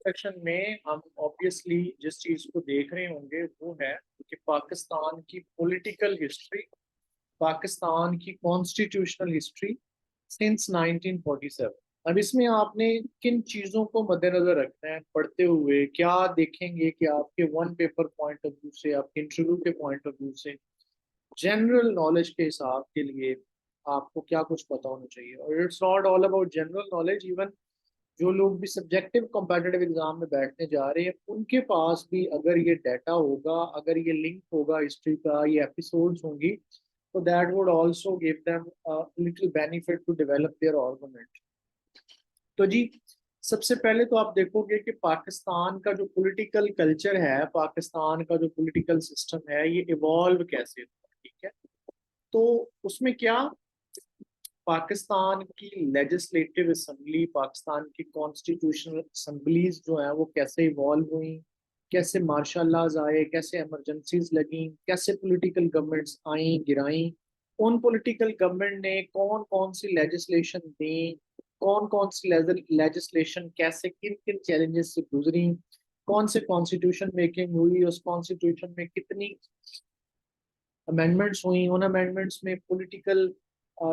Section में हम obviously जिस चीज को देख रहे होंगे वो है कि पाकिस्तान की पॉलिटिकल हिस्ट्री, पाकिस्तान की कॉन्स्टिट्यूशनल हिस्ट्री सिंस 1947। अब इसमें आपने किन चीजों को मद्देनजर रखना है पढ़ते हुए, क्या देखेंगे कि आपके one paper point of view से, आपके इंटरव्यू के पॉइंट ऑफ व्यू से, जनरल नॉलेज के हिसाब के लिए आपको क्या कुछ पता होना चाहिए। और it's not all about general knowledge, even जो लोग भी सब्जेक्टिव कॉम्पिटिटिव एग्जाम में बैठने जा रहे हैं उनके पास भी अगर ये डाटा होगा, अगर ये लिंक होगा हिस्ट्री का, ये एपिसोड्स होंगी, तो that would also give them little benefit to develop their argument. तो जी, सबसे पहले तो आप देखोगे कि पाकिस्तान का जो पॉलिटिकल कल्चर है, पाकिस्तान का जो पॉलिटिकल सिस्टम है, ये इवॉल्व कैसे हुआ। ठीक है, तो उसमें क्या, पाकिस्तान की लेजिस्लेटिव असेंबली, पाकिस्तान की कॉन्स्टिट्यूशनल असेंबलीज जो है वो कैसे इवॉल्व हुई, कैसे मार्शल लॉज आए, कैसे इमरजेंसीज लगी, कैसे पॉलिटिकल गवर्नमेंट्स आई गिराई, उन पॉलिटिकल गवर्नमेंट ने कौन कौन सी लेजिस्लेशन दी, कौन कौन सी लेजिस्लेशन कैसे किन किन चैलेंजेस से गुजरी, कौन से कॉन्स्टिट्यूशन मेकिंग हुई, उस कॉन्स्टिट्यूशन में कितनी अमेंडमेंट्स हुई, उन अमेंडमेंट्स में पॉलिटिकल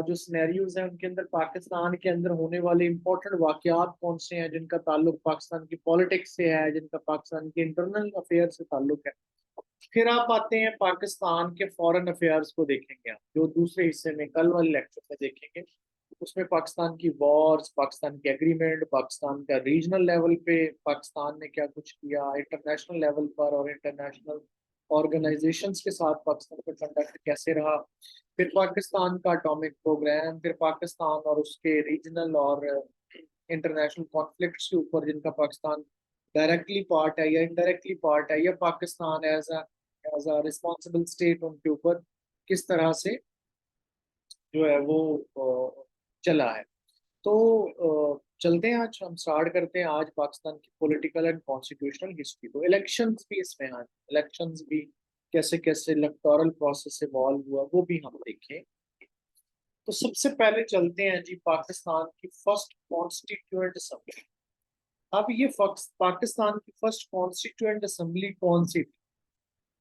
जो सिनेरियोज हैं उनके अंदर पाकिस्तान के अंदर होने वाले इंपॉर्टेंट वाकयात कौन से हैं जिनका ताल्लुक पाकिस्तान की पॉलिटिक्स से है, जिनका पाकिस्तान के इंटरनल अफेयर से ताल्लुक है। फिर आप आते हैं पाकिस्तान के फॉरेन अफेयर्स को देखेंगे आप, जो दूसरे हिस्से में कल वाले लेक्चर में देखेंगे। उसमें पाकिस्तान की वॉर्स, पाकिस्तान के एग्रीमेंट, पाकिस्तान का रीजनल लेवल पे पाकिस्तान ने क्या कुछ किया, इंटरनेशनल लेवल पर और इंटरनेशनल ऑर्गेनाइजेशंस के साथ पाकिस्तान का कंडक्ट कैसे रहा, फिर पाकिस्तान का एटॉमिक प्रोग्राम, फिर पाकिस्तान और उसके रीजनल और इंटरनेशनल कॉन्फ्लिक्ट्स के ऊपर जिनका पाकिस्तान डायरेक्टली पार्ट है या इनडायरेक्टली पार्ट है, या Pakistan as a responsible state उनके ऊपर किस तरह से जो है वो चला है। तो चलते हैं, आज हम स्टार्ट करते हैं आज पाकिस्तान की पॉलिटिकल एंड कॉन्स्टिट्यूशनल हिस्ट्री। तो इलेक्शंस भी इसमें आए, इलेक्शंस भी कैसे कैसे इलेक्टोरल प्रोसेस इवॉल्व हुआ वो भी हम देखें। तो सबसे पहले चलते हैं जी पाकिस्तान की फर्स्ट कॉन्स्टिट्यूएंट असेंबली। अब ये पाकिस्तान की फर्स्ट कॉन्स्टिट्यूएंट असेंबली कौन सी थी?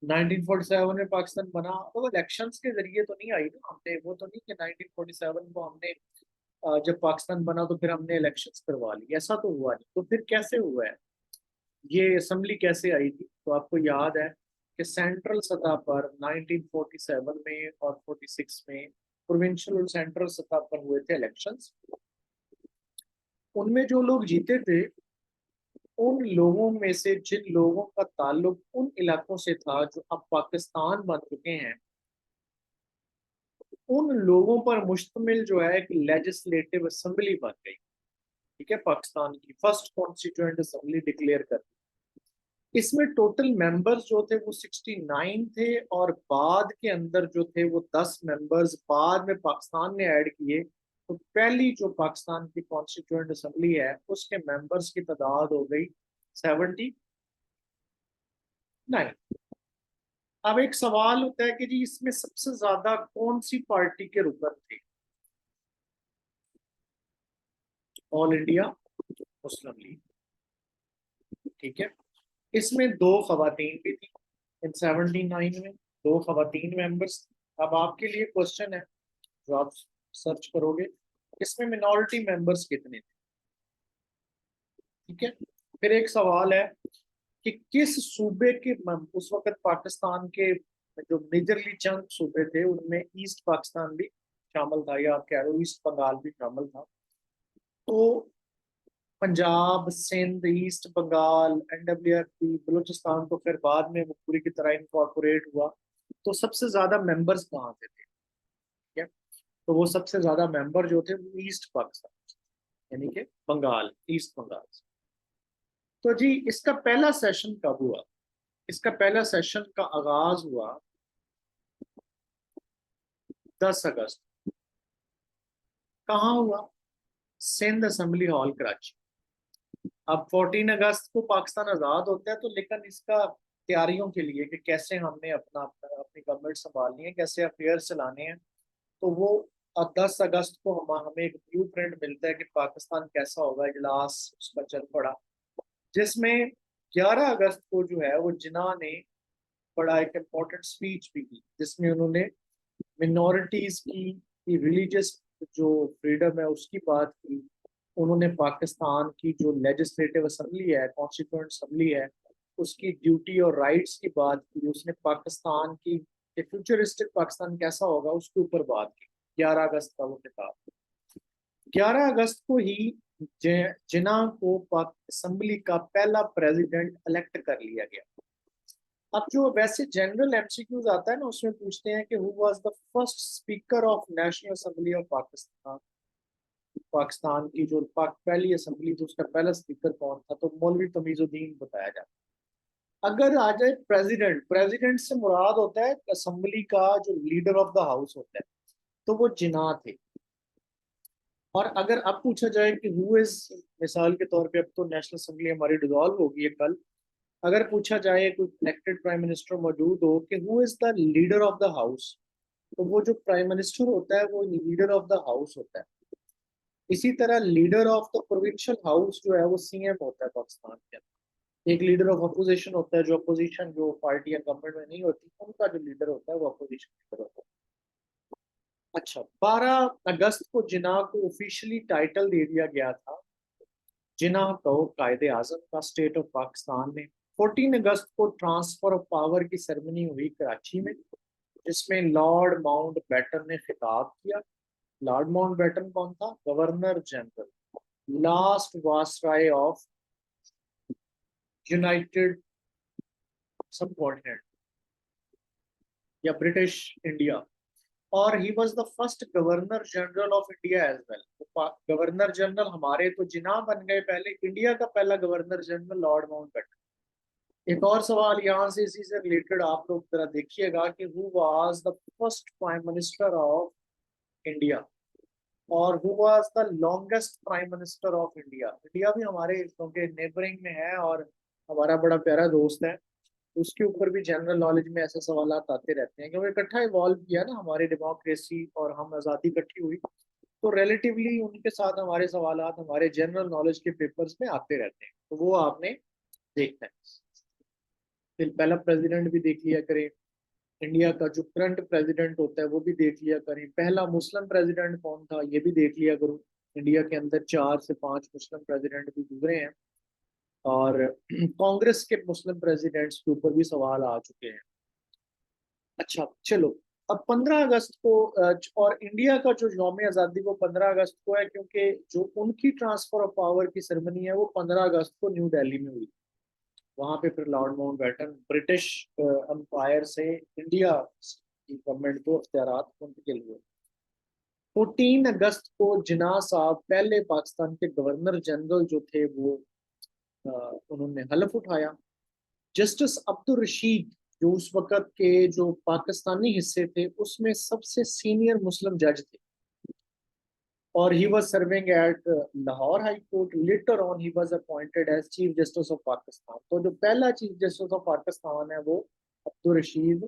1947 में पाकिस्तान बना, तो इलेक्शंस के जरिए तो नहीं आई ना, हमने वो तो नहीं कि 1947 को हमने जब पाकिस्तान बना तो फिर हमने इलेक्शंस करवा ली, ऐसा तो हुआ नहीं। तो फिर कैसे हुआ है, ये असेंबली कैसे आई थी? तो आपको याद है कि सेंट्रल सतह पर 1947 में और 46 में प्रोविंशियल और सेंट्रल सतह पर हुए थे इलेक्शंस। उनमें जो लोग जीते थे, उन लोगों में से जिन लोगों का ताल्लुक उन इलाकों से था जो अब पाकिस्तान बन चुके हैं, उन लोगों पर मुश्तमिल जो है एक लेजिस्लेटिव असेंबली बन गई। ठीक है, पाकिस्तान की फर्स्ट कॉन्स्टिट्यूएंट असेंबली डिक्लेयर कर। इसमें टोटल मेंबर्स जो थे वो 69 थे, और बाद के अंदर जो थे वो 10 मेंबर्स बाद में पाकिस्तान ने ऐड किए। तो पहली जो पाकिस्तान की कॉन्स्टिट्यूएंट असेंबली है उसके मेंबर्स की तादाद हो गई 79। अब एक सवाल होता है कि जी इसमें सबसे ज्यादा कौन सी पार्टी के रुकन थे? All India Muslim league. ठीक है, इसमें दो खवातीन भी थी, इन 79 में दो खवातीन मेंबर्स। अब आपके लिए क्वेश्चन है जो आप सर्च करोगे, इसमें मिनॉरिटी मेंबर्स कितने थे? ठीक है, फिर एक सवाल है कि किस सूबे के उस वक्त पाकिस्तान के जो मेजरली चंद सूबे थे उनमें ईस्ट पाकिस्तान भी शामिल था, या आप कह रहे हो ईस्ट बंगाल भी शामिल था। तो पंजाब, सिंध, ईस्ट बंगाल, एनडब्ल्यूएफपी, बलूचिस्तान तो फिर बाद में वो पूरी की तरह इनकॉर्पोरेट हुआ। तो सबसे ज्यादा मेंबर्स कहाँ से थे? ठीक है, तो वो सबसे ज्यादा मेंबर जो थे वो ईस्ट पाकिस्तान, यानी कि बंगाल, ईस्ट बंगाल से। तो जी इसका पहला सेशन कब हुआ? इसका पहला सेशन का आगाज हुआ 10 अगस्त। कहाँ हुआ? Sindh assembly hall Karachi. अब 14 अगस्त को पाकिस्तान आजाद होता है, तो लेकिन इसका तैयारियों के लिए कि कैसे हमने अपनी गवर्नमेंट संभालनी है, कैसे अफेयर चलाने हैं, तो वो 10 अगस्त को हमें एक ब्लू प्रिंट मिलता है कि पाकिस्तान कैसा होगा, इजलास उसका चल पड़ा, जिसमें 11 अगस्त को जो है वो जिन्ना ने बड़ा एक इम्पोर्टेंट स्पीच भी की, जिसमें उन्होंने मिनॉरिटीज की रिलीजियस जो फ्रीडम है उसकी बात की। उन्होंने पाकिस्तान की जो लेजिस्लेटिव असेंबली है, कॉन्स्टिट्यूंट असेंबली है, उसकी ड्यूटी और राइट्स की बात की। उसने पाकिस्तान की फ्यूचरिस्टिक पाकिस्तान कैसा होगा उसके ऊपर बात की। 11 अगस्त का वो किताब, 11 अगस्त को ही जिन्ना को पाक असेंबली का पहला प्रेसिडेंट इलेक्ट कर लिया गया। अब जो वैसे जनरल एमसीक्यूज आता है ना, उसमें पूछते हैं कि who was the first speaker of national assembly of Pakistan. Pakistan की जो पहली असेंबली थी उसका पहला स्पीकर कौन था, तो मौलवी तमीजुद्दीन बताया जाता है। अगर आ जाए प्रेसिडेंट, प्रेसिडेंट से मुराद होता है असेंबली का जो लीडर ऑफ द हाउस होता है, तो वो जिन्ना थे। और अगर अब पूछा जाए कि हु इज, मिसाल के तौर पे अब तो नेशनल असेंबली हमारी डिसॉल्व होगी है कल, अगर पूछा जाए कोई इलेक्टेड प्राइम मिनिस्टर मौजूद हो कि who is the leader of the house, तो वो जो प्राइम मिनिस्टर होता है वो लीडर ऑफ द हाउस होता है। इसी तरह leader of the provincial house जो है वो सीएम होता है पाकिस्तान के अंदर। एक लीडर ऑफ अपोजिशन होता है, जो अपोजिशन जो पार्टी या गवर्नमेंट में नहीं होती उनका जो लीडर होता है वो अपोजिशन लीडर होता है। अच्छा, 12 अगस्त को जिन्ना को ऑफिशियली टाइटल दे दिया गया था जिन्ना को कायदे आजम का स्टेट ऑफ पाकिस्तान में। 14 अगस्त को ट्रांसफर ऑफ पावर की सेरेमनी हुई कराची में, जिसमें लॉर्ड माउंट बैटन ने खिताब किया। लॉर्ड माउंट बैटन कौन था? Governor general, last viceroy of united subcontinent या ब्रिटिश इंडिया, और he was the first governor general of India as well. Governor general हमारे तो जिन्ना बन गए पहले, इंडिया का पहला governor general Lord Mountbatten. एक और सवाल यहाँ से इसी से रिलेटेड आप लोग जरा देखिएगा कि who was the first prime minister of India, और who was the longest prime minister of India. India भी हमारे क्योंकि नेबरिंग में है और हमारा बड़ा प्यारा दोस्त है, उसके ऊपर भी जनरल नॉलेज में ऐसे सवाल आते रहते हैं, क्योंकि इकट्ठा इवॉल्व किया ना हमारी डेमोक्रेसी और हम आज़ादी इकट्ठी हुई, तो रिलेटिवली उनके साथ हमारे सवाल हमारे जनरल नॉलेज के पेपर्स में आते रहते हैं, तो वो आपने देखना है। फिर पहला प्रेसिडेंट भी देख लिया करें, इंडिया का जो करंट प्रेसिडेंट होता है वो भी देख लिया करें, पहला मुस्लिम प्रेसिडेंट कौन था ये भी देख लिया करो। इंडिया के अंदर 4 से 5 मुस्लिम प्रेसिडेंट भी गुजरे हैं, और कांग्रेस के मुस्लिम प्रेसिडेंट्स के ऊपर भी सवाल आ चुके हैं। अच्छा चलो, अब 15 अगस्त को और इंडिया का जो यौम आज़ादी वो 15 अगस्त को है, क्योंकि जो उनकी ट्रांसफर ऑफ पावर की सेरेमनी है वो 15 अगस्त को न्यू दिल्ली में हुई। वहां पे फिर Lord Mountbatten British Empire से इंडिया की गवर्नमेंट को अख्तियारात मुंतकिल हुए। 14 अगस्त को जिन्ना साहब पहले पाकिस्तान के गवर्नर जनरल जो थे वो उन्होंने हलफ उठाया। जस्टिस अब्दुल रशीद जो उस वक्त के जो पाकिस्तानी हिस्से थे उसमें सबसे सीनियर मुस्लिम जज थे, और he was serving at Lahore high court. Later on he was appointed as chief justice of Pakistan. तो जो पहला चीफ जस्टिस ऑफ पाकिस्तान है वो अब्दुल रशीद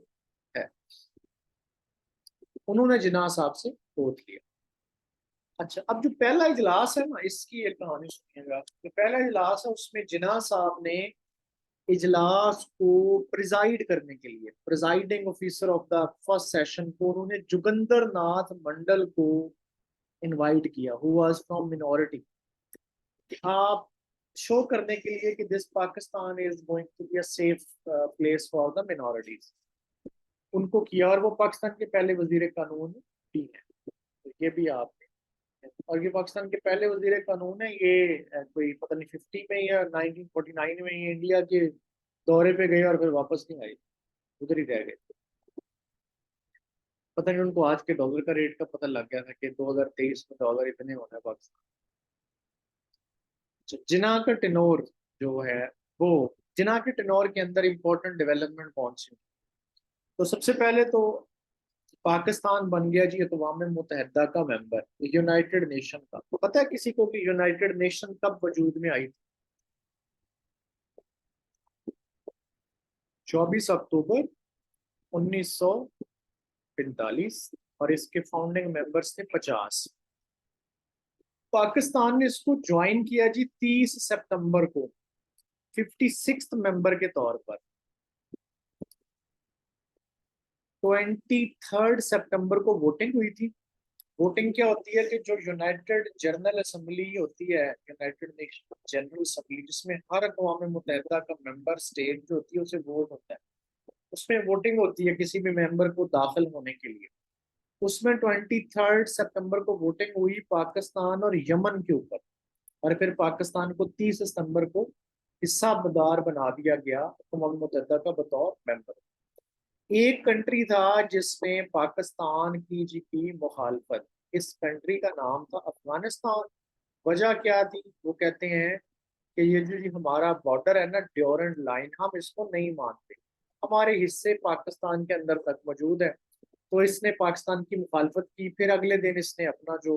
है। उन्होंने जिन्ना साहब से वोट लिया। अच्छा, अब जो पहला इजलास है ना, इसकी एक कहानी सुनिएगा। जो पहला इजलास है उसमें जिन्ना साहब ने इजलास को प्रिजाइड करने के लिए, presiding officer of the first session को उन्होंने जुगंदर नाथ मंडल को इनवाइट किया, हु वाज फ्रॉम मिनॉरिटी। आप शो करने के लिए कि this Pakistan is going to be a safe place for the minorities, उनको किया। और वो पाकिस्तान के पहले वजीर कानून भी है, तो ये भी आप। और ये पाकिस्तान के पहले वजीर कानून है, ये कोई पता नहीं 50 में या 1949 में ये इंडिया के दौरे पे गए और फिर वापस नहीं आए, उधर ही रह गए। पता नहीं उनको आज के डॉलर का रेट का पता लग गया था कि 2023 में डॉलर इतने होना है पाकिस्तान। जिन्ना का टेनोर जो है वो, जिन्ना के टेनोर के अंदर इंपॉर्टेंट डेवलपमेंट कौन सी? तो सबसे पहले तो पाकिस्तान बन गया जी अक़वाम मुत्तहिदा का मेंबर, यूनाइटेड नेशन का। तो पता है किसी को कि यूनाइटेड नेशन कब वजूद में आई थी? 24 अक्टूबर 1945, और इसके फाउंडिंग मेंबर्स थे 50। पाकिस्तान ने इसको ज्वाइन किया जी 30 सितंबर को 56th मेंबर के तौर पर 23 सितंबर को वोटिंग हुई थी। वोटिंग क्या होती है कि जो यूनाइटेड जनरल असेंबली होती है, यूनाइटेड नेशन जनरल असेंबली, जिसमें हर अक़वाम मुत्तहिदा का मेंबर स्टेट जो होती है उसे वोट होता है, उसमें वोटिंग होती है किसी भी मेंबर को दाखिल होने के लिए। उसमें 23 सितंबर को वोटिंग हुई पाकिस्तान और यमन के ऊपर, और फिर पाकिस्तान को 30 सितंबर को हिस्सादार बना दिया गया अक़वाम मुत्तहिदा का बतौर मेंबर। एक कंट्री था जिसने पाकिस्तान की मुखालफत, इस कंट्री का नाम था अफगानिस्तान। वजह क्या थी? वो कहते हैं कि ये जो जी हमारा बॉर्डर है ना, ड्यूरेंट लाइन, हम इसको नहीं मानते, हमारे हिस्से पाकिस्तान के अंदर तक मौजूद है। तो इसने पाकिस्तान की मुखालफत की। फिर अगले दिन इसने अपना जो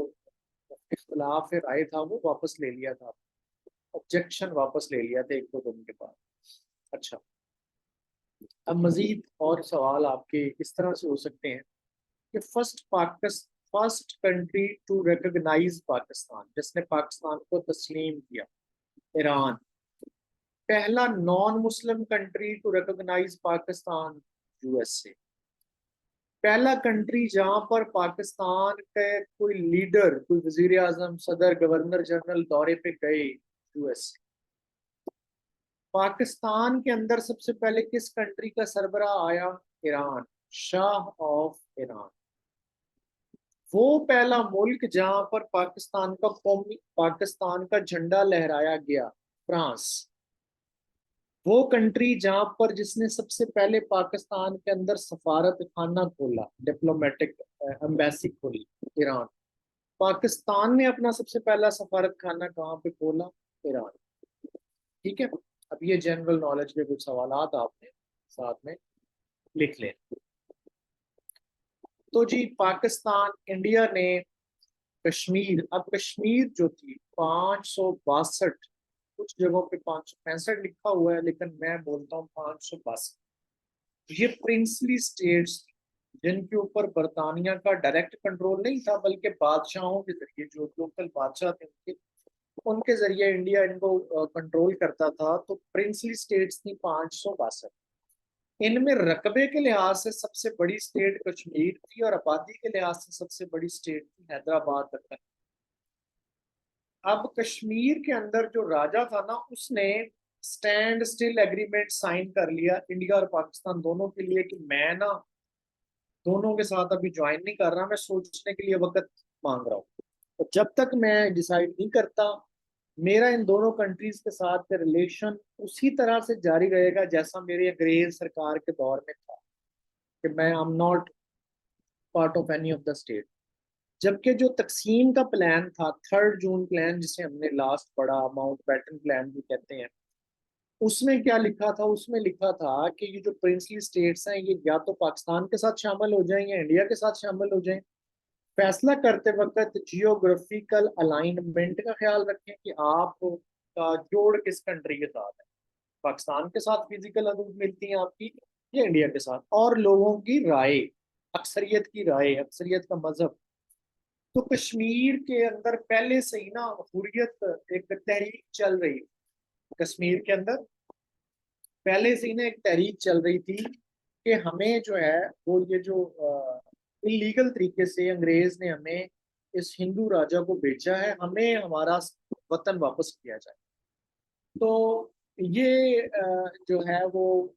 इख्तलाफ राय था वो वापस ले लिया था, ऑब्जेक्शन वापस ले लिया था एक दो दिन के बाद। अच्छा, अब मजीद और सवाल आपके इस तरह से हो सकते हैं कि first country to recognise Pakistan, जिसने पाकिस्तान को तस्लीम किया, ईरान। पहला non Muslim country to recognise Pakistan, USA. पहला कंट्री जहां पर पाकिस्तान के कोई लीडर, कोई वजीर आजम, सदर, गवर्नर जनरल दौरे पे गए, यूएसए। पाकिस्तान के अंदर सबसे पहले किस कंट्री का सरबराह आया? Iran, Shah of Iran. वो पहला मुल्क जहां पर पाकिस्तान का झंडा लहराया गया, फ्रांस। वो कंट्री जहां पर जिसने सबसे पहले पाकिस्तान के अंदर सफारत खाना खोला, डिप्लोमेटिक एम्बेसी खोली, ईरान। पाकिस्तान ने अपना सबसे पहला सफारत खाना कहाँ पे खोला? ईरान। ठीक है, अब ये जनरल नॉलेज के कुछ सवाल आपने साथ में लिख लें। तो जी पाकिस्तान, इंडिया ने कश्मीर, अब कश्मीर जो थी 562, कुछ जगहों पे 565 लिखा हुआ है, लेकिन मैं बोलता हूँ 562। ये प्रिंसली स्टेट्स जिनके ऊपर बरतानिया का डायरेक्ट कंट्रोल नहीं था, बल्कि बादशाहों के जरिए, जो लोकल बादशाह थे उनके जरिए इंडिया इनको कंट्रोल करता था। तो प्रिंसली स्टेट्स थी 562। इनमें रकबे के लिहाज से सबसे बड़ी स्टेट कश्मीर थी, और आबादी के लिहाज से सबसे बड़ी स्टेट थी हैदराबाद दक्कन। अब कश्मीर के अंदर जो राजा था ना, उसने स्टैंड स्टिल एग्रीमेंट साइन कर लिया इंडिया और पाकिस्तान दोनों के लिए कि मैं ना दोनों के साथ अभी ज्वाइन नहीं कर रहा, मैं सोचने के लिए वक्त मांग रहा हूँ। तो जब तक मैं डिसाइड नहीं करता, मेरा इन दोनों कंट्रीज के साथ रिलेशन उसी तरह से जारी रहेगा जैसा मेरे अंग्रेज सरकार के दौर में था, कि मैं I am not part of any of the state. जबकि जो तकसीम का प्लान था, 3 जून प्लान, जिसे हमने लास्ट पढ़ा, माउंट बैटन प्लान भी कहते हैं, उसमें क्या लिखा था? उसमें लिखा था कि ये जो प्रिंसली स्टेट्स हैं, ये या तो पाकिस्तान के साथ शामिल हो जाएं या इंडिया के साथ शामिल हो जाएं। फैसला करते वक्त जियोग्राफिकल अलाइनमेंट का ख्याल रखें कि आप का जोड़ किस कंट्री के साथ है, पाकिस्तान के साथ फिजिकल हदूद मिलती हैं आपकी या इंडिया के साथ, और लोगों की राय, अक्सरियत की राय, अक्सरियत का मजहब। तो कश्मीर के अंदर पहले से ही ना हुर्रियत, एक तहरीक चल रही, कश्मीर के अंदर पहले से ही ना एक तहरीक चल रही थी कि हमें जो है वो ये जो इलीगल तरीके से अंग्रेज ने हमें इस हिंदू राजा को बेचा है, हमें हमारा वतन वापस किया जाए। तो ये जो है वो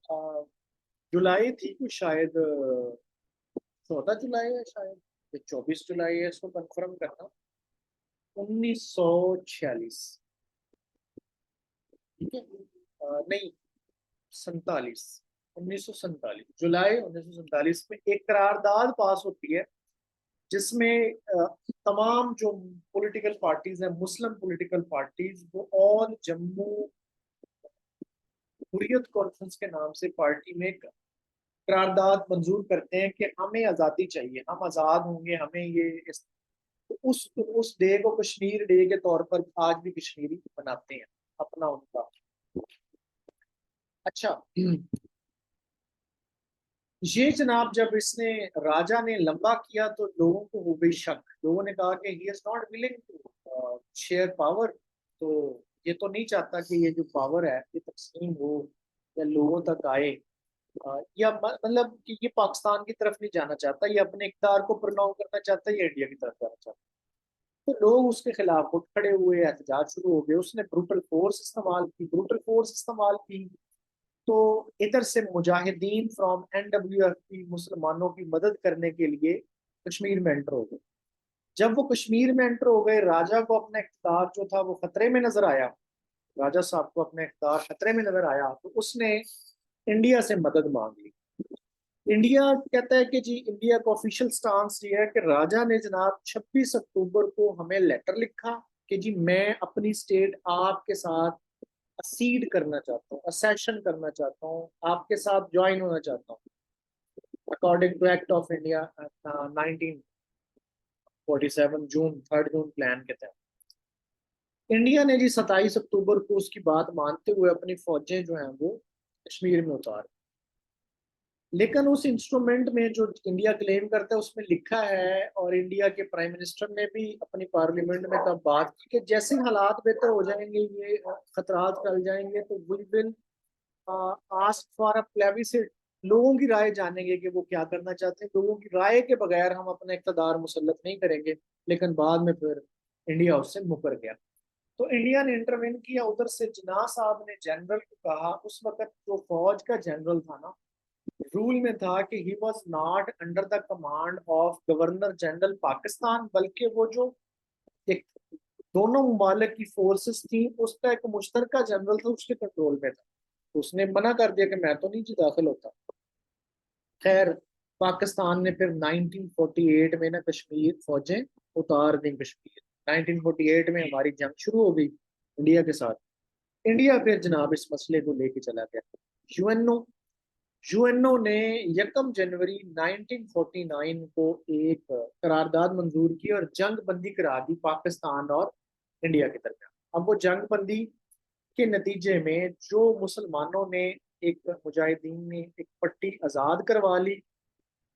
जुलाई थी कुछ, शायद 14 जुलाई है, शायद 24 जुलाई है, इसको कंफर्म करना। 1946, ठीक है, नहीं, 47, 1947, जुलाई 1947 में एक करारदाद पास होती है, जिसमें तमाम जो पॉलिटिकल पार्टीज हैं, मुस्लिम पॉलिटिकल पार्टीज, वो ऑल जम्मू हुर्रियत कॉन्फ्रेंस के नाम से पार्टी में एक करारदाद मंजूर करते हैं कि हमें आज़ादी चाहिए, हम आज़ाद होंगे, हमें ये उस डे को कश्मीर डे के तौर पर आज भी कश्मीरी मनाते हैं, अपना उनका। अच्छा, ये जनाब जब इसने राजा ने लंबा किया तो लोगों को हो गई शक, लोगों ने कहा कि he is not willing to share power. तो ये तो नहीं चाहता कि ये जो पावर है ये तकसीम हो या लोगों तक आए, या मतलब कि ये पाकिस्तान की तरफ नहीं जाना चाहता, ये अपने इक़्तिदार को प्रोलॉन्ग करना चाहता है, ये इंडिया की तरफ जाना चाहता है। तो लोग उसके खिलाफ उठ खड़े हुए, एहतजाज शुरू हो गए, उसने ब्रूटल फोर्स इस्तेमाल की। तो इधर से मुजाहिदीन फ्रॉम NWFP मुसलमानों की मदद करने के लिए कश्मीर में एंटर हो गए। जब वो कश्मीर में एंटर हो गए, राजा को अपना इख्तियार जो था वो खतरे में नजर आया, राजा साहब को अपना इख्तियार खतरे में नजर आया, तो उसने इंडिया से मदद मांग ली। इंडिया कहता है कि जी, इंडिया का ऑफिशियल स्टांस ये है कि राजा ने जनाब 26 अक्टूबर को हमें लेटर लिखा कि जी मैं अपनी स्टेट आपके साथ असीड करना चाहता हूँ, असेशन करना चाहता हूँ, आपके साथ ज्वाइन होना चाहता हूँ, according to act of India 1947, June 3 June plan के तहत। इंडिया ने जी 27 अक्टूबर को उसकी बात मानते हुए अपनी फौजें जो हैं वो कश्मीर में उतार। लेकिन उस इंस्ट्रूमेंट में जो इंडिया क्लेम करता है उसमें लिखा है, और इंडिया के प्राइम मिनिस्टर ने भी अपनी पार्लियामेंट में तब बात की कि जैसे हालात बेहतर हो जाएंगे, ये खतरात टल जाएंगे, तो we will ask for a plebiscite, लोगों की राय जानेंगे कि वो क्या करना चाहते हैं, लोगों की राय के बगैर हम अपना इक़्तिदार मुसल्लत नहीं करेंगे। लेकिन बाद में फिर इंडिया उससे मुकर गया। तो इंडिया ने इंटरवेन किया। उधर से जिन्ना साहब ने जनरल को कहा, उस वक्त जो फौज का जनरल था ना, रूल में था कि he was not under the command of governor general Pakistan, बल्कि वो जो एक दोनों ममालिक की फोर्सेस थी उसका एक मुश्तरका जनरल था, उसके कंट्रोल में था। उसने मना कर दिया कि मैं तो नहीं जी दाखिल होता। खैर, पाकिस्तान ने फिर 1948 में ना कश्मीर फौजें उतार दी कश्मीर। 1948 में हमारी जंग शुरू हो गई इंडिया के साथ। इंडिया फिर जनाब इस मसले को लेके चला गया यूएनओ। यूएनओ ने 1 जनवरी 1949 को एक करारदाद मंजूर की और जंग बंदी करा दी पाकिस्तान और इंडिया के दरमियान। अब वो जंग बंदी के नतीजे में जो मुसलमानों ने, एक मुजाहिदीन ने एक पट्टी आज़ाद करवा ली।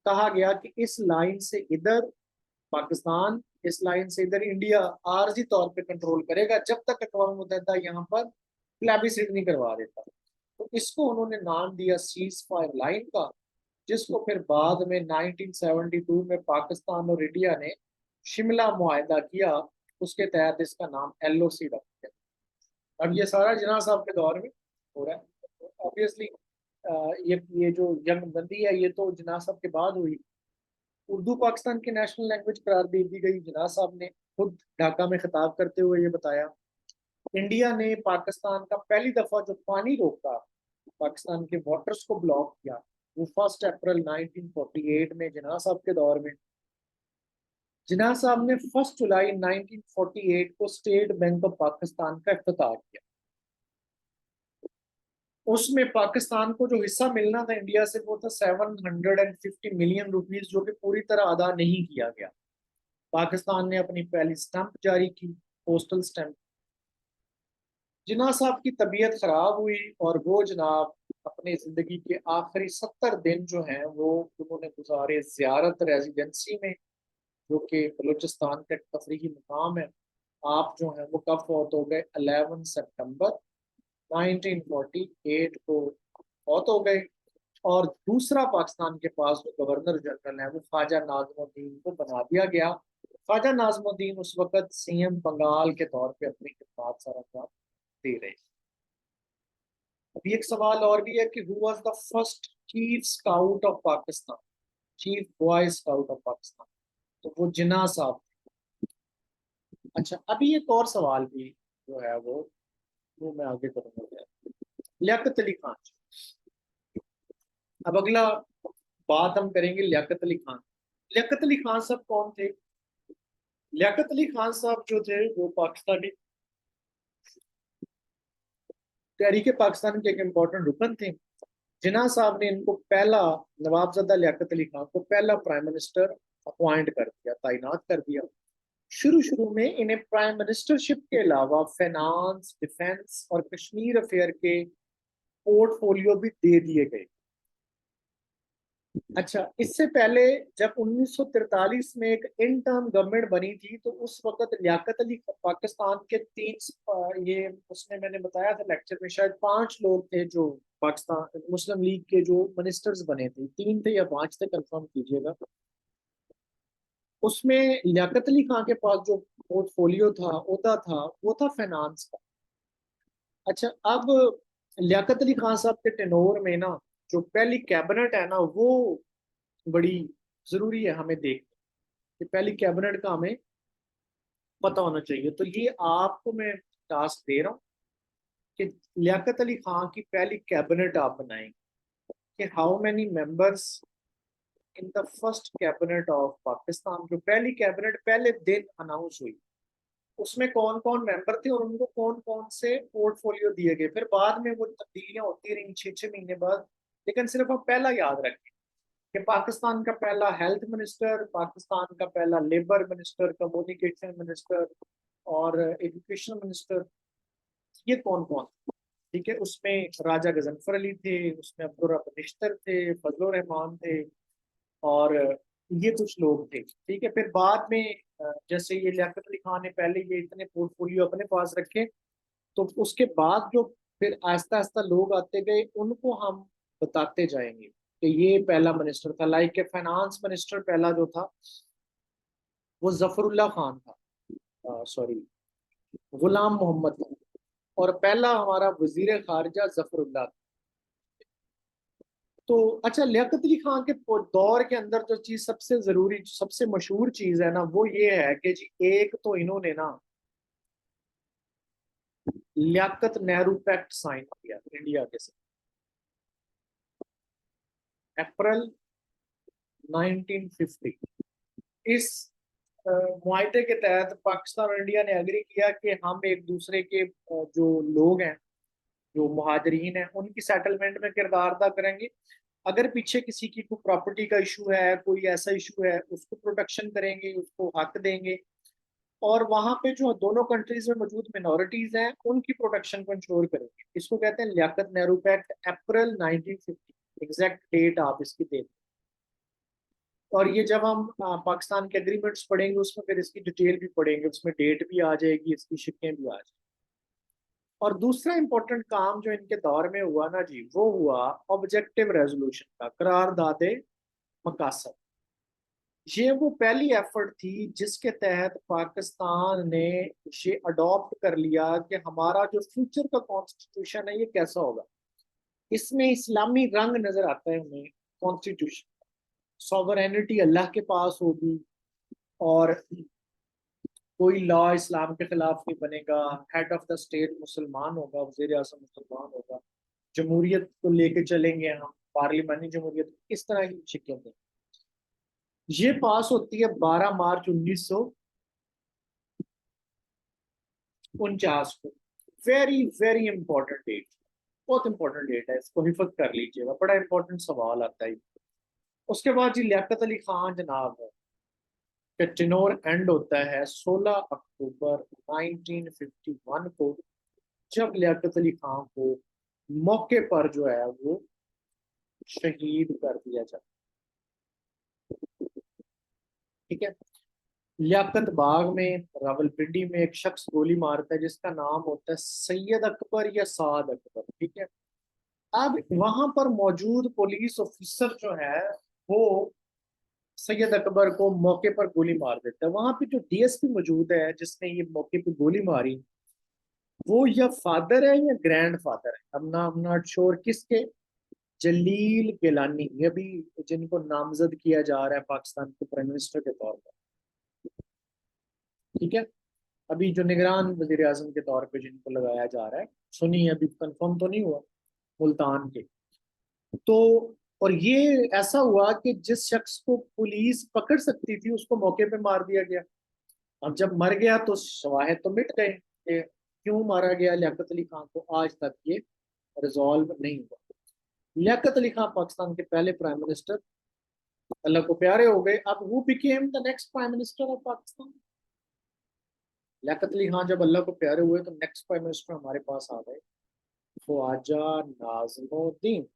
कहा गया कि इस लाइन से इधर पाकिस्तान, इस लाइन से इधर इंडिया आर्जी तौर पे कंट्रोल करेगा जब तक अक़वाम मुत्तहिदा यहाँ पर प्लेबिसिट नहीं करवा देता। तो इसको उन्होंने नाम दिया सीज फायर लाइन का, जिसको फिर बाद में 1972 में पाकिस्तान और इंडिया ने शिमला मुआहदा किया, उसके तहत इसका नाम LOC रख दिया। अब ये सारा जिन्ना साहब के दौर में हो रहा है ऑब्वियसली। ये जो जंग बंदी है ये तो जिन्ना साहब के बाद हुई। उर्दू पाकिस्तान की नेशनल लैंग्वेज करार दे दी गई। जिन्ना साहब ने खुद ढाका में खिताब करते हुए ये बताया। इंडिया ने पाकिस्तान का पहली दफा जो पानी रोका, पाकिस्तान के वाटर्स को ब्लॉक किया, वो 1 अप्रैल 1948 में जिन्ना साहब के दौर में। जिन्ना साहब ने 1 जुलाई 1948 को स्टेट बैंक ऑफ पाकिस्तान का इफ्तिताह किया। उसमें पाकिस्तान को जो हिस्सा मिलना था इंडिया से वो था 750 मिलियन रुपीज, जो कि पूरी तरह अदा नहीं किया गया। पाकिस्तान ने अपनी पहली स्टैंप जारी की, पोस्टल स्टैंप। जिन्ना साहब की तबीयत खराब हुई और वो जनाब अपनी जिंदगी के आखिरी 70 दिन जो हैं वो उन्होंने गुजारे जियारत रेजिडेंसी में, जो कि बलूचिस्तान का एक तफरीही मुकाम है। आप जो हैं वो कब फौत हो गए? 11 सितंबर 1948 को फौत हो गए। और दूसरा पाकिस्तान के पास जो गवर्नर जनरल है वो ख्वाजा नाजमुद्दीन को बना दिया गया। ख्वाजा नाजमुद्दीन उस वक्त CM बंगाल के तौर पे अपनी खिदमत सर अंजाम दे रहे। अभी एक सवाल और भी है कि who was the first chief scout of Pakistan, chief boy scout of Pakistan? तो वो जिन्ना साहब। अच्छा, अभी एक और सवाल भी जो है वो मैं आगे करूंगा। लियाकत अली खान। अब अगला बात हम करेंगे लियाकत अली खान। लियाकत अली खान साहब कौन थे? लियाकत अली खान साहब जो थे वो पाकिस्तानी तहरीक पाकिस्तान के एक इम्पोर्टेंट रुकन थे। जिन्ना साहब ने इनको पहला, नवाबजादा लियाकत अली खान को पहला प्राइम मिनिस्टर अपॉइंट कर दिया, तैनात कर दिया। शुरू शुरू में इन्हें प्राइम मिनिस्टरशिप के अलावा फाइनेंस, डिफेंस और कश्मीर अफेयर के पोर्टफोलियो भी दे दिए गए। अच्छा, इससे पहले जब 1943 में एक इन टर्म गवर्नमेंट बनी थी, तो उस वक्त लियाकत अली पाकिस्तान के ये उसमें मैंने बताया था लेक्चर में, शायद 5 लोग थे जो पाकिस्तान मुस्लिम लीग के जो मिनिस्टर्स बने थे, 3 थे या 5 थे, कंफर्म कीजिएगा। उसमें लियाकत अली खान के पास जो पोर्टफोलियो था, ओहदा था, वो था फाइनेंस का। अच्छा, अब लियाकत अली खान साहब के टेनोर में ना, जो पहली कैबिनेट है ना, वो बड़ी जरूरी है हमें देख कि पहली कैबिनेट का हमें पता होना चाहिए। तो ये आपको मैं टास्क दे रहा हूँ कि लियाकत अली खान की पहली कैबिनेट आप बनाएंगे, कि how many members in the first cabinet of Pakistan. जो पहली कैबिनेट पहले दिन अनाउंस हुई, उसमें कौन कौन मेंबर थे और उनको कौन कौन से पोर्टफोलियो दिए गए। फिर बाद में वो तब्दीलियां होती रही 6 6 महीने बाद, लेकिन सिर्फ आप पहला याद रखें कि पाकिस्तान का पहला हेल्थ मिनिस्टर, पाकिस्तान का पहला लेबर मिनिस्टर, कम्युनिकेशन मिनिस्टर और एजुकेशन मिनिस्टर, ये कौन कौन। ठीक है, उसमें राजा गजनफर अली थे, उसमें अब्दुल रब निश्तर थे, फजलुर रहमान थे, और ये कुछ लोग थे। ठीक है, फिर बाद में जैसे ये लियाकत अली खान ने पहले ये इतने पोर्टफोलियो अपने पास रखे, तो उसके बाद जो फिर आहिस्ता आहिस्ता लोग आते गए, उनको हम बताते जाएंगे कि ये पहला मिनिस्टर था। लाइक के फाइनेंस मिनिस्टर पहला जो था वो जफरुल्ला खान था, सॉरी, गुलाम मोहम्मद था। और पहला हमारा वजीर खारजा जफरुल्ला था। तो अच्छा, लियाकत अली खान के दौर के अंदर जो चीज सबसे जरूरी, सबसे मशहूर चीज है ना, वो ये है कि जी एक तो इन्होंने ना लियाकत नेहरू पैक्ट साइन किया इंडिया के साथ, अप्रैल 1950। इस मुआहदे के तहत पाकिस्तान और इंडिया ने एग्री किया कि हम एक दूसरे के जो लोग हैं, जो मुहाजिरीन हैं, उनकी सेटलमेंट में किरदार अदा करेंगे। अगर पीछे किसी की कोई प्रॉपर्टी का इशू है, कोई ऐसा इशू है, उसको प्रोटेक्शन करेंगे, उसको हक देंगे। और वहां पे जो दोनों कंट्रीज में मौजूद मिनोरिटीज हैं, उनकी प्रोटेक्शन को इंश्योर करेंगे। इसको कहते हैं लियाकत नेहरू पैक्ट, अप्रैल 1950। एग्जैक्ट डेट आप इसकी देख। और ये जब हम पाकिस्तान के एग्रीमेंट्स पढ़ेंगे, उसमें फिर इसकी डिटेल भी पढ़ेंगे, उसमें डेट भी आ जाएगी, इसकी शिकें भी आ जाएगी। और दूसरा इंपॉर्टेंट काम जो इनके दौर में हुआ ना जी, वो हुआ ऑब्जेक्टिव रेजोल्यूशन का, करारदादे मकासद। ये वो पहली एफर्ट थी जिसके तहत पाकिस्तान ने ये अडॉप्ट कर लिया कि हमारा जो फ्यूचर का कॉन्स्टिट्यूशन है ये कैसा होगा। इसमें इस्लामी रंग नजर आता है हमें कॉन्स्टिट्यूशन। सॉवरेनिटी अल्लाह के पास होगी, और कोई लॉ इस्लाम के खिलाफ नहीं बनेगा। हेड ऑफ द स्टेट मुसलमान होगा, वजीर आजम मुसलमान होगा। जमहूरियत को लेके चलेंगे हम, पार्लिमानी जमहूरियत, इस तरह की शिकें। ये पास होती है 12 मार्च 1949 को। वेरी वेरी इंपॉर्टेंट डेट, बहुत इंपॉर्टेंट डेट है, इसको हिफज कर लीजिएगा, बड़ा इंपॉर्टेंट सवाल आता है। उसके बाद जी लियाकत अली खान जनाब है का टेनोर एंड होता है 16 अक्टूबर 1951 को, जब लियाकत अली खान को मौके पर जो है वो शहीद कर दिया जाता है। ठीक है, लियाकत बाग में रावलपिंडी में एक शख्स गोली मारता है जिसका नाम होता है सैयद अकबर या साद अकबर। ठीक है, अब वहां पर मौजूद पुलिस ऑफिसर जो है, वो सैयद अकबर को मौके पर गोली मार देता है। वहां पे जो डीएसपी मौजूद है जिसने ये मौके पे गोली मारी, वो या फादर है या ग्रैंड फादर है, I'm not श्योर किसके। जलील गिलानी, ये भी जिनको नामजद किया जा रहा है पाकिस्तान के प्राइम मिनिस्टर के तौर पर। ठीक है, अभी जो निगरान वजीर आजम के तौर पे जिनको लगाया जा रहा है, सुनी अभी कंफर्म तो नहीं हुआ, मुल्तान के। तो और ये ऐसा हुआ कि जिस शख्स को पुलिस पकड़ सकती थी उसको मौके पे मार दिया गया। अब जब मर गया तो शवाहिद तो मिट गए कि क्यों मारा गया लियाकत अली खान को, आज तक ये रिजॉल्व नहीं हुआ। लियाकत अली खान पाकिस्तान के पहले प्राइम मिनिस्टर, अल्लाह को प्यारे हो गए। अब who became the next prime minister of Pakistan. Liaquat Ali Khan जब अल्लाह को प्यारे हुए तो नेक्स्ट प्राइम मिनिस्टर हमारे पास आ गए ख्वाजा नाज़िमुद्दीन।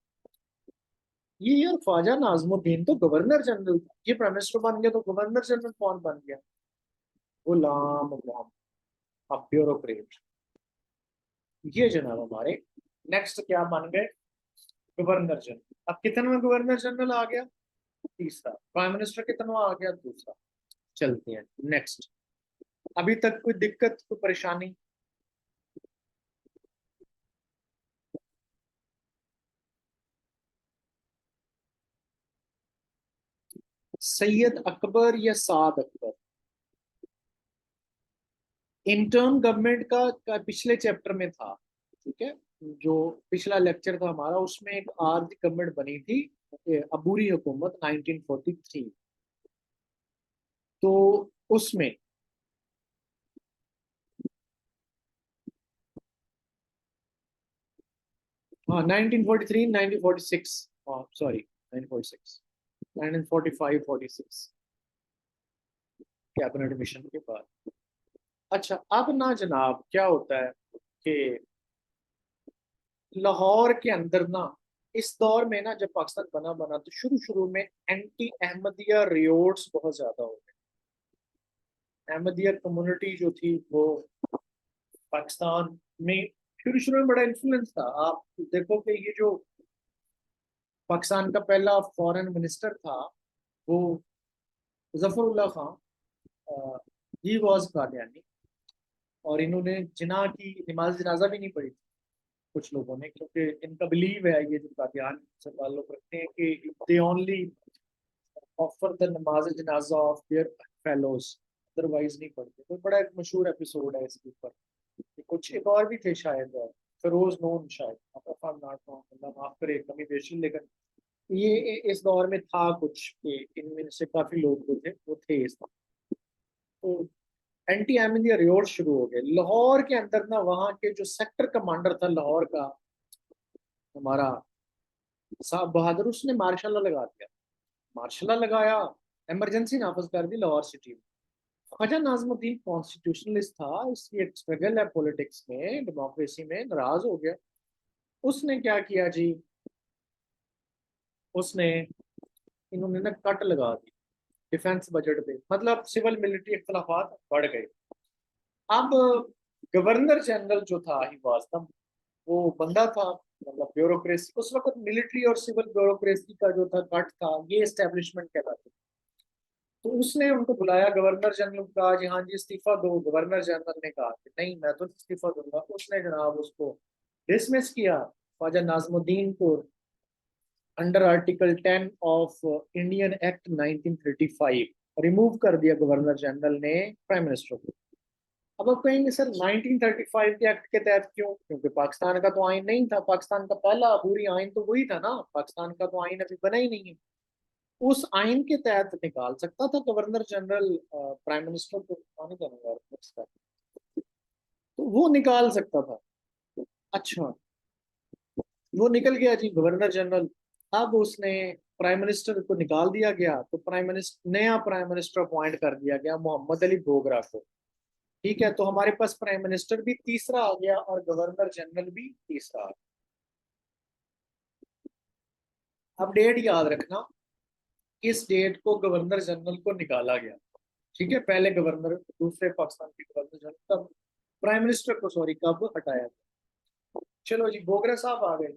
ये यार ख्वाजा नाजमुद्दीन तो गवर्नर जनरल था, ये प्राइम मिनिस्टर बन गया तो गवर्नर जनरल कौन बन गया? गुलाम मोहम्मद, अब ब्यूरोक्रेट। ये जनाब हमारे नेक्स्ट क्या बन गए? Governor general. अब कितना गवर्नर जनरल आ गया? तीसरा। प्राइम मिनिस्टर कितना आ गया? दूसरा। चलते हैं नेक्स्ट। अभी तक कोई दिक्कत, कोई परेशानी? सैयद अकबर या साद अकबर? इंटर्न गवर्नमेंट का पिछले चैप्टर में था, ठीक है। जो पिछला लेक्चर था हमारा, उसमें एक आर्ज गवर्नमेंट बनी थी, अबूरी हुकूमत 1943। तो उसमें हाँ 1943 1946, हाँ सॉरी 1946, 1945 46 कैबिनेट मिशन के बाद। अच्छा अब ना जनाब क्या होता है कि लाहौर के अंदर ना, इस दौर में ना, जब पाकिस्तान बना बना तो शुरू शुरू में एंटी अहमदिया रियोट्स बहुत ज्यादा हो गए। अहमदिया कम्युनिटी जो थी वो पाकिस्तान में शुरू शुरू में बड़ा इन्फ्लुएंस था। आप देखो कि ये जो पाकिस्तान का पहला फॉरेन मिनिस्टर था वो जफरुल्लाह खान, ही वॉज कादियानी। और इन्होंने जिना की नमाज जनाजा भी नहीं पढ़ी थी कुछ लोगों ने, क्योंकि इनका बिलीव है, ये जो कादियान से ताल्लुक रखते हैं, कि दे ओनली ऑफर द नमाज जनाजा ऑफ देयर फेलोज, अदरवाइज नहीं पढ़ते। तो बड़ा एक मशहूर एपिसोड है इसके ऊपर। कुछ एक और भी थे शायद, फिरोज नून शायद, अल्लाह माफ करे कमी बेशी, लेकिन ये इस दौर में था कुछ कि इनमें से काफी लोग जो थे वो थे इस दौर। तो एंटी अहमदिया रिवॉर्ड शुरू हो गए लाहौर के अंदर ना। वहाँ के जो सेक्टर कमांडर था लाहौर का, हमारा साहब बहादुर, उसने मार्शल लगा दिया। मार्शल लगाया, इमरजेंसी नाफज कर दी लाहौर सिटी में। ख्वाजा नाजमुद्दीन कॉन्स्टिट्यूशनलिस्ट था, इसकी एक स्ट्रगल है पॉलिटिक्स में, डेमोक्रेसी में, नाराज हो गया। उसने क्या किया जी, उसने इन्होंने ना कट लगा दी डिफेंस बजट पे, मतलब सिविल मिलिट्री इख्तलाफात बढ़ गए। अब गवर्नर जनरल जो था ही वास्तव, वो बंदा था, मतलब ब्यूरोक्रेसी उस वक्त मिलिट्री और सिविल ब्यूरोक्रेसी का जो था कट था, ये एस्टेब्लिशमेंट कहलाते। तो उसने उनको बुलाया गवर्नर जनरल का, जी हाँ जी इस्तीफा दो। गवर्नर जनरल ने कहा कि नहीं मैं तो इस्तीफा दूंगा। उसने जनाब उसको डिसमिस किया, ख्वाजा नाजमुद्दीन को, under article 10 of Indian act 1935 remove कर दिया गवर्नर जनरल ने प्राइम मिनिस्टर को। अब आप कहेंगे सर 1935 के एक्ट के तहत क्यों? क्योंकि पाकिस्तान का तो आइन नहीं था, पाकिस्तान का पहला अबूरी आइन तो वही था ना, पाकिस्तान का तो आइन अभी बना ही नहीं है। उस आइन के तहत निकाल सकता था गवर्नर जनरल प्राइम मिनिस्टर को, आने देना यार तो वो निकाल सकता था। अच्छा, वो निकल गया जी गवर्नर जनरल। अब उसने प्राइम मिनिस्टर को निकाल दिया गया, तो प्राइम मिनिस्टर, नया प्राइम मिनिस्टर अपॉइंट कर दिया गया मोहम्मद अली बोगरा को। ठीक है, तो हमारे पास प्राइम मिनिस्टर भी तीसरा आ गया और गवर्नर जनरल भी तीसरा आ गया। अब डेट याद रखना, इस डेट को गवर्नर जनरल को निकाला गया। ठीक है, पहले गवर्नर, दूसरे पाकिस्तान के गवर्नर जनरल, तब प्राइम मिनिस्टर को, सॉरी, कब हटाया गया। चलो जी, बोगरा साहब आ गए।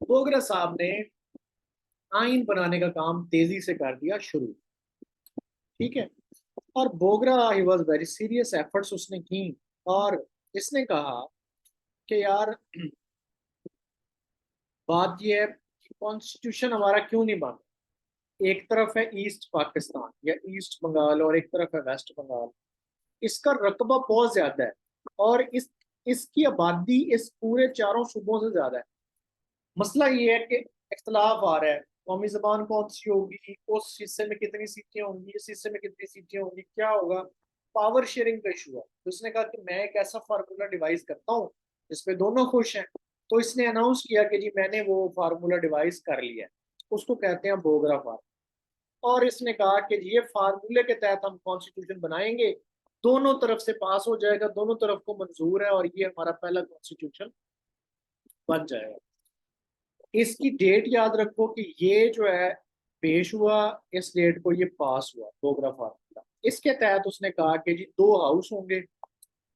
बोगरा साहब ने आइन बनाने का काम तेजी से कर दिया शुरू। ठीक है, और Bogra he was very serious efforts उसने की। और इसने कहा कि यार बात यह है कि कॉन्स्टिट्यूशन हमारा क्यों नहीं बन। एक तरफ है ईस्ट पाकिस्तान या ईस्ट बंगाल और एक तरफ है वेस्ट बंगाल, इसका रकबा बहुत ज्यादा है, और इसकी आबादी इस पूरे चारों सूबों से ज्यादा है। मसला ये है कि इख्तलाफ आ रहा है, कौमी जबान कौन सी होगी, उस हिस्से में कितनी सीटें होंगी, इस हिस्से में कितनी सीटें होंगी, क्या होगा। पावर शेयरिंग का इशू है। तो उसने कहा कि मैं एक ऐसा फार्मूला डिवाइस करता हूँ जिसपे दोनों खुश हैं। तो इसने अनाउंस किया कि जी मैंने वो फार्मूला डिवाइस कर लिया है, उसको कहते हैं बोगरा फार्मूला। और इसने कहा कि ये फार्मूले के तहत हम कॉन्स्टिट्यूशन बनाएंगे, दोनों तरफ से पास हो जाएगा, दोनों तरफ को मंजूर है, और ये हमारा पहला कॉन्स्टिट्यूशन बन जाएगा। इसकी डेट याद रखो कि ये जो है पेश हुआ, इस डेट को ये पास हुआ गोगरा फार्मूला। इसके तहत उसने कहा कि जी दो हाउस होंगे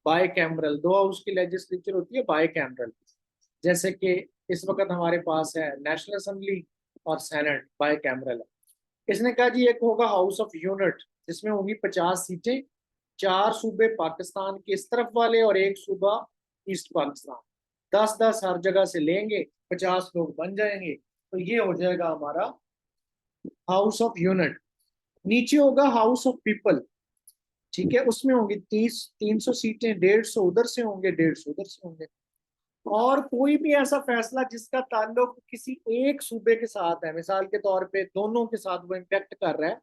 बाय कैमरल, दो हाउस की लेजिस्लेचर होती है बाय कैमरल। जैसे कि इस वक्त हमारे पास है नेशनल असेंबली और सेनेट बाय कैमरल है। इसने कहा जी एक होगा हाउस ऑफ यूनिट जिसमें होंगी 50 सीटें, चार सूबे पाकिस्तान के इस तरफ वाले और एक सूबा ईस्ट पाकिस्तान, 10-10 हर जगह से लेंगे, 50 लोग बन जाएंगे। तो ये हो जाएगा हमारा हाउस ऑफ यूनिट। नीचे होगा हाउस ऑफ पीपल, ठीक है, उसमें होंगी 300 सीटें, 150 उधर से होंगे, 150 उधर से होंगे। और कोई भी ऐसा फैसला जिसका ताल्लुक किसी एक सूबे के साथ है, मिसाल के तौर पे दोनों के साथ वो इम्पेक्ट कर रहा है,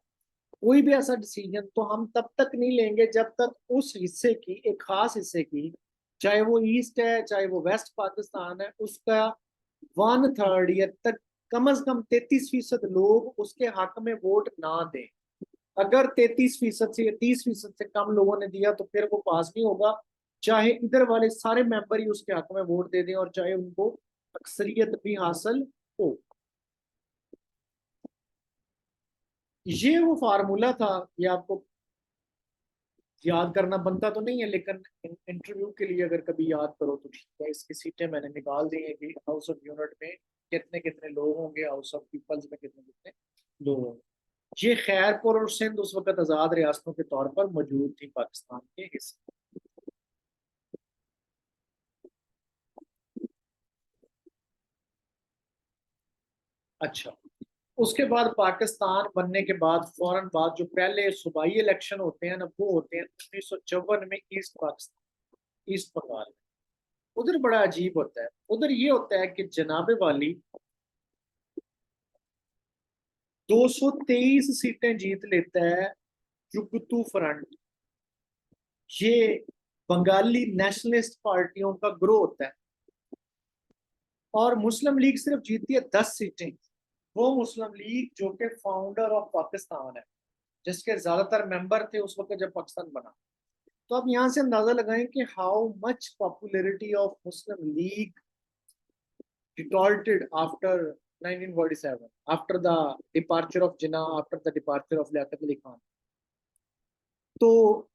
कोई भी ऐसा डिसीजन, तो हम तब तक नहीं लेंगे जब तक उस हिस्से की, एक खास हिस्से की, चाहे वो ईस्ट है चाहे वो वेस्ट पाकिस्तान है, उसका 1/3 या तक कम से कम 33% लोग उसके हक में वोट ना दें। अगर 33% से या 30% से कम लोगों ने दिया तो फिर वो पास नहीं होगा, चाहे इधर वाले सारे मेंबर ही उसके हक में वोट दे दें और चाहे उनको अक्सरियत भी हासिल हो। ये वो फार्मूला था। ये आपको याद करना बनता तो नहीं है, लेकिन इंटरव्यू के लिए अगर कभी याद करो तो ठीक है। इसकी सीटें मैंने निकाल दी है कि हाउस ऑफ यूनिट में कितने कितने लोग होंगे, हाउस ऑफ पीपल्स में कितने कितने लोग होंगे। ये खैरपुर और सिंध उस वक्त आजाद रियासतों के तौर पर मौजूद थी पाकिस्तान के हिस्से। अच्छा, उसके बाद पाकिस्तान बनने के बाद फौरन बाद जो पहले सूबाई इलेक्शन होते हैं ना, वो होते हैं 1954 में ईस्ट पाकिस्तान, ईस्ट बंगाल। उधर बड़ा अजीब होता है। उधर ये होता है कि जनाबे वाली 223 सीटें जीत लेता है जुगतू फ्रंट। ये बंगाली नेशनलिस्ट पार्टियों का ग्रोह होता है। और मुस्लिम लीग सिर्फ जीतती है 10 सीटें। वो मुस्लिम लीग जो कि फाउंडर ऑफ पाकिस्तान है, जिसके ज्यादातर मेंबर थे उस वक्त जब पाकिस्तान बना। तो आप यहाँ से अंदाजा लगाएं कि how much popularity of Muslim league departed after 1947, after the departure of Jinnah, after the departure of Liaquat Ali Khan. तो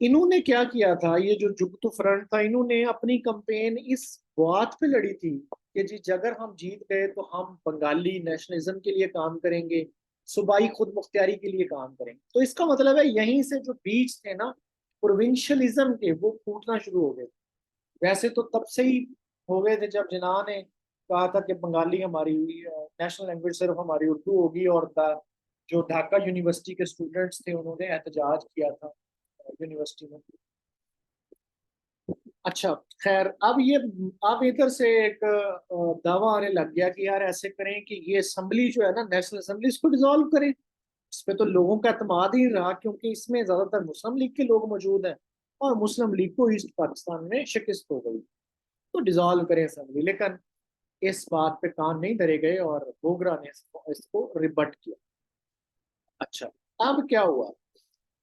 इन्होंने क्या किया था, ये जो जुगतू फ्रंट था, इन्होंने अपनी कंपेन इस बात पे लड़ी थी कि जी अगर हम जीत गए तो हम बंगाली नेशनलिज्म के लिए काम करेंगे, सूबाई खुद मुख्तियारी के लिए काम करेंगे। तो इसका मतलब है यहीं से जो बीज थे ना प्रोविंशियलिज्म के, वो फूटना शुरू हो गए। वैसे तो तब से ही हो गए थे जब जिन्ना ने कहा था कि बंगाली हमारी नेशनल लैंग्वेज सिर्फ हमारी उर्दू होगी। और जो ढाका यूनिवर्सिटी के स्टूडेंट्स थे उन्होंने एहतजाज किया था यूनिवर्सिटी में। अच्छा, खैर अब ये, अब इधर से एक दावा आने लग गया कि यार ऐसे करें कि ये असेंबली जो है ना, नेशनल असेंबली, इसको डिसॉल्व करें। इस पे तो लोगों का एतमाद ही नहीं रहा, क्योंकि इसमें ज्यादातर मुस्लिम लीग के लोग मौजूद हैं और मुस्लिम लीग को ईस्ट पाकिस्तान में शिकस्त हो गई। तो डिसॉल्व करें असेंबली। लेकिन इस बात पे कान नहीं धरे गए और बोगरा ने इसको रिबट किया। अच्छा, अब क्या हुआ?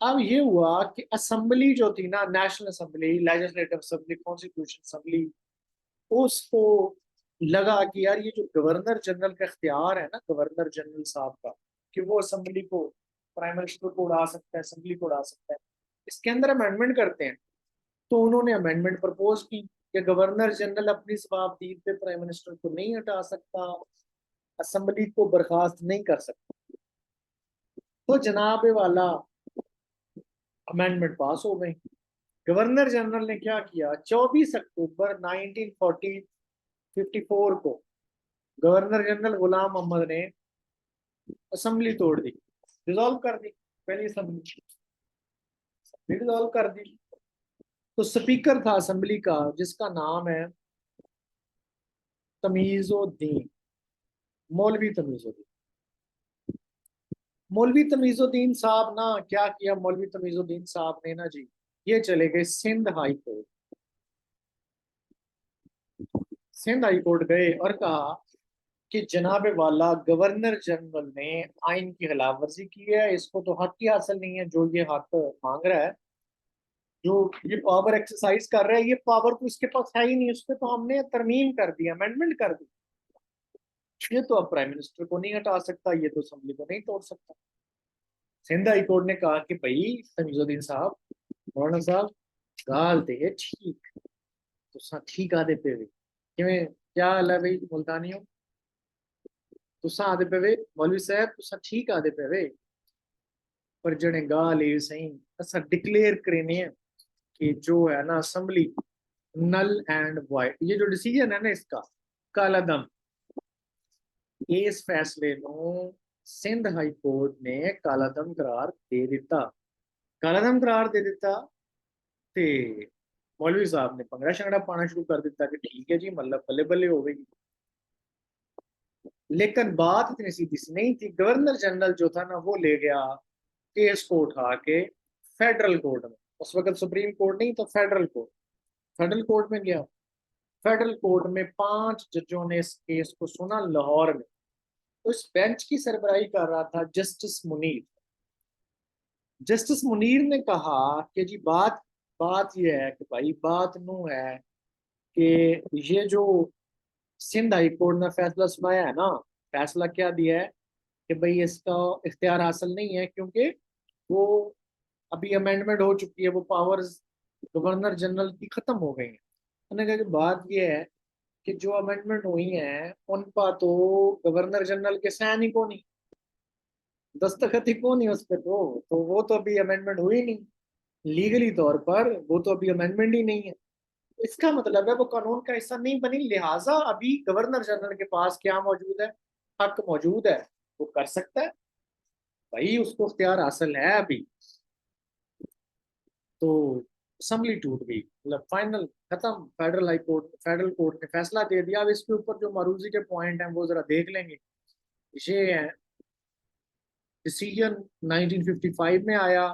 अब ये हुआ कि असेंबली जो थी ना, national assembly, legislative assembly, constitution assembly, उसको लगा कि यार ये जो गवर्नर जनरल का इख्तियार है ना, गवर्नर जनरल साहब का, कि वो असेंबली को, प्राइम मिनिस्टर को उड़ा सकता है, असेंबली को उड़ा सकता है, इसके अंदर अमेंडमेंट करते हैं। तो उन्होंने अमेंडमेंट प्रपोज की कि गवर्नर जनरल अपनी जवाबदीद पे प्राइम मिनिस्टर को नहीं हटा सकता, असेंबली को बर्खास्त नहीं कर सकता। तो जनाब वाला अमेंडमेंट पास हो गई। गवर्नर जनरल ने क्या किया, 24 अक्टूबर 1954 को गवर्नर जनरल गुलाम मोहम्मद ने असेंबली तोड़ दी, डिसॉल्व कर दी। पहली असेंबली डिसॉल्व कर दी। तो स्पीकर था असेंबली का जिसका नाम है तमीजुद्दीन, मौलवी तमीजुद्दीन। मौलवी तमीजुद्दीन साहब ना क्या किया, मौलवी तमीजुद्दीन साहब ने ना जी, ये चले गए Sindh high court. Sindh high court गए और कहा कि जनाब वाला गवर्नर जनरल ने आइन की खिलाफ वर्जी की है, इसको तो हक ही हासिल नहीं है जो ये हक मांग रहा है, जो ये पावर एक्सरसाइज कर रहा है, ये पावर तो इसके पास है ही नहीं, उस पर तो हमने तरमीम कर दी, अमेंडमेंट कर दी। ये तो अब प्राइम मिनिस्टर को नहीं हटा सकता, ये तो असेंबली को नहीं तोड़ सकता। सिंध हाई कोर्ट ने कहा कि भाई तमीजुद्दीन साहब, मौलाना साहब, गाल ते ठीक, तुसा ठीक आदे पे वे किवें, क्या हाल है भाई मुल्तानियों, तुसा आदे पे वे मौलवी साहब, तुसा ठीक आदे पे वे, पर जने गाल ये सही असा डिक्लेयर करेने हैं कि जो है ना असेंबली नल एंड वाइड, ये जो डिसीजन है ना इसका काला दम, इस फैसले ਨੂੰ ਸਿੰਧ ਹਾਈ ਕੋਰਟ ਨੇ ਕਾਲਾਦਮ ਕਰਾਰ ਦੇ ਦਿੱਤਾ। ਕਾਲਾਦਮ ਕਰਾਰ ਦੇ ਦਿੱਤਾ ਤੇ मौलवी साहब ने पंगड़ा शंगड़ा पाना शुरू कर दिता कि ठीक है जी, मतलब बल्ले बल्ले हो गई। लेकिन बात इतनी सीधी सी नहीं थी। गवर्नर जनरल जो था ना वो ले गया केस को उठा के फेडरल कोर्ट में, उस वक्त सुप्रीम कोर्ट नहीं तो फेडरल कोर्ट, फेडरल कोर्ट में गया। फेडरल कोर्ट में 5 जजों ने इस केस को सुना लाहौर में। उस बेंच की सरबराही कर रहा था जस्टिस मुनीर। जस्टिस मुनीर ने कहा कि जी बात बात यह है कि भाई बात नू है कि ये जो सिंध हाई कोर्ट ने फैसला सुनाया है ना, फैसला क्या दिया है कि भाई इसका इख्तियार हासिल नहीं है, क्योंकि वो अभी अमेंडमेंट हो चुकी है, वो पावर्स गवर्नर जनरल की खत्म हो गई है। उन्होंने कहा कि बात यह है कि जो अमेंडमेंट हुई है उन पर तो गवर्नर जनरल के साइन ही को नहीं, दस्तखत ही को नहीं उस पर, तो वो तो अभी अमेंडमेंट हुई नहीं, लीगली तौर पर वो तो अभी अमेंडमेंट ही नहीं है। इसका मतलब है वो कानून का हिस्सा नहीं बनी, लिहाजा अभी गवर्नर जनरल के पास क्या मौजूद है, हक मौजूद है, वो कर सकता है, भाई उसको इख्तियार हासिल है अभी। तो असेंबली टूट गई, मतलब फाइनल खत्म। फेडरल कोर्ट ने फैसला दे दिया। अब इसके ऊपर जो मारूजी के पॉइंट हैं वो जरा देख लेंगे। ये है डिसीजन 1955 में आया,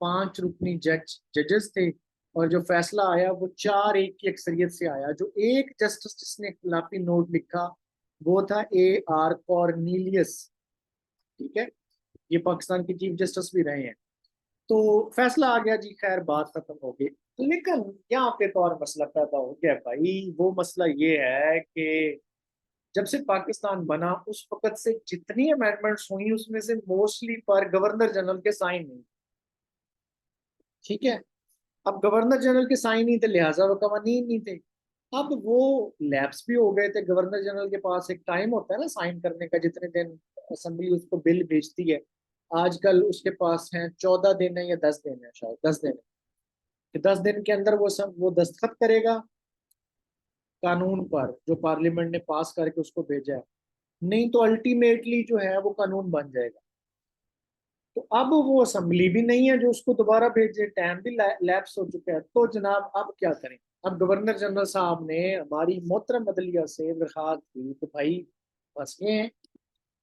5 रुकनी जजेस थे, और जो फैसला आया वो 4-1 की अक्सरियत से आया। जो एक जस्टिस जिसने इख्तिलाफी नोट लिखा वो था AR कॉर्नीलियस। ठीक है, ये पाकिस्तान के चीफ जस्टिस भी रहे हैं। तो फैसला आ गया जी, खैर बात खत्म हो गई। लेकिन यहाँ पे तो और मसला पैदा हो गया भाई। वो मसला ये है कि जब से पाकिस्तान बना उस वक्त से जितनी अमेंडमेंट्स हुई उसमें से मोस्टली पर गवर्नर जनरल के साइन नहीं। ठीक है, अब गवर्नर जनरल के साइन नहीं थे, लिहाजा वो कवानीन नहीं थे। अब वो लैप्स भी हो गए थे। गवर्नर जनरल के पास एक टाइम होता है ना साइन करने का, जितने दिन असेंबली उसको बिल भेजती है। आजकल उसके पास है 14 दिन है या 10 दिन है, शायद 10 दिन है, कि 10 दिन के अंदर वो सब वो दस्तखत करेगा कानून पर जो पार्लियामेंट ने पास करके उसको भेजा है, नहीं तो अल्टीमेटली जो है वो कानून बन जाएगा। तो अब वो असेंबली भी नहीं है जो उसको दोबारा भेजे, टाइम भी लैप्स हो चुका है। तो जनाब अब क्या करें। अब गवर्नर जनरल साहब ने हमारी मोहतरम अदलिया से दरखास्त की तो भाई बस ये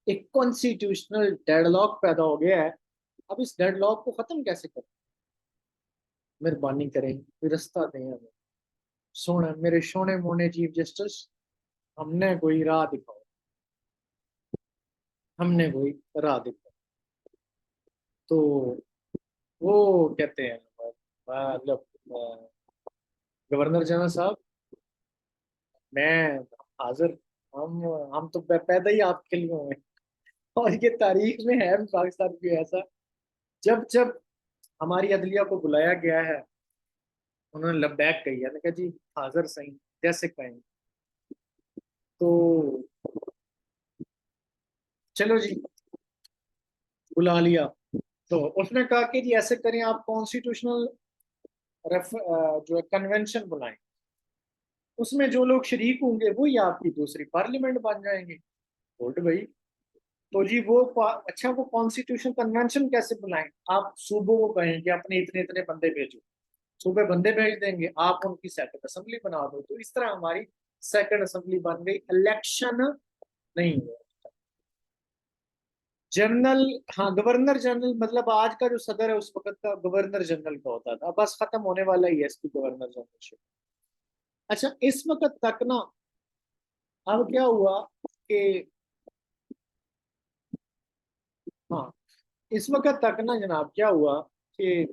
एक कॉन्स्टिट्यूशनल डेडलॉक पैदा हो गया है। अब इस डेडलॉक को खत्म कैसे करें, मेहरबानी करें, कोई रास्ता दें हमें। सोने मेरे सोने मोने चीफ जस्टिस, हमने कोई राह दिखाओ, हमने कोई राह दिखाओ। तो वो कहते हैं मतलब गवर्नर जनरल साहब, मैं हाजिर, हम हम तो पैदा ही आपके लिए हुए हैं। और ये तारीख में है भी पाकिस्तान की ऐसा, जब जब हमारी अदलिया को बुलाया गया है उन्होंने लबैक कही है, कहा जी हाजिर सही, जैसे कहें। तो चलो जी, बुला लिया। तो उसने कहा कि जी ऐसे करें, आप कॉन्स्टिट्यूशनल जो है कन्वेंशन बुलाएं, उसमें जो लोग शरीक होंगे वही आपकी दूसरी पार्लियामेंट बन जाएंगे। गुड भाई। तो जी वो अच्छा, वो कॉन्स्टिट्यूशन कन्वेंशन कैसे बुलाएं, आप सूबों को कहें कि अपने इतने इतने बंदे भेजो, सूबे बंदे भेज देंगे, आप उनकी सेकंड असेंबली बना दो। तो इस तरह हमारी सेकंड असेंबली बन गई, इलेक्शन नहीं हुआ। जनरल, हाँ गवर्नर जनरल, मतलब आज का जो सदर है उस वक्त का गवर्नर जनरल का होता था, बस खत्म होने वाला ही है इसकी गवर्नर जनरलशिप। अच्छा, इस वक्त तक ना, अब क्या हुआ कि हाँ, इस वक्त तक ना जनाब क्या हुआ कि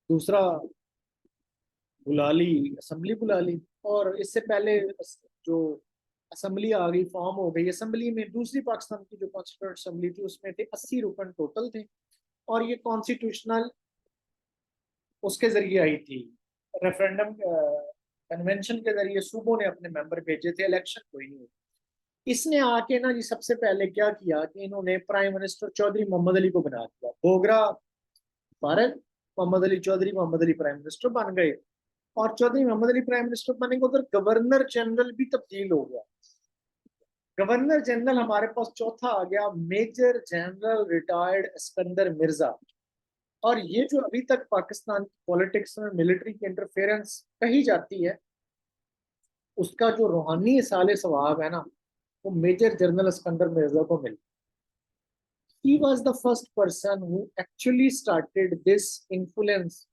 दूसरा बुला ली, असेंबली बुला ली। और इससे पहले जो असेंबली आ गई, फॉर्म हो गई। असेंबली में दूसरी पाकिस्तान की जो कॉन्स्टिट्यूंट असेंबली थी उसमें थे 80 रुकन टोटल थे, और ये कॉन्स्टिट्यूशनल उसके जरिए आई थी, रेफरेंडम कन्वेंशन के जरिए सूबों ने अपने मेंबर भेजे थे, इलेक्शन कोई नहीं हुई। इसने आके ना जी सबसे पहले क्या किया कि इन्होंने प्राइम मिनिस्टर चौधरी मोहम्मद अली को बना दिया। बोगरा फारग, मोहम्मद अली चौधरी, मोहम्मद अली प्राइम मिनिस्टर बन गए। और चौधरी मोहम्मद अली प्राइम मिनिस्टर बने के उधर गवर्नर जनरल भी तब्दील हो गया। गवर्नर जनरल हमारे पास चौथा आ गया, major general retired Sikandar Mirza. और ये जो अभी तक पाकिस्तान की पॉलिटिक्स में मिलिट्री की इंटरफेरेंस कही जाती है, उसका जो रूहानी साले सवाब है ना, वो मेजर जनरल सिकंदर मिर्जा को मिला। He was the first person who actually started this influence,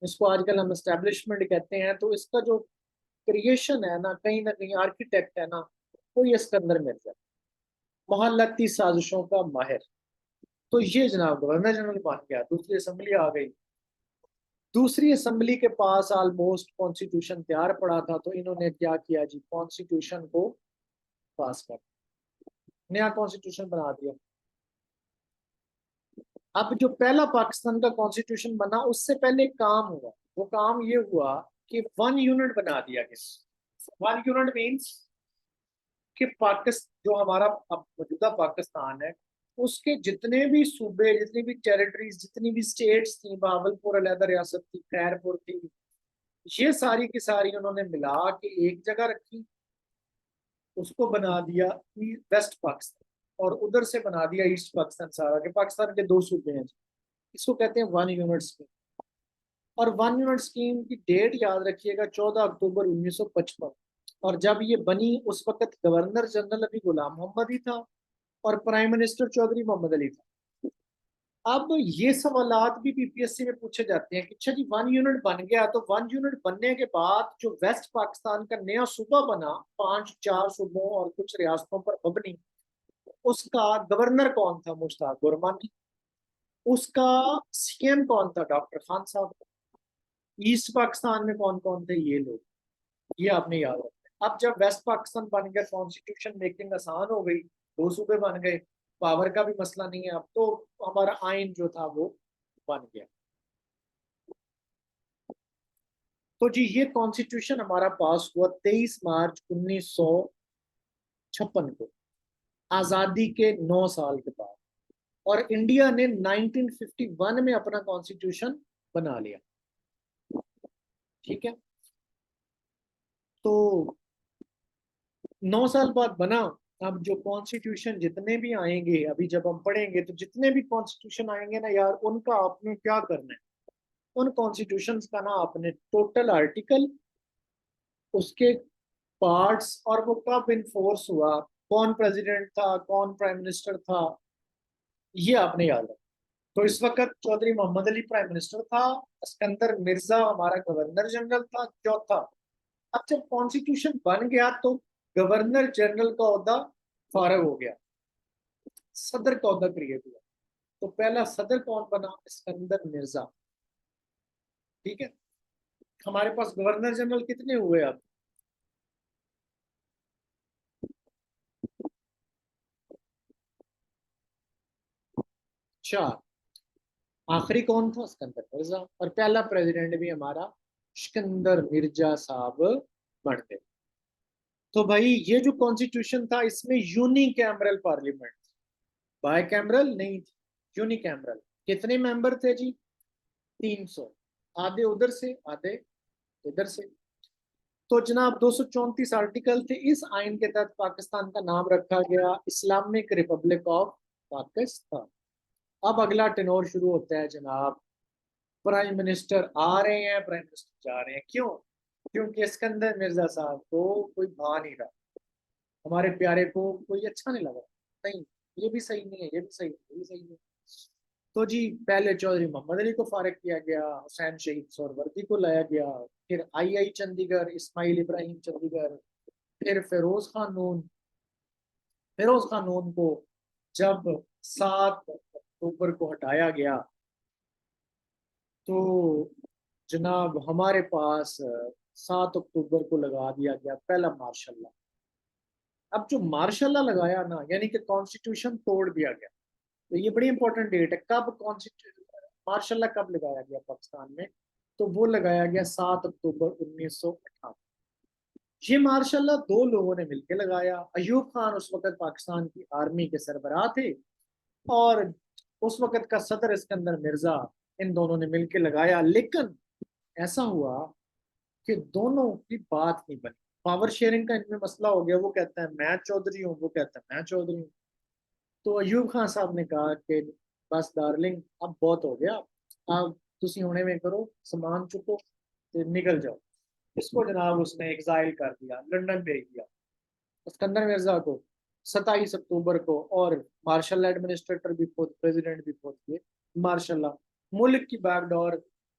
इसको आजकल हम एस्टेब्लिशमेंट कहते हैं। तो इसका जो क्रिएशन है ना कहीं आर्किटेक्ट है ना, वो ये सिकंदर मिर्जा, मोहल्लती साजिशों का माहिर। तो ये जनाब गवर्नर जनरल बन गया। दूसरी असेंबली आ गई। दूसरी असेंबली के पास ऑलमोस्ट कॉन्स्टिट्यूशन तैयार पड़ा था, तो इन्होंने क्या किया जी, कॉन्स्टिट्यूशन को पास कर, नया कॉन्स्टिट्यूशन बना दिया। अब जो पहला पाकिस्तान का कॉन्स्टिट्यूशन बना, उससे पहले काम हुआ। वो काम ये हुआ कि वन यूनिट बना दिया गया। वन यूनिट मीन्स कि पाकिस्तान जो हमारा अब मौजूदा पाकिस्तान है, उसके जितने भी सूबे, जितनी भी टेरिटरीज, जितनी भी स्टेट्स थी, बहावलपुर अलहदा रियासत थी, खैरपुर थी, ये सारी की सारी उन्होंने मिला के एक जगह रखी। उसको बना दिया वेस्ट पाकिस्तान, और उधर से बना दिया ईस्ट पाकिस्तान सारा, के पाकिस्तान के दो सूबे हैं। इसको कहते हैं वन यूनिट स्कीम। और वन यूनिट स्कीम की डेट याद रखिएगा, 14 अक्टूबर 1955। और जब ये बनी उस वक्त गवर्नर जनरल अभी गुलाम मोहम्मद ही था, और प्राइम मिनिस्टर चौधरी मोहम्मद अली था। अब ये सवालात भी पीपीएससी में पूछे जाते हैं कि अच्छा जी, वन यूनिट बन गया, तो वन यूनिट बनने के बाद जो वेस्ट पाकिस्तान का नया सूबा बना, पांच चार सूबों और कुछ रियासतों पर मबनी, उसका गवर्नर कौन था? मुश्ताक गुरमानी। उसका सीएम कौन था? डॉक्टर खान साहब। ईस्ट पाकिस्तान में कौन कौन थे? ये लोग। ये आपने याद रखना। अब जब वेस्ट पाकिस्तान बन गया, कॉन्स्टिट्यूशन मेकिंग आसान हो गई, दो सूबे बन गए, पावर का भी मसला नहीं है अब तो, हमारा आइन जो था वो बन गया। तो जी ये कॉन्स्टिट्यूशन हमारा पास हुआ 23 मार्च 1956 को, आजादी के 9 साल के बाद। और इंडिया ने 1951 में अपना कॉन्स्टिट्यूशन बना लिया। ठीक है, तो 9 साल बाद बना। अब जो कॉन्स्टिट्यूशन जितने भी आएंगे, अभी जब हम पढ़ेंगे तो जितने भी कॉन्स्टिट्यूशन आएंगे ना यार, उनका आपने क्या करना है, उन कॉन्स्टिट्यूशन का ना आपने टोटल आर्टिकल, उसके पार्ट्स, और वो कब इन्फोर्स हुआ, कौन प्रेसिडेंट था, कौन प्राइम मिनिस्टर था, ये आपने याद रखना। तो इस वक्त चौधरी मोहम्मद अली प्राइम मिनिस्टर था, सिकंदर मिर्जा हमारा गवर्नर जनरल था चौथा। अब जब कॉन्स्टिट्यूशन बन गया तो गवर्नर जनरल का ओहदा फारग हो गया, सदर का ओहदा क्रिएट हुआ। तो पहला सदर कौन बना? सिकंदर मिर्जा। ठीक है, हमारे पास गवर्नर जनरल कितने हुए अब? चार। आखिरी कौन था? सिकंदर मिर्जा। और पहला प्रेसिडेंट भी हमारा सिकंदर मिर्जा साहब बन गए। तो भाई ये जो कॉन्स्टिट्यूशन था, इसमें यूनिकैमरल पार्लियामेंट, बाय कैमरल नहीं थी, यूनिकैमरल। कितने मेंबर थे जी? 300, आधे उधर से आधे इधर से। तो जनाब 234 आर्टिकल थे। इस आइन के तहत पाकिस्तान का नाम रखा गया इस्लामिक रिपब्लिक ऑफ पाकिस्तान। अब अगला टेनोर शुरू होता है जनाब, प्राइम मिनिस्टर आ रहे हैं, प्राइम मिनिस्टर जा रहे हैं। क्यों? क्योंकि सिकंदर मिर्जा साहब को कोई भा नहीं रहा, हमारे प्यारे को कोई अच्छा नहीं लगा। नहीं, ये भी सही नहीं है, ये भी सही नहीं, ये भी सही नहीं है। तो जी पहले चौधरी मोहम्मद अली को फारिग किया गया, हुसैन शहीद सोहरवर्दी को लाया गया, फिर आई चंडीगढ़, इस्माइल इब्राहिम चंडीगढ़, फिर फिरोज खानून को जब 7 अक्टूबर को हटाया गया, तो जनाब हमारे पास 7 अक्टूबर को लगा दिया गया पहला मार्शल लॉ। अब जो मार्शल लॉ लगाया ना, यानी कि कॉन्स्टिट्यूशन तोड़ दिया गया, तो ये बड़ी इंपॉर्टेंट डेट है। कब कॉन्स्टिट्यूशन मार्शल लॉ कब लगाया गया पाकिस्तान में? तो वो लगाया गया 7 अक्टूबर 1958। ये मार्शल लॉ दो लोगों ने मिलकर लगाया। अयूब खान उस वक्त पाकिस्तान की आर्मी के सरबराह थे, और उस वक्त का सदर सिकंदर मिर्जा, इन दोनों ने मिलकर लगाया। लेकिन ऐसा हुआ कि दोनों की बात नहीं बनी। पावर शेयरिंग का इनमें मसला हो गया। वो कहता है मैं चौधरी हूँ, वो कहता है मैं चौधरी हूँ। तो अयूब खान साहब ने कहा कि बस डार्लिंग, अब बहुत हो गया, अब तुसी होने में करो, सामान चुको ते निकल जाओ। इसको जनाब उसने एग्जाइल कर दिया, लंदन भेज दिया सिकंदर मिर्जा को 27 अक्टूबर को। और मार्शल एडमिनिस्ट्रेटर भी खुद, प्रेसिडेंट भी खुद के मार्शल मुल्क की बैकडोर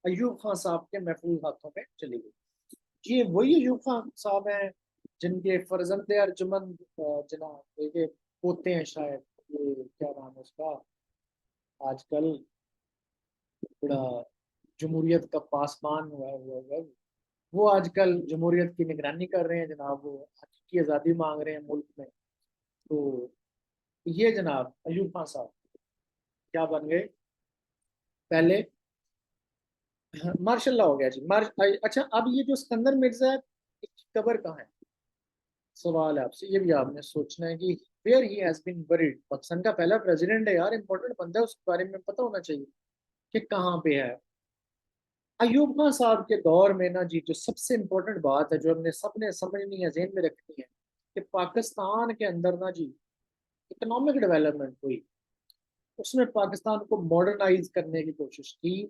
अयूब खान साहब के महफूज हाथों में चली गई। ये वही अयूब खान साहब हैं जिनके फर्जंद अर्जुमंद जनाब एक पोते हैं शायद, ये क्या नाम है उसका, आजकल बड़ा जमहूरियत का पासबान हुआ है, वो आजकल जमहूरियत की निगरानी कर रहे हैं जनाब, वो हकीकी आज़ादी मांग रहे हैं मुल्क में। तो ये जनाब अयूब खान साहब क्या बन गए पहले? मार्शल लॉ हो गया जी। अच्छा, अब ये जो सिकंदर मिर्जा है, इसकी कब्र कहाँ है? सवाल है आपसे, ये भी आपने सोचना है कि where he has been buried. Pakistan का पहला प्रेसिडेंट है यार, इंपॉर्टेंट बंदा है, उसके बारे में पता होना चाहिए कि कहाँ पे है। अयूब खान साहब के दौर में ना जी, जो सबसे इम्पोर्टेंट बात है जो हमने सबने समझनी है, जेहन में रखनी है, कि पाकिस्तान के अंदर ना जी इकोनॉमिक डेवलपमेंट हुई। उसने पाकिस्तान को मॉडर्नाइज करने की कोशिश की,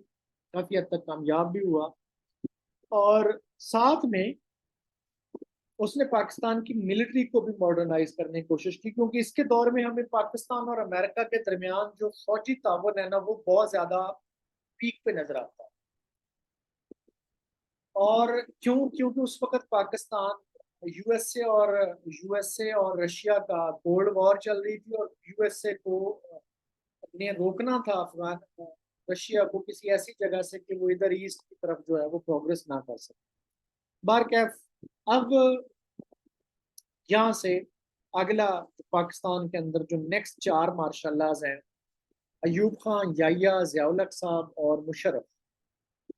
काफी हद तक कामयाब भी हुआ। और साथ में उसने पाकिस्तान की मिलिट्री को भी मॉडर्नाइज करने की कोशिश की, क्योंकि इसके दौर में हमें पाकिस्तान और अमेरिका के दरमियान जो फौजी ताउन है ना, वो बहुत ज्यादा पीक पे नजर आता है। और क्योंकि उस वक्त पाकिस्तान यूएसए और रशिया का कोल्ड वॉर चल रही थी, और यूएसए को ने रोकना था अफगान रशिया को किसी ऐसी जगह से कि वो इधर ईस्ट की तरफ जो है वो प्रोग्रेस ना कर सके। बार कैफ, अब यहाँ से अगला पाकिस्तान के अंदर जो नेक्स्ट चार मार्शल्लाज हैं, अयूब खान, याहिया, ज़ियाउल हक साहब और मुशर्रफ,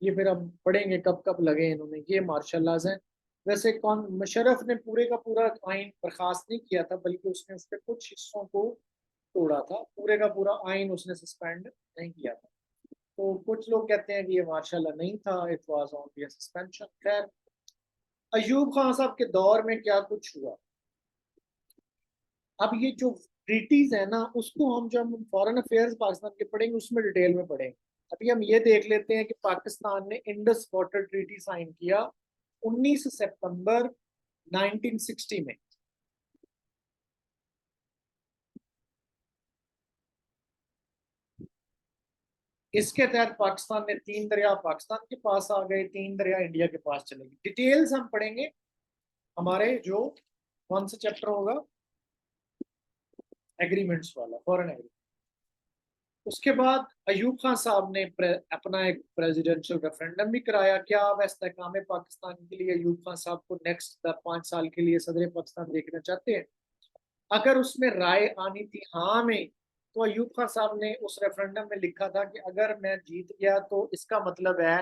ये फिर हम पढ़ेंगे कब कब लगे इन्होंने, ये मार्शल्लाज हैं। वैसे कौन मुशर्रफ ने पूरे का पूरा आइन बर्खास्त नहीं किया था, बल्कि उसने उसके कुछ हिस्सों को तोड़ा था, पूरे का पूरा आइन उसने सस्पेंड नहीं किया था। तो कुछ लोग कहते हैं कि ये मार्शल नहीं था, इट वाज ओनली सस्पेंशन। खैर, अयूब खान साहब के दौर में क्या कुछ हुआ, अब ये जो ट्रीटीज है ना, उसको हम जब फॉरेन अफेयर्स पाकिस्तान के पढ़ेंगे उसमें डिटेल में पढ़ेंगे। अभी हम ये देख लेते हैं कि पाकिस्तान ने इंडस वाटर ट्रीटी साइन किया 19 सितंबर 1960 में। इसके तहत पाकिस्तान ने 3 दरिया पाकिस्तान के पास आ गए, 3 दरिया इंडिया के पास चले गए। डिटेल्स हम पढ़ेंगे हमारे जो कौन सा चैप्टर होगा, एग्रीमेंट्स वाला, फॉरेन एग्रीमेंट। उसके बाद अयूब खान साहब ने अपना एक प्रेसिडेंशियल रेफरेंडम भी कराया। क्या आप इस्तेहकाम पाकिस्तान के लिए अयूब खान साहब को नेक्स्ट 5 साल के लिए सदर पाकिस्तान देखना चाहते हैं? अगर उसमें राय आनी थी हाँ में, तो अयूब खान साहब ने उस रेफरेंडम में लिखा था कि अगर मैं जीत गया तो इसका मतलब है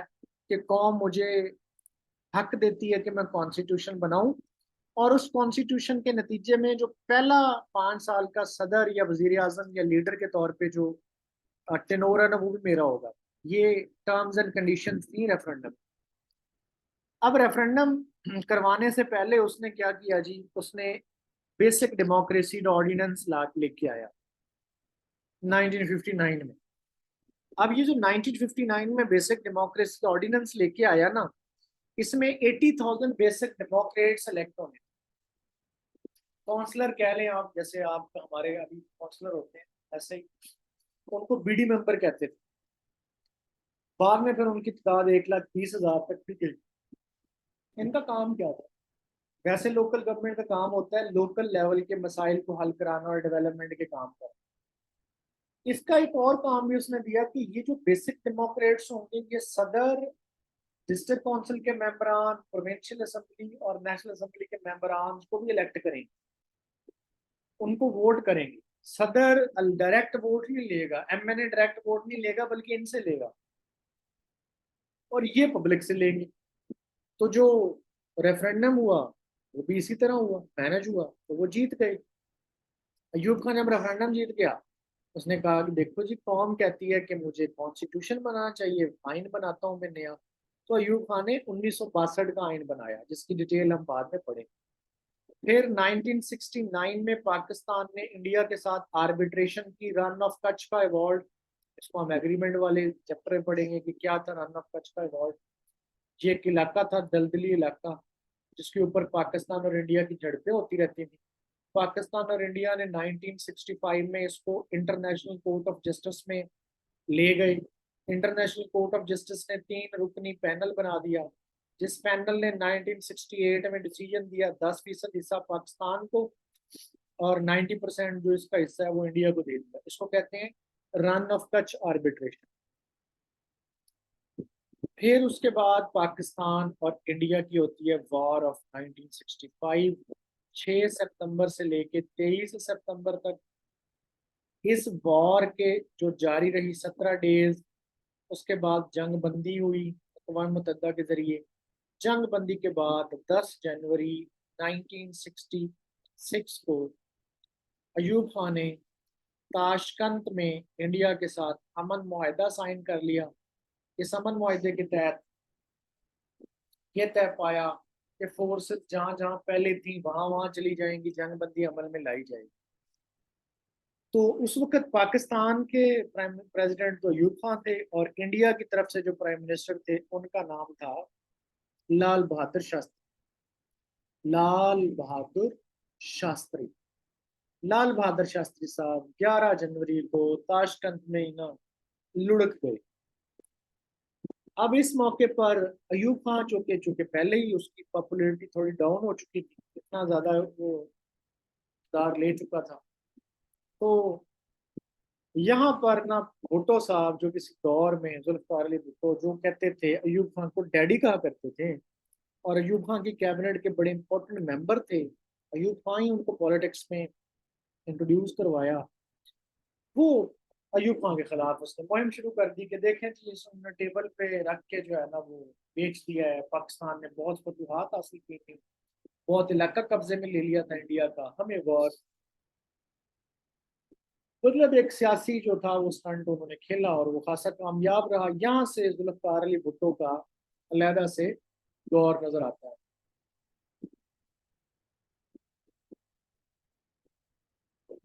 कि कौम मुझे हक देती है कि मैं कॉन्स्टिट्यूशन बनाऊं, और उस कॉन्स्टिट्यूशन के नतीजे में जो पहला 5 साल का सदर या वजीर आजम या लीडर के तौर पे जो टेनोर है ना, वो भी मेरा होगा। ये टर्म्स एंड कंडीशंस थी रेफरेंडम। अब रेफरेंडम करवाने से पहले उसने क्या किया जी, उसने बेसिक डेमोक्रेसी ऑर्डिनेंस ला लेके आया 1959 में। अब ये जो 1959 में बेसिक डेमोक्रेसी ऑर्डिनेंस लेके आया ना, इसमें 80,000 बेसिक डेमोक्रेट सेलेक्ट होने, काउंसलर कह लें आप, जैसे आप हमारे अभी काउंसलर होते हैं ऐसे ही, उनको बीडी मेंबर कहते थे। बाद में फिर उनकी तादाद 1,20,000 तक भी गई। इनका काम क्या था? वैसे लोकल गवर्नमेंट का काम होता है लोकल लेवल के मसाइल को हल कराना और डेवलपमेंट के काम करना। इसका एक और काम भी उसने दिया कि ये जो बेसिक डेमोक्रेट्स होंगे, ये सदर, डिस्ट्रिक्ट काउंसिल के मेंबरान, प्रोविंशियल असेंबली और नेशनल असेंबली के मेंबरान को भी इलेक्ट करेंगे। उनको वोट करेंगे। सदर डायरेक्ट वोट नहीं लेगा, एमएनए डायरेक्ट वोट नहीं लेगा, बल्कि इनसे लेगा और ये पब्लिक से लेंगे। तो जो रेफरेंडम हुआ वो भी इसी तरह हुआ, मैनेज हुआ, तो वो जीत गए। अयूब खान जब रेफरेंडम जीत गया, उसने कहा कि देखो जी, कौम कहती है कि मुझे कॉन्स्टिट्यूशन बनाना चाहिए, आइन बनाता हूँ मैं नया। तो अयूब खान ने 1962 का आइन बनाया, जिसकी डिटेल हम बाद में पढ़ेंगे। फिर 1969 में पाकिस्तान ने इंडिया के साथ आर्बिट्रेशन की, रन ऑफ कच्छ का अवार्ड। इसको हम एग्रीमेंट वाले चैप्टर में पढ़ेंगे कि क्या था रन ऑफ कच्छ का अवार्ड। ये एक इलाका था, दलदली इलाका, जिसके ऊपर पाकिस्तान और इंडिया की झड़पें होती रहती थी। पाकिस्तान और इंडिया ने 1965 में इसको इंटरनेशनल कोर्ट ऑफ जस्टिस में ले गए। इंटरनेशनल कोर्ट ऑफ जस्टिस ने 3 रुकनी पैनल बना दिया, जिस पैनल ने 1968 में डिसीजन दिया 10% हिस्सा पाकिस्तान को और 90% जो इसका हिस्सा है वो इंडिया को दे दिया। इसको कहते हैं रन ऑफ कच्छ आर्बिट्रेशन। फिर उसके बाद पाकिस्तान और इंडिया की होती है वॉर ऑफ 1965, 6 सितंबर से लेके 23 सितंबर तक। इस वॉर के जो जारी रही 17 डेज, उसके बाद जंग बंदी हुई अक़वाम मुत्तहिदा के जरिए। जंग बंदी के बाद 10 जनवरी 1966 को अयूब खान ने ताशकंद में इंडिया के साथ अमन मुआहदा साइन कर लिया। इस अमन मुआहदे के तहत ये तय पाया कि फोर्सेस जहां जहां पहले थी वहां वहां चली जाएंगी, जंग बंदी अमल में लाई जाएगी। तो उस वक्त पाकिस्तान के प्राइम प्रेसिडेंट तो अयूब खान थे, और इंडिया की तरफ से जो प्राइम मिनिस्टर थे उनका नाम था लाल बहादुर शास्त्री। लाल बहादुर शास्त्री। लाल बहादुर शास्त्री साहब 11 जनवरी को ताशकंद में ही ना लुढ़क गए। अब इस मौके पर अयूब खान, चूंकि चूंकि पहले ही उसकी पॉपुलैरिटी थोड़ी डाउन हो चुकी थी, इतना ज्यादा वो दार ले चुका था, तो यहाँ पर ना भुट्टो साहब, जो किसी दौर में जुल्फकार अली भुट्टो, जो कहते थे अयूब खान को डैडी कहा करते थे, और अयूब खान की कैबिनेट के बड़े इंपॉर्टेंट मेंबर थे, अयूब खान ही उनको पॉलिटिक्स में इंट्रोड्यूस करवाया। वो अयूब खान के खिलाफ उसने मुहिम शुरू कर दी कि देखें जी, इसने टेबल पे रख के जो है ना वो बेच दिया है। पाकिस्तान ने बहुत फतूहात हासिल की थी, बहुत इलाका कब्जे में ले लिया था इंडिया का, हमें गौर। मतलब एक सियासी जो था वो स्टंट उन्होंने खेला और वो खासा कामयाब रहा। यहाँ से जुल्फकार अली भुट्टो का अलहदा से दौर नजर आता है।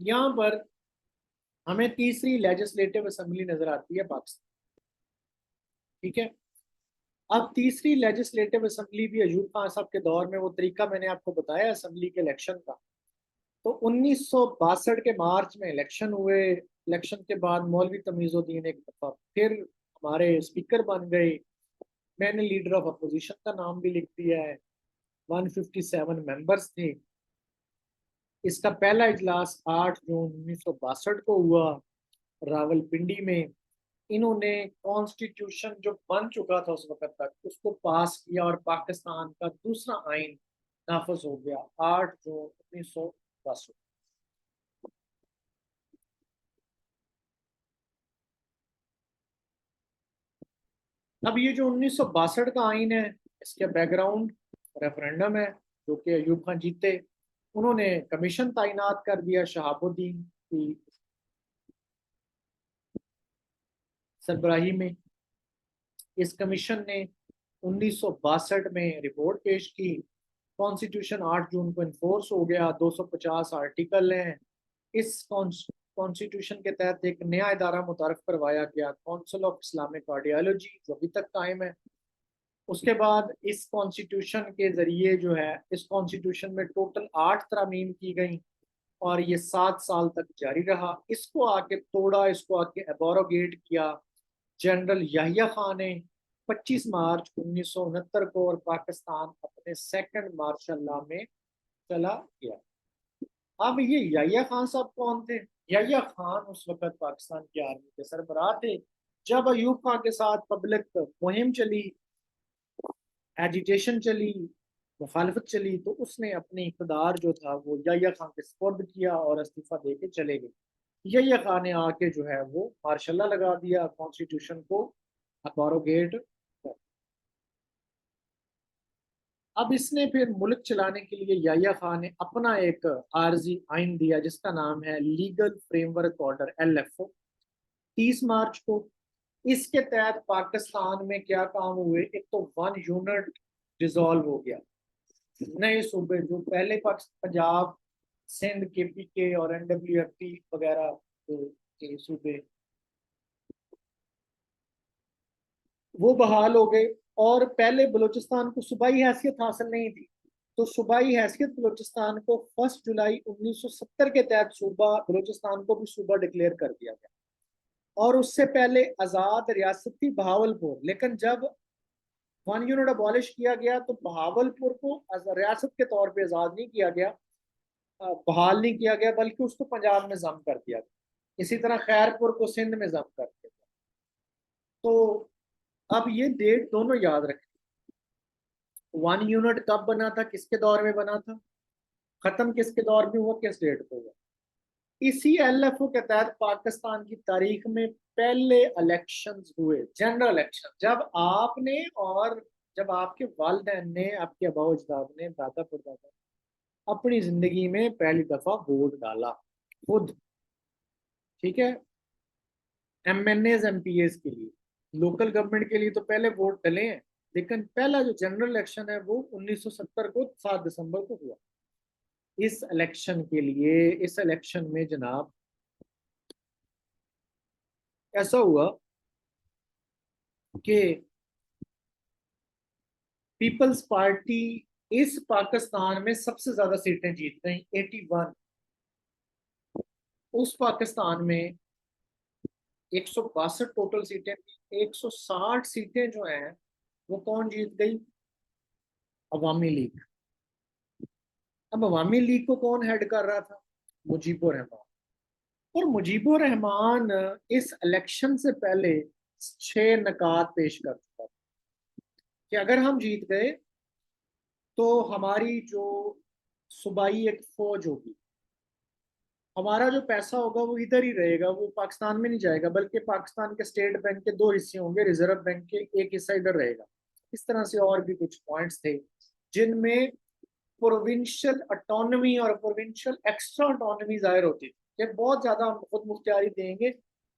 यहाँ पर हमें तीसरी लेजिस्लेटिव असेंबली नजर आती है पाकिस्तान। ठीक है। अब तीसरी लेजिस्लेटिव असेंबली भी अयूब खान साहब के दौर में, वो तरीका मैंने आपको बताया असेंबली के इलेक्शन का। तो 1962 के मार्च में इलेक्शन हुए। इलेक्शन के बाद मौलवी तमीजुद्दीन एक दफा फिर हमारे स्पीकर बन गए। मैंने लीडर ऑफ अपोजिशन का नाम भी लिख दिया है। 157 मेंबर्स थे। इसका पहला इजलास 8 जून 1962 को हुआ, रावलपिंडी में। इन्होंने कॉन्स्टिट्यूशन जो बन चुका था उस वक्त तक, उसको पास किया और पाकिस्तान का दूसरा आइन नाफज हो गया 8 जून 1962। अब ये जो 1962 का आइन है, इसके बैकग्राउंड रेफरेंडम है जो कि अयूब खान जीते। उन्होंने कमीशन तैनात कर दिया शहाबुद्दीन की सरबराही में। इस कमीशन ने 1962 में रिपोर्ट पेश की। कॉन्स्टिट्यूशन 8 जून को इन्फोर्स हो गया। 250 आर्टिकल हैं। इस कॉन्स्टिट्यूशन के तहत एक नया इदारा मुतारफ करवाया गया, काउंसिल ऑफ इस्लामिक आइडियोलॉजी, जो अभी तक कायम है। उसके बाद इस कॉन्स्टिट्यूशन के जरिए जो है, इस कॉन्स्टिट्यूशन में टोटल 8 तरमीम की गई और ये 7 साल तक जारी रहा। इसको आके तोड़ा, इसको आके एबोरोगेट किया जनरल याहिया खान ने 25 मार्च 1969 को, और पाकिस्तान अपने सेकंड मार्शल लॉ में चला गया। अब ये याहिया खान साहब कौन थे? याहिया खान उस वक्त पाकिस्तान की आर्मी के सरबराह थे। जब अयूब खान के साथ पब्लिक मुहिम चली, एजिटेशन चली, मुखालफत चली तो उसने अपने इक़्तिदार जो था वो याह्या खान के सुपुर्द किया और इस्तीफा दे के चले गए। याह्या खान ने आके जो है वो मार्शल्ला लगा दिया, कॉन्स्टिट्यूशन को अबरोगेट। अब इसने फिर मुल्क चलाने के लिए याह्या खान ने अपना एक आर्जी आइन दिया जिसका नाम है लीगल फ्रेमवर्क ऑर्डर LFO 30 मार्च को। इसके तहत पाकिस्तान में क्या काम हुए, एक तो 1 यूनिट डिसॉल्व हो गया। नए सूबे जो पहले पंजाब, सिंध, KPK और NWFT वगैरह जो के सूबे वो बहाल हो गए। और पहले बलूचिस्तान को सूबाई हैसियत हासिल नहीं थी, तो सूबाई हैसियत बलूचिस्तान को 1 जुलाई 1970 के तहत सूबा बलूचिस्तान को भी सूबा डिक्लेयर कर दिया गया। और उससे पहले आज़ाद रियासत थी बहावलपुर, लेकिन जब 1 यूनिट अबॉलिश किया गया तो बहावलपुर को रियासत के तौर पे आज़ाद नहीं किया गया, बहाल नहीं किया गया, बल्कि उसको पंजाब में जम कर दिया गया। इसी तरह खैरपुर को सिंध में जम कर दिया गया। तो अब ये डेट दोनों याद रखें, 1 यूनिट कब बना था, किसके दौर में बना था, खत्म किसके दौर में हुआ, किस डेट पे हुआ। इसी LFO के तहत पाकिस्तान की तारीख में पहले इलेक्शंस हुए, जनरल इलेक्शन, जब आपके वालिदैन ने, आपके आबा अजदाद ने, दादा परदादा अपनी जिंदगी में पहली दफा वोट डाला खुद। ठीक है, MNAs MPAs के लिए, लोकल गवर्नमेंट के लिए तो पहले वोट डले हैं, लेकिन पहला जो जनरल इलेक्शन है वो 1970 को 7 दिसंबर को हुआ। इस इलेक्शन में जनाब ऐसा हुआ कि पीपल्स पार्टी इस पाकिस्तान में सबसे ज्यादा सीटें जीत गई, 81। उस पाकिस्तान में 162 टोटल सीटें थी, 160 सीटें जो हैं वो कौन जीत गई, अवामी लीग। अब अवामी लीग को कौन हेड कर रहा था, मुजीबुर रहमान। और मुजीबुर रहमान इस इलेक्शन से पहले 6 नकात पेश कर चुका था कि अगर हम जीत गए तो हमारी जो सूबाई एक फौज होगी, हमारा जो पैसा होगा वो इधर ही रहेगा, वो पाकिस्तान में नहीं जाएगा, बल्कि पाकिस्तान के स्टेट बैंक के 2 हिस्से होंगे, रिजर्व बैंक के एक हिस्सा इधर रहेगा। इस तरह से और भी कुछ पॉइंट्स थे जिनमें प्रोविंशियल ऑटोनॉमी और प्रोविंशियल एक्स्ट्रा ऑटोनॉमी जाहिर होती थी कि बहुत ज्यादा हम खुद मुख्तियारी देंगे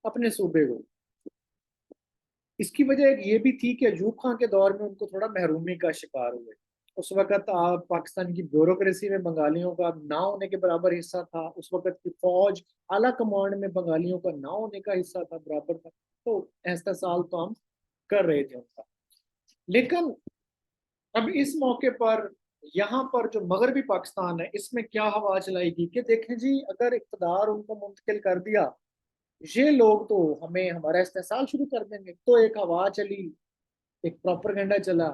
अपने सूबे को। इसकी वजह एक ये भी थी कि अयूब खान के दौर में उनको थोड़ा महरूमी का शिकार हुए। उस वक्त आप पाकिस्तान की ब्यूरोक्रेसी में बंगालियों का ना होने के बराबर हिस्सा था, उस वक्त की फौज आला कमांड में बंगालियों का ना होने का हिस्सा था, बराबर था। तो एहसास तो हम कर रहे थे उनका। लेकिन अब इस मौके पर यहाँ पर जो मगरबी पाकिस्तान है इसमें क्या हवा चलाएगी कि देखें जी, अगर इक़्तिदार उनको मुंतकिल कर दिया ये लोग तो हमें हमारा इस्तेसाल शुरू कर देंगे। तो एक हवा चली, एक प्रोपेगेंडा चला,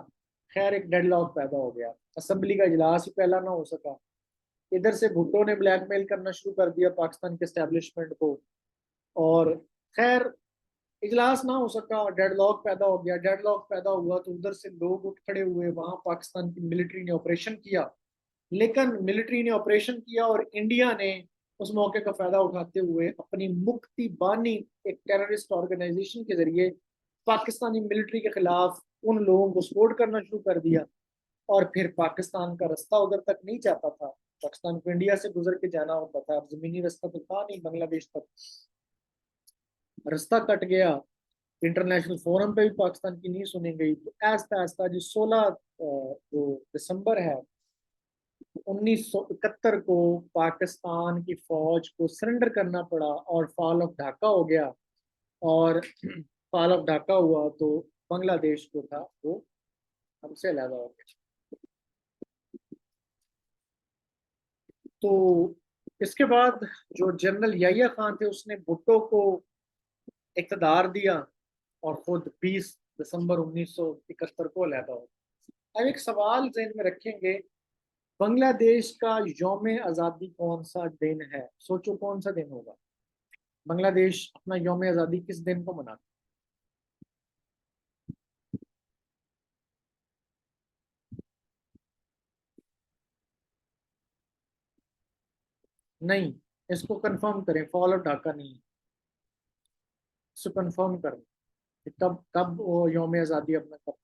खैर एक डेडलॉक पैदा हो गया, असेंबली का इजलास ही पहला ना हो सका। इधर से भुट्टो ने ब्लैकमेल करना शुरू कर दिया पाकिस्तान के एस्टेब्लिशमेंट को, और खैर इजलास ना हो सका, डेडलॉक पैदा हो गया। डेडलॉक पैदा हुआ तो उधर से लोग उठ खड़े हुए, वहां पाकिस्तान की मिलिट्री ने ऑपरेशन किया। लेकिन मिलिट्री ने ऑपरेशन किया और इंडिया ने उस मौके का फायदा उठाते हुए अपनी मुक्ति बानी एक टेररिस्ट ऑर्गेनाइजेशन के जरिए पाकिस्तानी मिलिट्री के खिलाफ उन लोगों को सपोर्ट करना शुरू कर दिया। और फिर पाकिस्तान का रास्ता उधर तक नहीं जाता था, पाकिस्तान को इंडिया से गुजर के जाना होता था, अब जमीनी रास्ता तो था नहीं, बांग्लादेश तक रास्ता कट गया। इंटरनेशनल फोरम पे भी पाकिस्तान की नहीं सुनी गई। तो ऐसा ऐसा जो 16 जो दिसंबर है 1971 को पाकिस्तान की फौज को सरेंडर करना पड़ा और फॉल ऑफ ढाका हो गया। और फॉल ऑफ ढाका हुआ तो बांग्लादेश जो था वो हमसे अलग हो गया। तो इसके बाद जो जनरल याह्या खान थे उसने भुट्टो को इक़्तिदार दिया और खुद 20 दिसंबर 1971 को अलहदा हो। अब एक सवाल जहन में रखेंगे, बांग्लादेश का यौम आज़ादी कौन सा दिन है, सोचो कौन सा दिन होगा। बांग्लादेश अपना यौम आज़ादी किस दिन को मनाता नहीं, इसको कंफर्म करें, फॉल और ढाका नहीं है, इसको कंफर्म करें कि कब कब वो यौम आज़ादी अपना कब।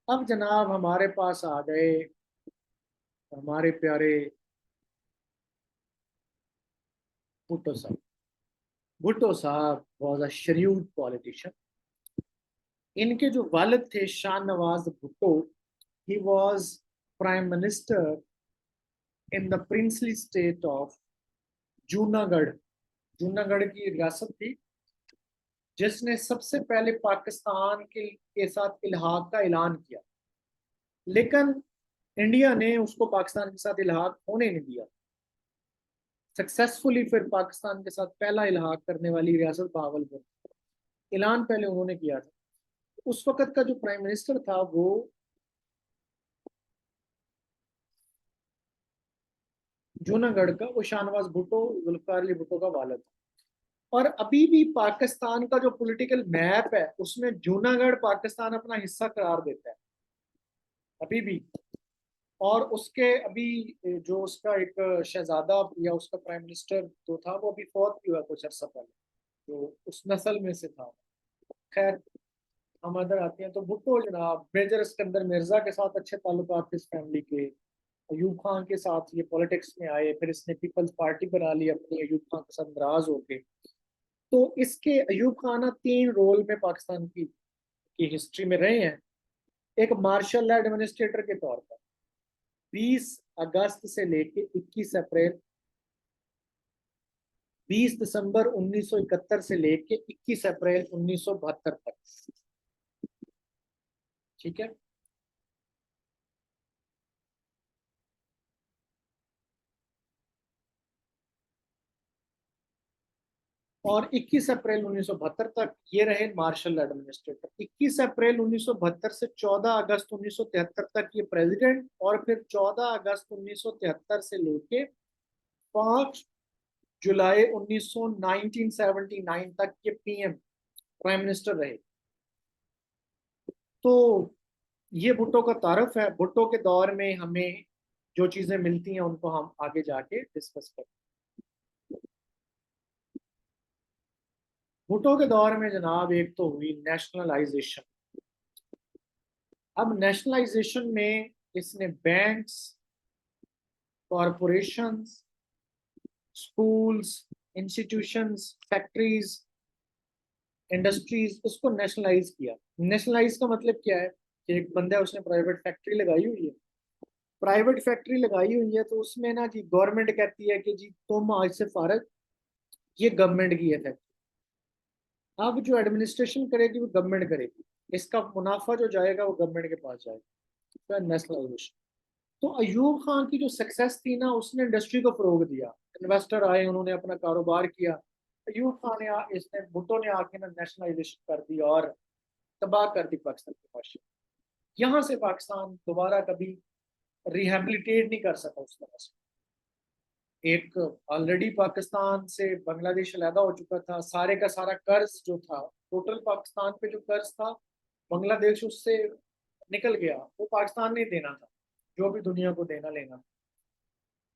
अब जनाब हमारे पास आ गए हमारे प्यारे भुट्टो साहब। भुट्टो साहब वॉज अ shrewd पॉलिटिशियन। इनके जो वालिद थे Shah Nawaz Bhutto, he was prime minister in the princely state of Junagadh. Junagadh की रियासत थी जिसने सबसे पहले पाकिस्तान के साथ इल्हाक का ऐलान किया, लेकिन इंडिया ने उसको पाकिस्तान के साथ इल्हाक होने नहीं दिया। सक्सेसफुली फिर पाकिस्तान के साथ पहला इल्हाक करने वाली रियासत बहावलपुर, ऐलान पहले उन्होंने किया था। उस वक्त का जो प्राइम मिनिस्टर था वो जूनागढ़ का, वो शाहनवाज भुट्टो, जुल्फिकार अली भुट्टो का वालिद था। और अभी भी पाकिस्तान का जो पॉलिटिकल मैप है उसमें जूनागढ़ पाकिस्तान अपना हिस्सा करार देता है अभी भी। और उसके अभी जो उसका एक शहजादा या उसका प्राइम मिनिस्टर जो था वो अभी फौत भी हुआ कुछ अर्सा पहले, जो उस नस्ल में से था। खैर, हम इधर आते हैं तो भुट्टो जनाब मेजर सिकंदर मिर्जा के साथ अच्छे ताल्लुकात थे इस फैमिली के। अयूब खान के साथ ये पॉलिटिक्स में आए, फिर इसने पीपल्स पार्टी बना ली अपनी, अयूब खान के साथ नाराज होके। तो इसके अयूब खान तीन रोल में पाकिस्तान की हिस्ट्री में रहे हैं। एक मार्शल एडमिनिस्ट्रेटर के तौर पर 20 अगस्त से लेके 21 अप्रैल, 20 दिसंबर 1971 से लेके 21 अप्रैल 1972 तक। ठीक है। और 21 अप्रैल 1972 तक ये रहे मार्शल एडमिनिस्ट्रेटर। 21 अप्रैल 1972 से 14 अगस्त 1973 तक ये प्रेसिडेंट, और फिर 14 अगस्त 1973 से लेके 5 जुलाई 1979 तक ये पीएम, प्राइम मिनिस्टर रहे। तो ये भुट्टो का तारफ है। भुट्टो के दौर में हमें जो चीजें मिलती हैं उनको हम आगे जाके डिस्कस करें। भुट्टो के दौर में जनाब एक तो हुई नेशनलाइजेशन। अब नेशनलाइजेशन में इसने banks, corporations, schools, institutions, factories, industries, उसको नेशनलाइज किया। नेशनलाइज का मतलब क्या है कि एक बंदा है उसने प्राइवेट फैक्ट्री लगाई हुई है, प्राइवेट फैक्ट्री लगाई हुई है तो उसमें ना जी गवर्नमेंट कहती है कि जी तुम आज से फारग, ये गवर्नमेंट की है फैक्ट्री। अब जो एडमिनिस्ट्रेशन करेगी वो गवर्नमेंट करेगी, इसका मुनाफा जो जाएगा वो गवर्नमेंट के पास जाएगा। तो नेशनलाइजेशन। तो अयूब खान की जो सक्सेस थी ना, उसने इंडस्ट्री को फरोग दिया, इन्वेस्टर आए, उन्होंने अपना कारोबार किया। अयूब खान ने इसने भुट्टो ने आके ना नेशनलाइजेशन कर दी और तबाह कर दी पाकिस्तान की माशी। यहाँ से पाकिस्तान दोबारा कभी रिहेबिलिटेट नहीं कर सका उस तरह से। एक ऑलरेडी पाकिस्तान से बांग्लादेश अलहदा हो चुका था, सारे का सारा कर्ज जो था, टोटल पाकिस्तान पे जो कर्ज था, बांग्लादेश उससे निकल गया, वो पाकिस्तान ने देना था, जो भी दुनिया को देना लेना।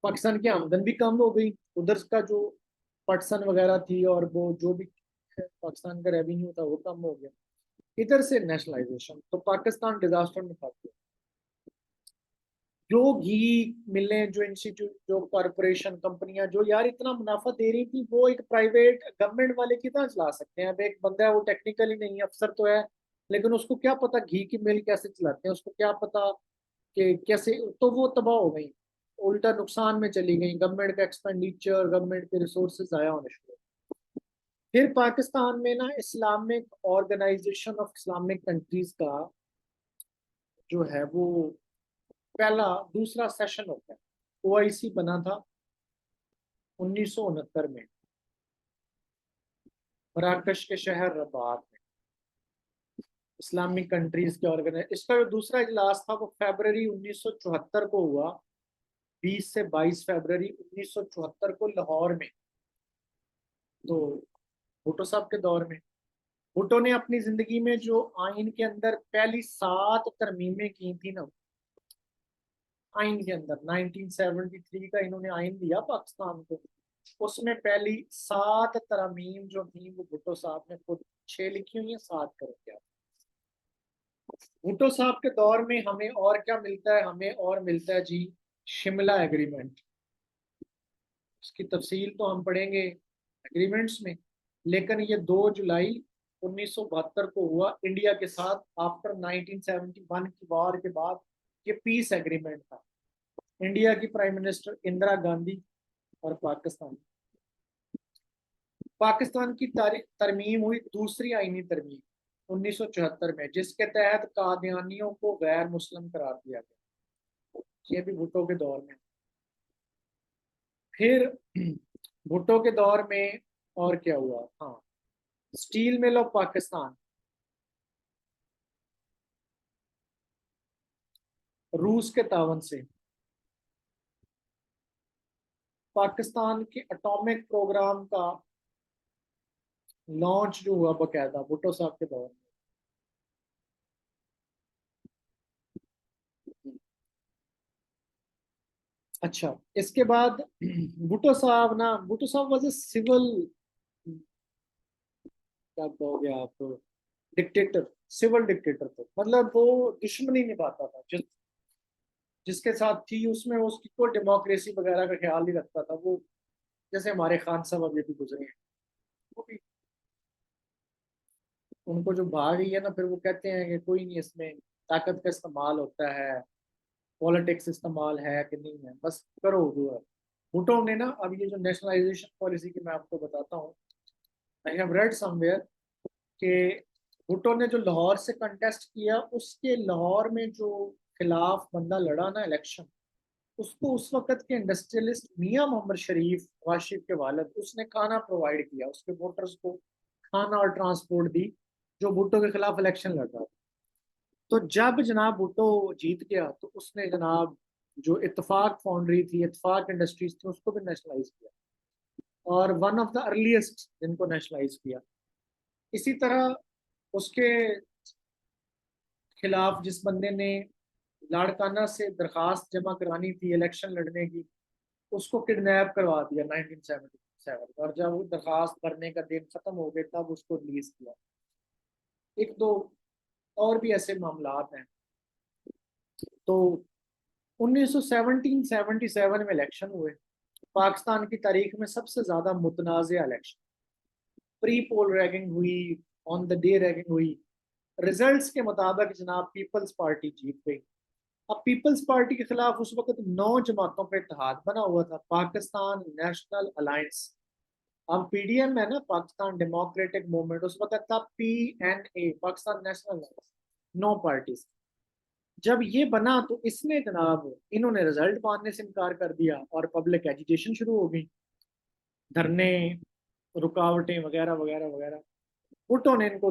पाकिस्तान की आमदन भी कम हो गई, उधर का जो पटसन वगैरह थी और वो जो भी पाकिस्तान का रेवेन्यू था वो कम हो गया। इधर से नेशनलाइजेशन, तो पाकिस्तान डिजास्टर में फंस गया। जो घी मिलें, जो इंस्टीट्यूट, जो कॉरपोरेशन कंपनियां जो यार इतना मुनाफा दे रही थी, वो एक प्राइवेट गवर्नमेंट वाले कितना चला सकते हैं। अब एक बंदा है वो टेक्निकली नहीं, अफसर तो है, लेकिन उसको क्या पता घी की मिल कैसे चलाते हैं, उसको क्या पता कि कैसे। तो वो तबाह हो गई, उल्टा नुकसान में चली गई, गवर्नमेंट का एक्सपेंडिचर, गवर्नमेंट के रिसोर्सेज जाया होने शुरू। फिर पाकिस्तान में ना Islamic organisation of Islamic countries का जो है वो पहला दूसरा सेशन होता है। ओआईसी बना था 1969 में, मराकश के शहर रबात में, इस्लामिक कंट्रीज के ऑर्गेनाइज। इसका जो दूसरा इजलास था वो फरवरी 1974 को हुआ, 20 से 22 फरवरी 1974 को लाहौर में। तो भुट्टो साहब के दौर में भुट्टो ने अपनी जिंदगी में जो आइन के अंदर पहली 7 तरमीमें की थी ना, आइन के अंदर 1973 का इन्होंने आइन दिया पाकिस्तान को। उसमें पहली 7 तरमीम जो थी वो भुट्टो साहब ने खुद 6 लिखी हुई है, 7 करो क्या। भुट्टो साहब के दौर में हमें और क्या मिलता है, हमें और मिलता है जी शिमला एग्रीमेंट। इसकी तफसील तो हम पढ़ेंगे एग्रीमेंट्स में, लेकिन ये 2 जुलाई 1972 को हुआ इंडिया के साथ, आफ्टर 1971 की वॉर के बाद। ये पीस एग्रीमेंट था, इंडिया की प्राइम मिनिस्टर इंदिरा गांधी और पाकिस्तान। पाकिस्तान की तरमीम हुई दूसरी आईनी तरमीम 1974 में, जिसके तहत कादियानियों को गैर मुस्लिम करार दिया गया। ये भी भुट्टो के दौर में। फिर भुट्टो के दौर में और क्या हुआ, हाँ, स्टील मिल ऑफ पाकिस्तान रूस के तावन से, पाकिस्तान के एटॉमिक प्रोग्राम का लॉन्च जो हुआ बकायदा भुट्टो साहब के दौर में। अच्छा, इसके बाद भुट्टो साहब वॉज ए सिविल, क्या कहोगे आप, डिक्टेटर, सिविल डिक्टेटर थे। मतलब वो दुश्मनी निभाता था जिसके साथ थी, उसमें उसकी कोई डेमोक्रेसी वगैरह का ख्याल नहीं रखता था वो। जैसे हमारे खान साहब अभी भी गुजरे हैं, वो भी, उनको जो भाग गई है ना, फिर वो कहते हैं कि कोई नहीं, इसमें ताकत का इस्तेमाल होता है, पॉलिटिक्स इस्तेमाल है कि नहीं है, बस करो जो है। भुट्टो ने ना, अब ये जो नेशनलाइजेशन पॉलिसी की मैं आपको बताता हूँ, आई हैव रेड समवेयर कि भुट्टो ने जो लाहौर से कंटेस्ट किया, उसके लाहौर में जो खिलाफ बंदा लड़ा ना इलेक्शन, उसको उस वक्त के इंडस्ट्रियलिस्ट मियां मोहम्मद शरीफ वाशिफ के वालिद, उसने खाना प्रोवाइड किया उसके वोटर्स को, खाना और ट्रांसपोर्ट दी, जो भुट्टो के खिलाफ इलेक्शन लड़ रहा था। तो जब जनाब भुट्टो जीत गया, तो उसने जनाब जो इत्तेफाक फाउंड्री थी, इत्तेफाक इंडस्ट्रीज थी, उसको भी नेशनलाइज किया, और वन ऑफ द अर्लीस्ट जिनको नेशनलाइज किया। इसी तरह उसके खिलाफ जिस बंदे ने लाड़काना से दरखास्त जमा करानी थी इलेक्शन लड़ने की, उसको किडनैप करवा दिया 1977, और जब वो दरखास्त भरने का दिन खत्म हो गया तब उसको रिलीज किया। एक दो और भी ऐसे मामला हैं। तो 1977 में इलेक्शन हुए, पाकिस्तान की तारीख में सबसे ज्यादा मुतनाज़ इलेक्शन। प्री पोल रैगिंग हुई, ऑन द डे रैगिंग हुई। रिजल्ट्स के मुताबिक जनाब पीपल्स पार्टी जीत गई। अब पीपल्स पार्टी के खिलाफ उस वक्त 9 जमातों का इत्तेहाद बना हुआ था, पाकिस्तान नेशनल अलायंस। अब पीडीएम है ना, पाकिस्तान डेमोक्रेटिक मूवमेंट, उस वक्त था PNA, Pakistan national alliance, 9 parties. जब ये बना तो इसमें जनाब इन्होंने रिजल्ट मानने से इनकार कर दिया, और पब्लिक एजिटेशन शुरू हो गई, धरने, रुकावटें वगैरह वगैरह वगैरह। भुट्टो ने इनको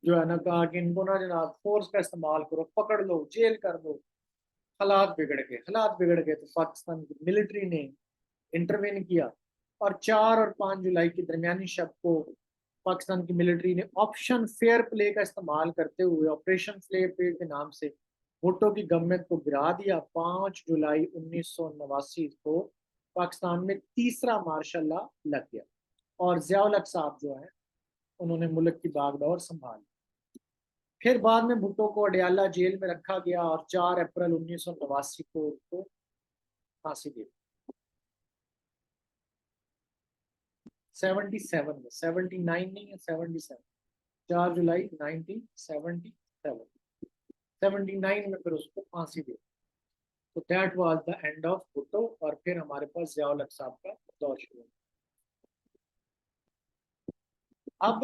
जो है ना कहा कि इनको ना जनाब फोर्स का इस्तेमाल करो, पकड़ लो, जेल कर दो। हालात बिगड़ गए तो पाकिस्तान की मिलिट्री ने इंटरवेन किया, और 4 और 5 जुलाई की दरमियानी शब को पाकिस्तान की मिलिट्री ने ऑप्शन फेयर प्ले का इस्तेमाल करते हुए ऑपरेशन फेयर प्ले के नाम से भुट्टो की गवर्नमेंट को गिरा दिया। 5 जुलाई 1989 को पाकिस्तान में तीसरा मार्शल लॉ लग गया, और जियाउल हक साहब जो है उन्होंने मुल्क की बागडोर संभाली। फिर बाद में भुट्टो को अडयाला जेल में रखा गया, और 4 अप्रैल 1989 को उनको फांसी दी। 77 में, 79 नहीं है, 77, 4 जुलाई 1977, 79 में फिर उसको फांसी दी। तो that was the end of Bhutto, और फिर हमारे पास जियाउल हक साहब का दौर शुरू हुआ। अब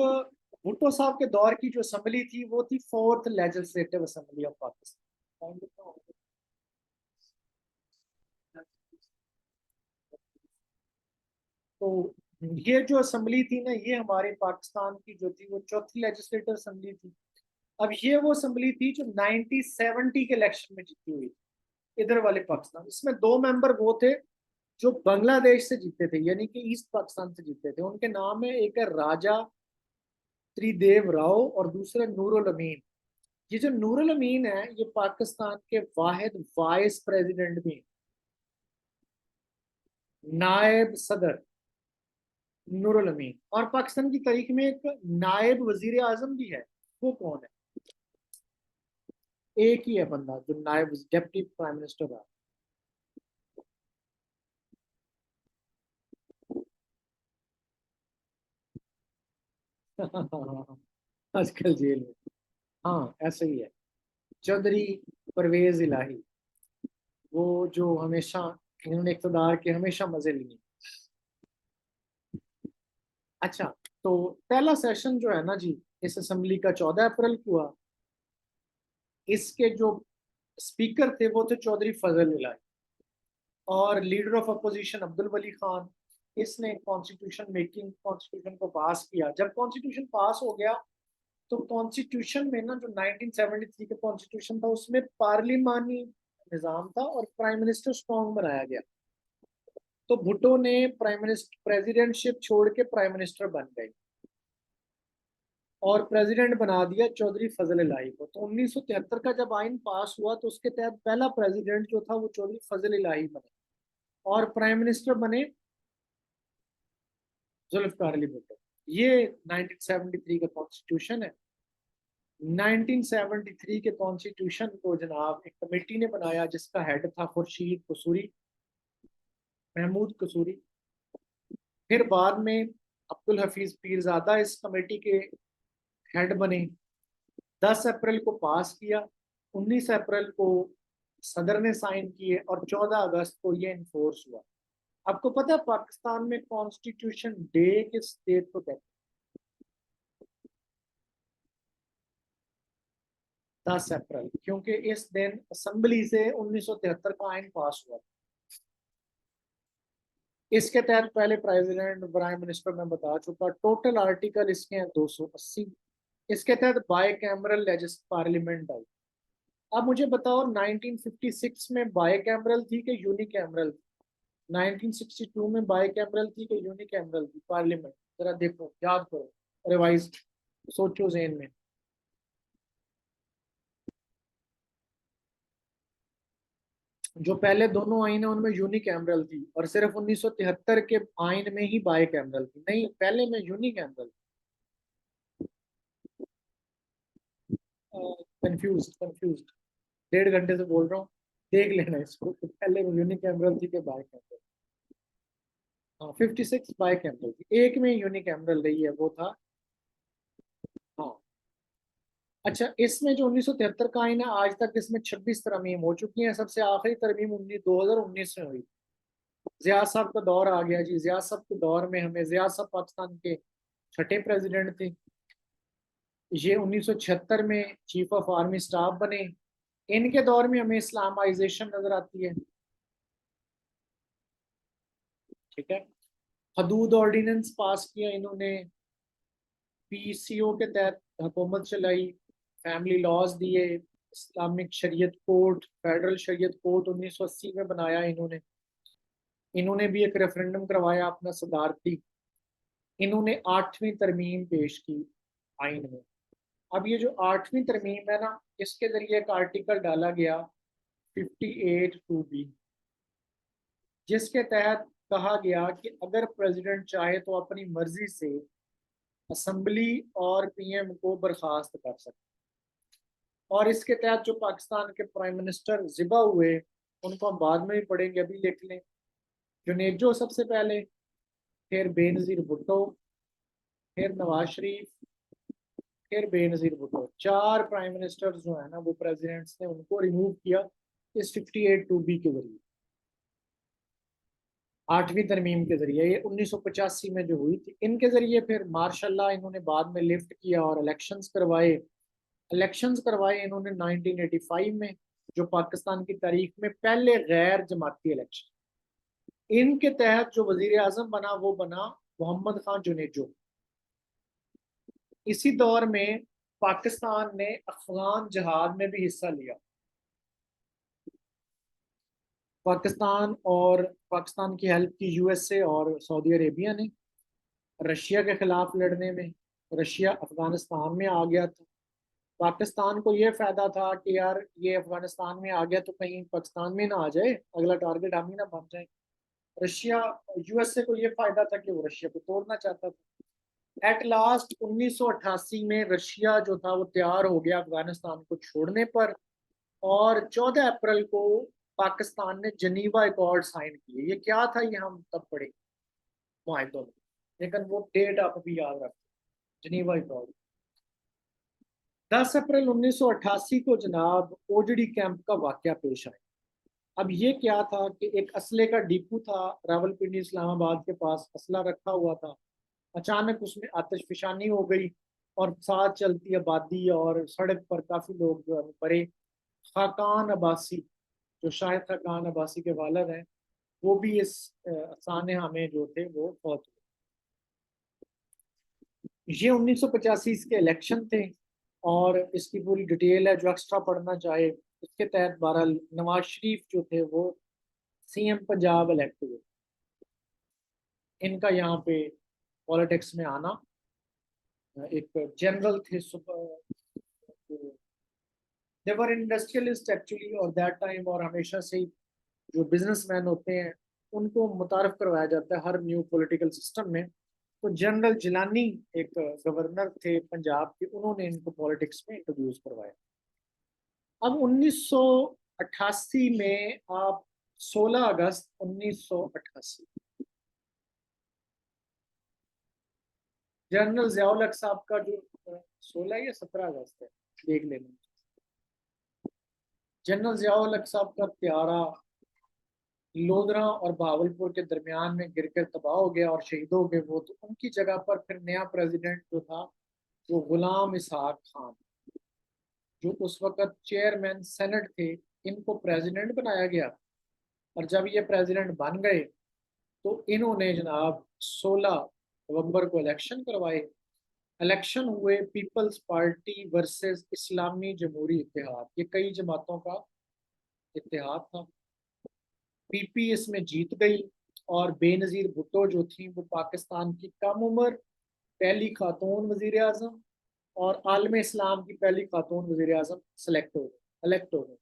भुट्टो साहब के दौर की जो असेंबली थी वो थी fourth legislative assembly of Pakistan. तो ये जो असेंबली थी ना, ये हमारे पाकिस्तान की जो थी वो चौथी लेजिस्लेटिव असेंबली थी। अब ये वो असेंबली थी जो 1970 के इलेक्शन में जीती हुई थी, इधर वाले पाकिस्तान। इसमें 2 मेंबर वो थे जो बांग्लादेश से जीते थे, यानी कि ईस्ट पाकिस्तान से जीते थे। उनके नाम है, एक है राजा त्रिदेव राव और दूसरे नूरुल अमीन। ये जो नूरुल अमीन है ये पाकिस्तान के वाहिद वाइस प्रेसिडेंट भी हैं, नायब सदर नूरुल अमीन। और पाकिस्तान की तारीख में एक नायब वजीर आजम भी है, वो कौन है? एक ही है बंदा जो नायब डिप्टी प्राइम मिनिस्टर है। आजकल जेल में। हाँ ऐसा ही है। चौधरी परवेज इलाही, वो जो हमेशा इन्होंने इक़्तिदार के हमेशा मजे लिए। अच्छा, तो पहला सेशन जो है ना जी इस असेंबली का 14 अप्रैल को हुआ। इसके जो स्पीकर थे वो थे चौधरी फजल इलाही, और लीडर ऑफ अपोजिशन अब्दुल वली खान। इसने कॉन्स्टिट्यूशन मेकिंग कॉन्स्टिट्यूशन को पास किया। जब कॉन्स्टिट्यूशन पास हो गया तो कॉन्स्टिट्यूशन में ना जो 1973 का कॉन्स्टिट्यूशन था उसमें पार्लिमानी निजाम था और प्राइम मिनिस्टर स्ट्रॉन्ग बनाया गया। तो भुट्टो ने प्राइम मिनिस्टर प्रेसिडेंटशिप छोड़ के प्राइम मिनिस्टर बन गए और प्रेसिडेंट बना दिया चौधरी फजल इलाही को। तो 1973 का जब आइन पास हुआ तो उसके तहत पहला प्रेसिडेंट जो था वो चौधरी फजल इलाही बने और प्राइम मिनिस्टर बने जुल्फकार अली भुट्टो। ये 1973 का कॉन्स्टिट्यूशन है। 1973 के कॉन्स्टिट्यूशन को जनाब एक कमेटी ने बनाया जिसका हेड था खुर्शीद कसूरी, महमूद कसूरी। फिर बाद में अब्दुल हफीज पीरजादा इस कमेटी के हेड बने। 10 अप्रैल को पास किया, 19 अप्रैल को सदर ने साइन किए और 14 अगस्त को ये इन्फोर्स हुआ। आपको पता है पाकिस्तान में कॉन्स्टिट्यूशन डे किस डेट को कहते 10 अप्रैल, क्योंकि इस दिन असेंबली से 1973 का आइन पास हुआ। इसके तहत पहले प्रेसिडेंट प्राइम मिनिस्टर मैं बता चुका। टोटल आर्टिकल इसके हैं 280। इसके तहत बाय कैमरल पार्लियामेंट आई। अब मुझे बताओ 1956 में बाय कैमरल थी कि यूनी कैमरल थी? 1962 में बाय कैमरल थी कि यूनी कैमरल थी पार्लियामेंट? जरा देखो, याद करो, रिवाइज, सोचो जेन में। जो पहले दोनों आइन है उनमें यूनी कैमरल थी और सिर्फ 1973 के आइन में ही बाय कैमरल थी। नहीं, पहले में यूनी कैमरल। कंफ्यूज कंफ्यूज, 1.5 घंटे से बोल रहा हूँ, देख लेना इसको कि पहले में यूनी कैमरल थी कि बाय कैमरल। हाँ, 56 बाय कैमरल थी, एक में यूनी कैमरल रही है, वो था। हाँ। अच्छा, इसमें जो 1973 का आइन है आज तक इसमें 26 तरमीम हो चुकी हैं। सबसे आखिरी तरमीम 2019 में हुई। जिया साहब का दौर आ गया जी। जिया साहब के दौर में हमें, जिया साहब पाकिस्तान के छठे प्रेसिडेंट थे। ये 1976 में चीफ ऑफ आर्मी स्टाफ बने। इनके दौर में हमें इस्लामाइजेशन नजर आती है। ठीक है। हदूद ऑर्डिनेंस पास किया इन्होंने, पीसीओ के तहत हुकूमत चलाई, फैमिली लॉज दिए, इस्लामिक शरीयत कोर्ट, फेडरल शरीयत कोर्ट 1980 में बनाया इन्होंने। इन्होंने भी एक रेफरेंडम करवाया अपना सदारती। इन्होंने 8वीं तरमीम पेश की आइन में। अब ये जो 8वीं तरमीम है ना, इसके जरिए एक आर्टिकल डाला गया 58(2)B, जिसके तहत कहा गया कि अगर प्रेसिडेंट चाहे तो अपनी मर्जी से असेंबली और पीएम को बर्खास्त कर सकते। और इसके तहत जो पाकिस्तान के प्राइम मिनिस्टर जिबा हुए उनको हम बाद में भी पढ़ेंगे, अभी लिख लें। जुनेजो सबसे पहले, फिर बेनजीर भुट्टो, फिर नवाज शरीफ, फिर बेनजीर भुट्टो। 4 प्राइम मिनिस्टर जो है ना वो प्रेसिडेंट्स ने उनको रिमूव किया इस 58(2)B के जरिए, 8वीं तरमीम के जरिए। ये 1985 में जो हुई थी, इनके जरिए फिर मार्शाल्लाह इन्होंने बाद में लिफ्ट किया और इलेक्शंस करवाए। इलेक्शंस करवाए इन्होंने 1985 में, जो पाकिस्तान की तारीख में पहले गैर जमाती इलेक्शन। इनके तहत जो वजीर आजम बना वो बना मोहम्मद खान जुनेजो। इसी दौर में पाकिस्तान ने अफगान जहाद में भी हिस्सा लिया। पाकिस्तान की हेल्प की यूएसए और सऊदी अरेबिया ने रशिया के खिलाफ लड़ने में। रशिया अफगानिस्तान में आ गया था पाकिस्तान को ये फायदा था कि यार ये अफगानिस्तान में आ गया तो कहीं पाकिस्तान में ना आ जाए, अगला टारगेट हम ही ना बन जाए। रशिया, यूएसए को ये फायदा था कि वो रशिया को तोड़ना चाहता था। एट लास्ट 1988 में रशिया जो था वो तैयार हो गया अफगानिस्तान को छोड़ने पर, और 14 अप्रैल को पाकिस्तान ने जनीवा अकॉर्ड साइन किए। ये क्या था ये हम तब पढ़े माहिदों में, लेकिन वो डेट आप अभी याद रखें, जनीवा अकॉर्ड। 10 अप्रैल 1988 को जनाब ओजड़ी कैंप का वाकया पेश आया। अब ये क्या था कि एक असले का डिपो था रावलपिंडी इस्लामाबाद के पास, असला रखा हुआ था। अचानक उसमें आतिशफिशानी हो गई और साथ चलती आबादी और सड़क पर काफी लोग जो है मरे। खाकान अब्बासी, जो शाहिद खाकान अब्बासी के वालिद हैं, वो भी इस सानहा में जो थे वो फौत हुए। ये 1985 के इलेक्शन थे और इसकी पूरी डिटेल है, जो एक्स्ट्रा पढ़ना चाहे। इसके तहत बहरहाल नवाज शरीफ जो थे वो सीएम पंजाब इलेक्ट हुए। इनका यहाँ पे पॉलिटिक्स में आना, एक जनरल थे, देवर इंडस्ट्रियलिस्ट एक्चुअली और दैट टाइम, और हमेशा से ही जो बिजनेसमैन होते हैं उनको मुतारफ करवाया जाता है हर न्यू पॉलिटिकल सिस्टम में। तो जनरल जिलानी एक गवर्नर थे पंजाब के, उन्होंने इनको पॉलिटिक्स में इंट्रोड्यूस करवाया। अब 1988 में आप 16 अगस्त 1988 जनरल जियाउल हक साहब का जो 16 या 17 अगस्त है देख लेना, जनरल जियाउल हक साहब का त्यारा लोधरा और भावलपुर के दरमियान में गिरकर तबाह हो गया और शहीद हो गए वो। तो उनकी जगह पर फिर नया प्रेसिडेंट जो था वो गुलाम इसहाक खान, जो उस वक्त चेयरमैन सेनेट थे, इनको प्रेसिडेंट बनाया गया। और जब ये प्रेसिडेंट बन गए तो इन्होंने जनाब 16 नवंबर को इलेक्शन करवाए। इलेक्शन हुए पीपल्स पार्टी वर्सेस इस्लामी जमहूरी इत्तेहाद, ये कई जमातों का इत्तेहाद था। पीपी इसमें जीत गई और बेनजीर भुट्टो जो थी वो पाकिस्तान की कम उम्र पहली खातून वजीर आजम और आलम इस्लाम की पहली खातून वजीर आजम सेलेक्ट हो गए, इलेक्ट हो गए।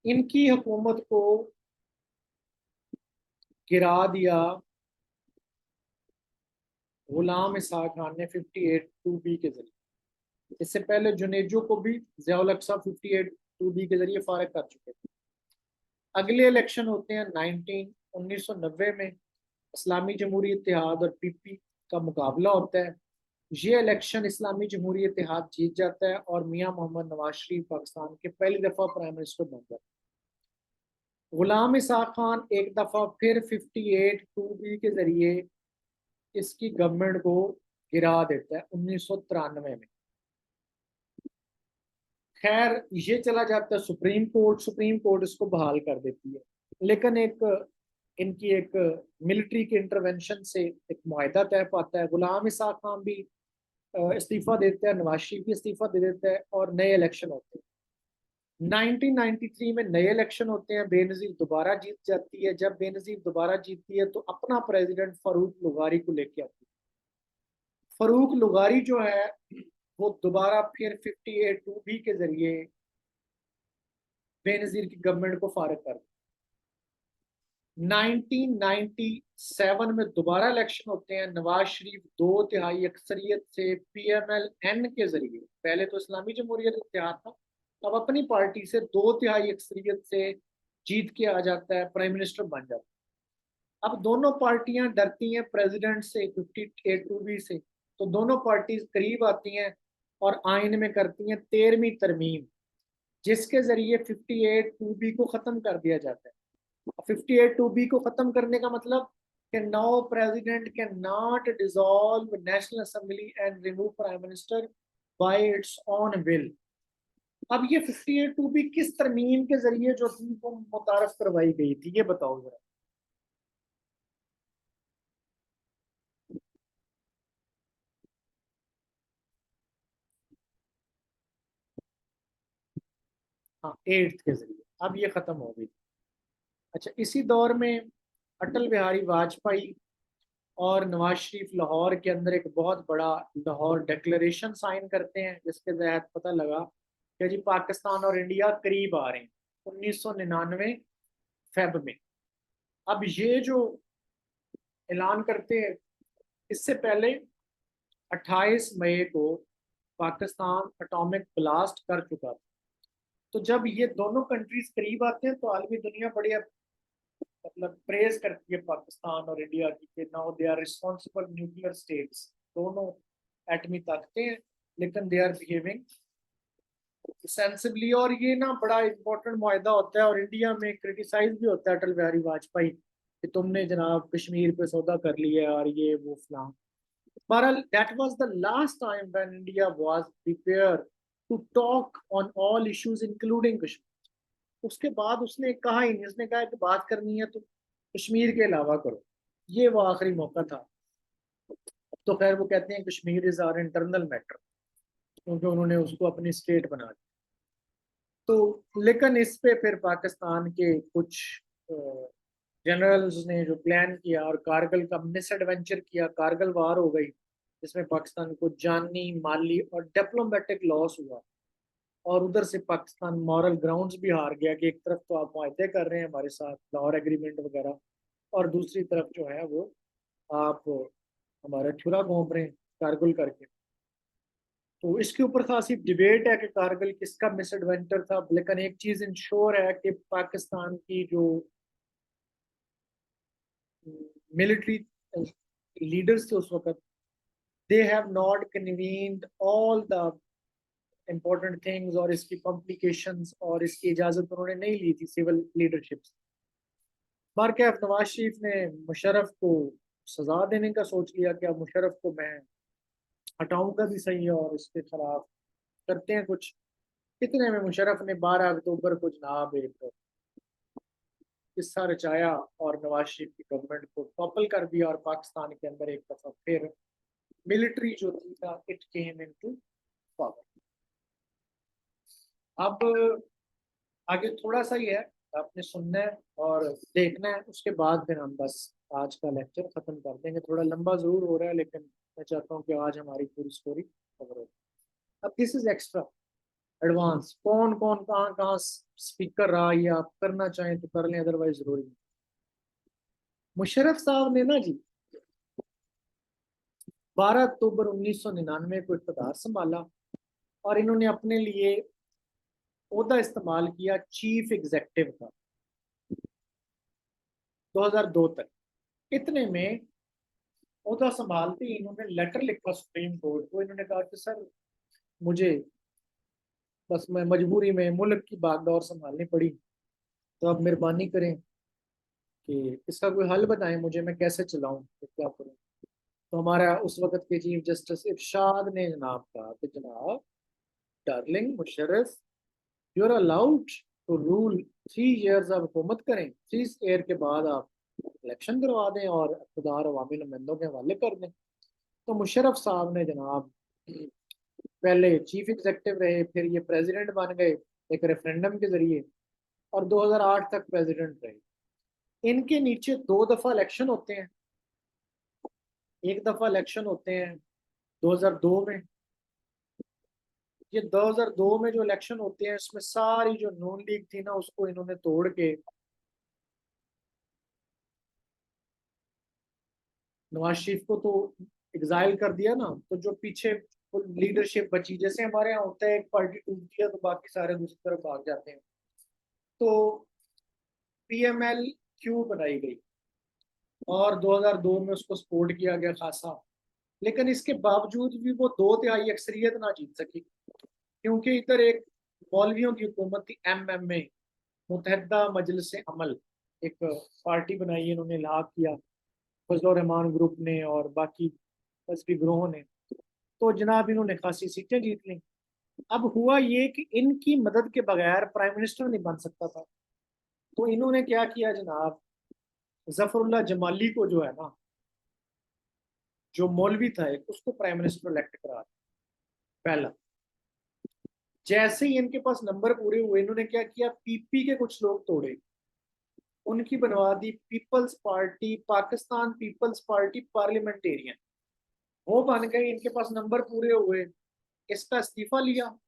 इनकी हुकूमत को गिरा दिया गुलाम इसहाक खान ने 58(2)B के जरिए। इससे पहले जुनेजो को भी जियाउल हक साहब 58(2)B के जरिए फारिग कर चुके थे। अगले इलेक्शन होते हैं 1990 में, इस्लामी जमहूरी इत्तेहाद और पीपी का मुकाबला होता है। ये इलेक्शन इस्लामी जमहूरी इत्तेहाद जीत जाता है और मियां मोहम्मद नवाज शरीफ पाकिस्तान के पहली दफा प्राइम मिनिस्टर बन जाते हैं। गुलाम इसहाक खान एक दफा फिर 58(2)B के जरिए इसकी गवर्नमेंट को गिरा देता है 1993 में। खैर ये चला जाता है सुप्रीम कोर्ट, सुप्रीम कोर्ट इसको बहाल कर देती है। लेकिन एक इनकी एक मिलिट्री के इंटरवेंशन से एक मुआहदा तय पाता है। गुलाम इसहाक खान भी इस्तीफा देता है, नवाज शरीफ भी इस्तीफा दे देता है और नए इलेक्शन होते हैं। 1993 में नए इलेक्शन होते हैं, बेनजीर दोबारा जीत जाती है। जब बेनजीर दोबारा जीतती है तो अपना प्रेसिडेंट फारूक लुगारी को लेके आती है। फारूक लुगारी जो है वो दोबारा फिर 58(2)B के जरिए बेनजीर की गवर्नमेंट को फारिग कर दिया। 1997 में दोबारा इलेक्शन होते हैं। नवाज शरीफ 2/3 अक्सरियत से PMLN के जरिए, पहले तो इस्लामी जमहूरियत इत्तेहाद था, अब अपनी पार्टी से 2/3 अक्सरियत से जीत के आ जाता है, प्राइम मिनिस्टर बन जाता है। अब दोनों पार्टियां डरती हैं प्रेसिडेंट से 58(2)B से, तो दोनों पार्टी करीब आती हैं और आइन में करती हैं 13वीं तरमीम, जिसके जरिए 58(2)B को खत्म कर दिया जाता है। 58(2)B को खत्म करने का मतलब कि now president can not dissolve national assembly and remove prime minister bye it's on will. अब ये 58(2)B किस तरमीम के जरिए जो थी वो मुतारफ करवाई गई थी, ये बताओ जरा। हाँ, 8th के जरिए। अब ये खत्म हो गई। अच्छा, इसी दौर में अटल बिहारी वाजपेयी और नवाज शरीफ लाहौर के अंदर एक बहुत बड़ा लाहौर डिक्लेरेशन साइन करते हैं, जिसके तहत पता लगा कि जी पाकिस्तान और इंडिया करीब आ रहे हैं 1999 फेब में। अब ये जो ऐलान करते हैं, इससे पहले 28 मई को पाकिस्तान एटॉमिक ब्लास्ट कर चुका था। तो जब ये दोनों कंट्रीज करीब आते हैं तो आलमी दुनिया बड़ी मतलब प्रेज करती है पाकिस्तान और इंडिया की कि now they are responsible nuclear states. दोनों एटमी ताकतें हैं, लेकिन दे आर बिहेविंग सेंसिबली। और ये ना बड़ा इंपॉर्टेंट मुआहदा होता है, और इंडिया में क्रिटिसाइज भी होता है अटल बिहारी वाजपेयी कि तुमने जनाब कश्मीर पे सौदा कर लिया और ये वो फलां। बहरहाल that was the last time when India was prepare to talk on all issues including Kashmir. उसके बाद उसने कहा ही नहीं, उसने कहा कि बात करनी है तो कश्मीर के अलावा करो। ये वो आखिरी मौका था। अब तो खैर वो कहते हैं Kashmir is our internal matter, क्योंकि उन्होंने उसको अपनी स्टेट बना दिया। तो लेकिन इस पे फिर पाकिस्तान के कुछ जनरल्स ने जो प्लान किया और कारगिल का मिस एडवेंचर किया, कारगिल वार हो गई जिसमें पाकिस्तान को जानी माली और डिप्लोमेटिक लॉस हुआ। और उधर से पाकिस्तान मॉरल ग्राउंड्स भी हार गया कि एक तरफ तो आप मुआहदे कर रहे हैं हमारे साथ लाहौर एग्रीमेंट वगैरह, और दूसरी तरफ जो है वो आप हमारा छुरा घोंप रहे हैं कारगिल करके। तो इसके ऊपर खासी डिबेट है कि कारगिल किसका मिस एडवेंचर था, लेकिन एक चीज इंश्योर है कि पाकिस्तान की जो मिलिट्री लीडर्स थे उस वक्त, they have not convened all the important things, और इसकी कॉम्प्लिकेशंस और इसकी इजाजत उन्होंने नहीं ली थी सिविल लीडरशिप से। बार क्या नवाज शरीफ ने मुशर्रफ को सजा देने का सोच लिया कि अब मुशर्रफ को मैं हटाऊंगा भी सही और इसके खिलाफ करते हैं कुछ। इतने में मुशर्रफ ने 12 अक्टूबर को जनाब एक किस्सा रचाया और नवाज शरीफ की गवर्नमेंट को टॉपल कर दिया, और पाकिस्तान के अंदर एक दफा फिर मिलिट्री जो थी था इट केम इनटू पावर। अब आगे थोड़ा सा ही है, आपने सुनना है और देखना है, उसके बाद फिर हम बस आज का लेक्चर खत्म कर देंगे। थोड़ा लंबा जरूर हो रहा है, लेकिन मैं चाहता हूँ कि आज हमारी पूरी स्टोरी कवर हो। अब दिस इज एक्स्ट्रा एडवांस, कौन कौन कहाँ कहाँ स्पीकर रहा, ये आप करना चाहें तो कर लें, अदरवाइज जरूरी नहीं। मुशर्रफ साहब ने ना जी 12 अक्टूबर 1999 को इक़्तिदार संभाला, और इन्होंने अपने लिए ओहदा इस्तेमाल किया चीफ एग्जेक्टिव का 2002 तक। इतने में ओहदा संभालते ही इन्होंने लेटर लिखा सुप्रीम कोर्ट को। इन्होंने कहा कि सर मुझे बस मैं मजबूरी में मुल्क की बागडोर संभालनी पड़ी, तो आप मेहरबानी करें कि इसका कोई हल बताएं मुझे, मैं कैसे चलाऊं, तो क्या करूं। तो हमारा उस वक्त के चीफ जस्टिस इरशाद ने जनाब कहा कि जनाब darling Musharraf, you are allowed to rule 3 years, आप हुकूमत करें, 3 ईयर के बाद आप इलेक्शन करवा दें और इक़्तिदार अवामी नुमाइंदों के हवाले कर दें। तो मुशर्रफ साहब ने जनाब पहले चीफ एग्जेक्टिव रहे, फिर ये प्रेसिडेंट बन गए एक रेफरेंडम के जरिए, और 2008 तक प्रेसिडेंट रहे। इनके नीचे 2 दफा इलेक्शन होते हैं। एक दफा इलेक्शन होते हैं 2002 में। ये 2002 में जो इलेक्शन होते हैं, इसमें सारी जो नून लीग थी ना उसको इन्होंने तोड़ के नवाज शरीफ को तो एग्जाइल कर दिया ना। तो जो पीछे लीडरशिप बची, जैसे हमारे यहाँ होता है एक पार्टी टूटती है तो बाकी सारे दूसरी तरफ भाग जाते हैं, तो पीएमएल क्यू बनाई गई और 2002 में उसको सपोर्ट किया गया खासा। लेकिन इसके बावजूद भी वो 2 तिहाई अक्सरियत ना जीत सकी, क्योंकि इधर एक मौलवियों की हुकूमत थी, एमएमए, मुतहदा मजलिस अमल, एक पार्टी बनाई इन्होंने, ला किया फजल रहमान ग्रुप ने और बाकी मजहबी ग्रोहों ने। तो जनाब इन्होंने खासी सीटें जीत ली। अब हुआ ये कि इनकी मदद के बगैर प्राइम मिनिस्टर नहीं बन सकता था। तो इन्होंने क्या किया जनाब, जफरुल्लाह जमाली को जो है ना, जो मौलवी था एक, उसको प्राइम मिनिस्टर इलेक्ट करा दिया पहला। जैसे ही इनके पास नंबर पूरे हुए, इन्होंने क्या किया, पीपी के कुछ लोग तोड़े उनकी बनवा दी पीपल्स पार्टी, पाकिस्तान पीपल्स पार्टी पार्लियामेंटेरियन। वो बन गई, इनके पास नंबर पूरे हुए, इसका इस्तीफा लिया।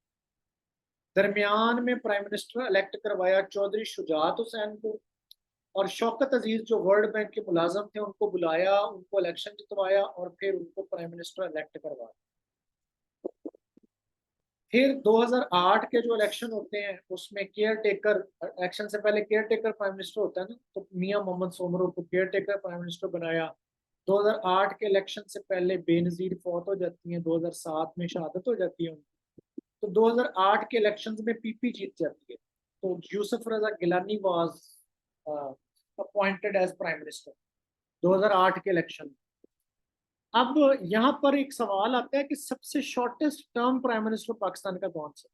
दरमियान में प्राइम मिनिस्टर इलेक्ट करवाया चौधरी शुजात हुसैन को, और शौकत अजीज जो वर्ल्ड बैंक के मुलाजम थे उनको बुलाया, उनको इलेक्शन जितवाया और फिर उनको प्राइम मिनिस्टर इलेक्ट करवाया। फिर 2008 के जो इलेक्शन होते हैं उसमें केयर टेकर, इलेक्शन से पहले केयर टेकर प्राइम मिनिस्टर होता है ना, तो मियां मोहम्मद सोमरो को केयर टेकर प्राइम मिनिस्टर बनाया। 2008 के इलेक्शन से पहले बेनजीर फौत हो जाती हैं, 2007 में शहादत हो जाती है उनकी। तो 2008 के इलेक्शन में पीपी जीत जाती है, तो Yusuf Raza Gilani was appointed as prime minister 2008 के इलेक्शन। अब यहाँ पर एक सवाल आता है कि सबसे shortest term prime minister Pakistan का कौन सा,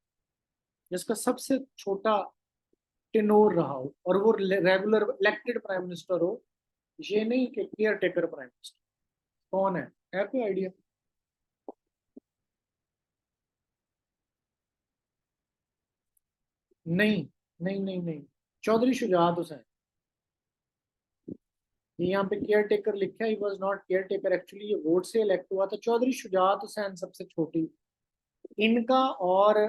जिसका सबसे छोटा टेनोर रहा हो और वो रेगुलर इलेक्टेड प्राइम मिनिस्टर हो, ये नहीं कि केयर टेकर प्राइम मिनिस्टर। कौन है कोई आइडिया? नहीं नहीं नहीं नहीं, चौधरी शुजात हुसैन। ये यहाँ पे केयर टेकर लिखा है, he was not care taker, actually ये वोट से इलेक्ट हुआ था। चौधरी शुजात हुसैन सबसे छोटी, इनका और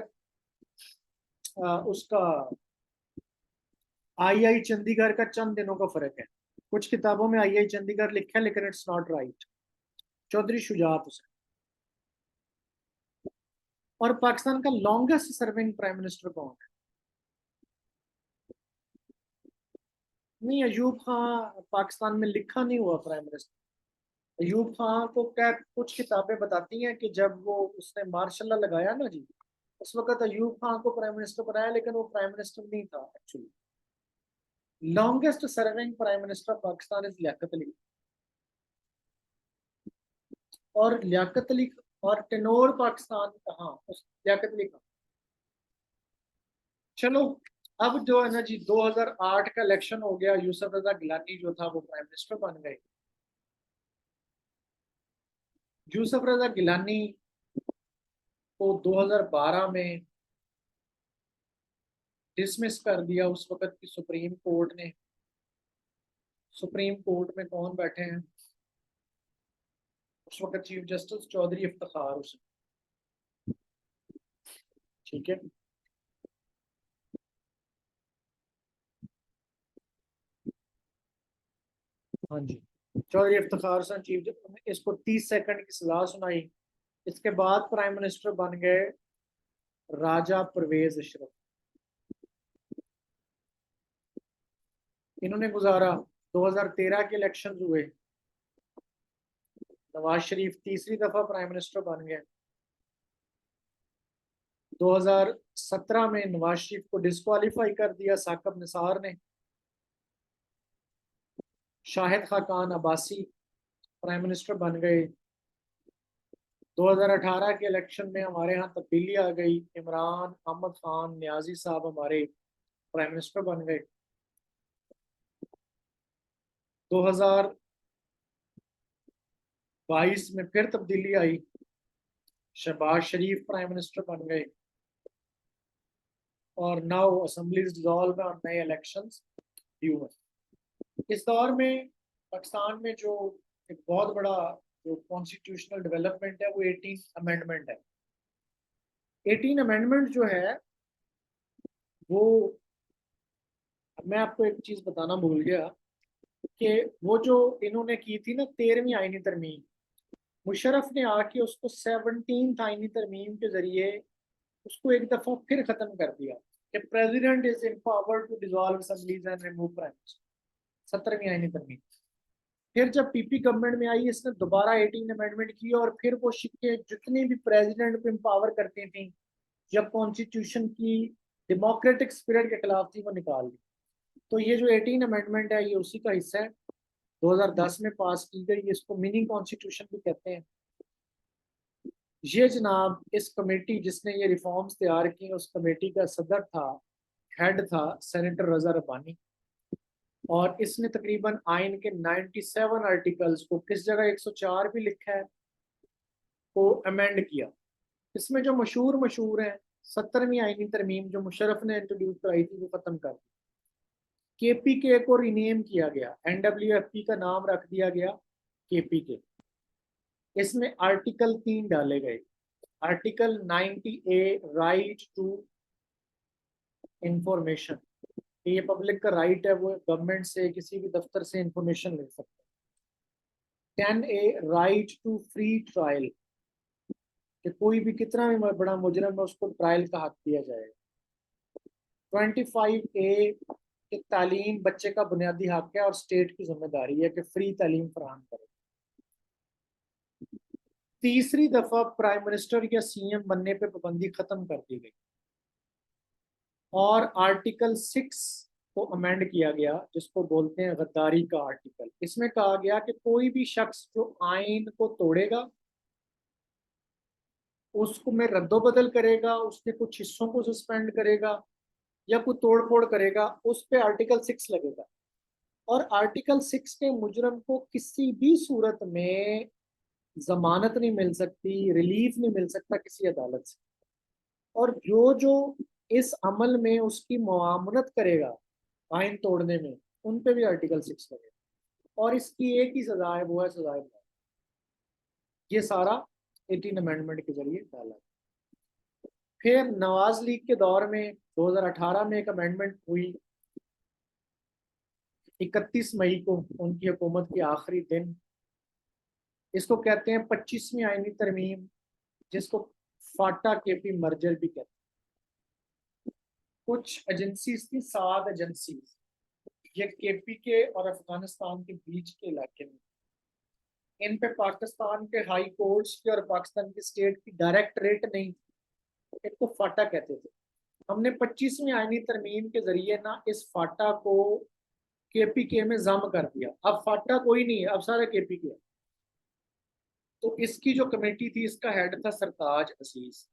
उसका आई चंडीगढ़ का चंद दिनों का फर्क है। कुछ किताबों में आई चंडीगढ़ लिखा है लेकिन it's not right. Chaudhry Shujaat Hussain. और पाकिस्तान का लॉन्गेस्ट सर्विंग प्राइम मिनिस्टर कौन है? नहीं, अयूब खान पाकिस्तान में लिखा नहीं हुआ प्राइम मिनिस्टर। अयूब खान को क्या कुछ किताबें बताती हैं कि जब वो उसने मार्शल लॉ लगाया ना जी, उस वक्त अयूब खान को प्राइम मिनिस्टर बनाया, लेकिन वो प्राइम मिनिस्टर नहीं था actually. Longest serving prime minister Pakistan is Liaquat Ali. और लियाकत अली और टेनोर पाकिस्तान का, हाँ उस लियाकत अली का। चलो, अब जो है ना जी, 2008 का इलेक्शन हो गया, यूसुफ रजा गिलानी जो था वो प्राइम मिनिस्टर बन गए। यूसुफ रजा गिलानी को 2012 में डिसमिस कर दिया उस वक्त की सुप्रीम कोर्ट ने। सुप्रीम कोर्ट में कौन बैठे हैं उस वक्त? Chief justice Chaudhry Iftikhar Hussain. ठीक है। हाँ जी, चौधरी इफ्तिखार हुसैन चीफ जस्टिस ने इसको 30 सेकंड की सजा सुनाई। इसके बाद प्राइम मिनिस्टर बन गए राजा परवेज अशरफ। इन्होंने गुजारा, 2013 के इलेक्शन हुए, नवाज शरीफ तीसरी दफा प्राइम मिनिस्टर बन गए। 2017 में नवाज शरीफ को डिस्क्वालीफाई कर दिया साकब निसार ने। शाहिद खाकान अब्बासी प्राइम मिनिस्टर बन गए। 2018 के इलेक्शन में हमारे यहाँ तब्दीली आ गई, इमरान अहमद खान न्याजी साहब हमारे प्राइम मिनिस्टर बन गए। 2022 में फिर तब्दीली आई, शहबाज शरीफ प्राइम मिनिस्टर बन गए। और नाउ असेंबलीज डिसॉल्व और नए इलेक्शंस ड्यू हैं। इस दौर में पाकिस्तान में जो एक बहुत बड़ा जो कॉन्स्टिट्यूशनल डेवलपमेंट है वो 18 अमेंडमेंट है। 18 अमेंडमेंट जो है वो, मैं आपको एक चीज बताना भूल गया कि वो जो इन्होंने की थी ना 13वीं आईनी तरमीम, मुशर्रफ ने आके उसको 17th आईनी तरमीम के जरिए उसको एक दफा फिर खत्म कर दिया कि president is empowered to dissolve assemblies and remove prime minister. 17वीं आईनी तरमीम। फिर जब पीपी गवर्नमेंट में आई, इसने दोबारा 18 अमेंडमेंट की और फिर वो शिक्के जितने भी प्रेसिडेंट को एम्पावर करती थी या कॉन्स्टिट्यूशन की डेमोक्रेटिक स्पिरिट के खिलाफ थी, वो निकाल दी। तो ये जो 18 अमेंडमेंट है ये उसी का हिस्सा है, 2010 में पास की गई, इसको मिनी कॉन्स्टिट्यूशन भी कहते हैं। ये जनाब इस कमेटी जिसने ये रिफॉर्म्स तैयार की, उस कमेटी का सदर था, हेड था सेनेटर रजा रब्बानी। और इसने तकरीबन आइन के 97 आर्टिकल्स को, किस जगह 104 भी लिखा है, को अमेंड किया। इसमें जो मशहूर मशहूर हैं, 17वीं आईनी तरमीम जो मुशर्रफ ने इंट्रोड्यूस कराई थी वो खत्म कर दी। केपीके को रिनेम किया गया, एनडब्ल्यूएफपी का नाम रख दिया गया केपीके। इसमें आर्टिकल 3 डाले गए। Article 90A right to information, ये पब्लिक का राइट है, वो गवर्नमेंट से किसी भी दफ्तर से इंफॉर्मेशन ले सकते हैं। 10A right to free trial, कि कोई भी कितना भी बड़ा मुजरम है उसको ट्रायल का हक दिया जाएगा। 25A कि तालीम बच्चे का बुनियादी हक है और स्टेट की जिम्मेदारी है कि फ्री तालीम फराहम करे। तीसरी दफा प्राइम मिनिस्टर या सीएम बनने पे पाबंदी खत्म कर दी गई और आर्टिकल 6 को अमेंड किया गया, जिसको बोलते हैं गद्दारी का आर्टिकल। इसमें कहा गया कि कोई भी शख्स जो आइन को तोड़ेगा, उसको में रद्दोबदल करेगा, उसके कुछ हिस्सों को सस्पेंड करेगा या कोई तोड़ फोड़ करेगा, उस पर आर्टिकल 6 लगेगा। और आर्टिकल 6 के मुजरम को किसी भी सूरत में जमानत नहीं मिल सकती, रिलीफ नहीं मिल सकता किसी अदालत से। और जो जो इस अमल में उसकी मुआवनत करेगा आइन तोड़ने में, उन पे भी आर्टिकल 6 लगेगा और इसकी एक ही सजा है, वो है सजाए मौत। ये सारा 18 अमेंडमेंट के जरिए डाला। फिर नवाज लीग के दौर में 2018 में एक अमेंडमेंट हुई, 31 मई को उनकी हुकूमत के आखिरी दिन। इसको कहते हैं 25वीं आईनी तरमीम, जिसको फाटा केपी मर्जर भी कहते हैं। कुछ एजेंसीज थी, 7 एजेंसीज, ये केपी के और अफगानिस्तान के बीच के इलाके में। इन पे पाकिस्तान के हाई कोर्ट्स की और पाकिस्तान की स्टेट की डायरेक्ट रेट नहीं, इनको फाटा कहते थे। हमने 25वीं आईनी तरमीम के जरिए ना इस फाटा को केपीके में जम कर दिया। अब फाटा कोई नहीं है, अब सारा केपीके है। तो इसकी जो कमेटी थी, इसका हेड था सरताज अजीज।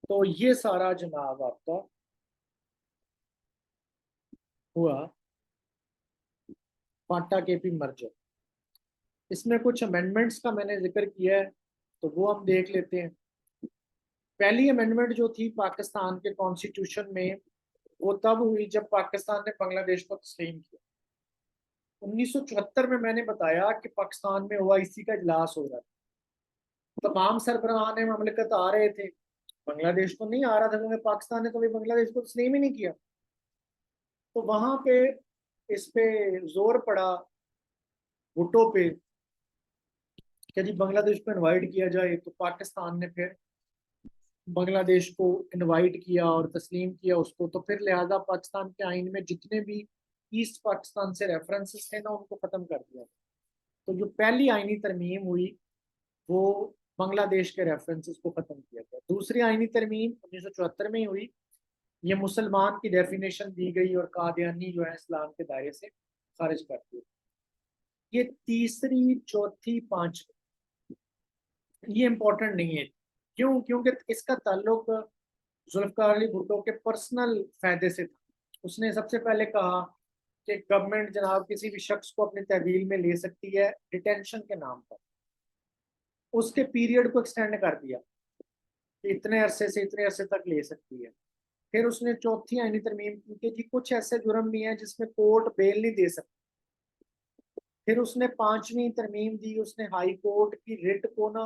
तो ये सारा जनाब आपका हुआ फाटा केपी मर्जर। इसमें कुछ अमेंडमेंट्स का मैंने जिक्र किया है, तो वो हम देख लेते हैं। पहली अमेंडमेंट जो थी पाकिस्तान के कॉन्स्टिट्यूशन में, वो तब हुई जब पाकिस्तान ने बांग्लादेश को तस्लीम किया। 1974 में मैंने बताया कि पाकिस्तान में ओआईसी का इजलास हो रहा था, तमाम सरबराहान ममलिकत आ रहे थे, बांग्लादेश तो नहीं आ रहा था क्योंकि पाकिस्तान ने कभी बांग्लादेश को तस्लीम ही नहीं किया। तो वहां पे इस पे जोर पड़ा भुट्टो पे कि जी बांग्लादेश को इनवाइट किया जाए। तो पाकिस्तान ने फिर बांग्लादेश को इनवाइट किया और तस्लीम किया उसको। तो फिर लिहाजा पाकिस्तान के आइन में जितने भी ईस्ट पाकिस्तान से रेफरेंसेस थे ना, उनको खत्म कर दिया। तो जो पहली आइनी तरमीम हुई वो बांग्लादेश के रेफरेंसेस को खत्म किया गया। दूसरी आइनी तरमीम 1974 में ही हुई, ये मुसलमान की डेफिनेशन दी गई और कादियानी जो है इस्लाम के दायरे से खारिज कर दिया। ये तीसरी, चौथी, पांचवी, ये इंपॉर्टेंट नहीं है। क्यों? क्योंकि इसका ताल्लुक जुल्फकार अली भुट्टो के पर्सनल फायदे से था। उसने सबसे पहले कहा कि गवर्नमेंट जनाब किसी भी शख्स को अपनी तहवील में ले सकती है डिटेंशन के नाम पर। उसके पीरियड को एक्सटेंड कर दिया कि इतने अरसे से इतने अरसे तक ले सकती है। फिर उसने चौथी आईनी तरमीम की कि जी कुछ ऐसे जुर्म भी हैं जिसमें कोर्ट बेल नहीं दे सकती। फिर उसने पांचवी तरमीम दी, उसने हाई कोर्ट की रिट को ना,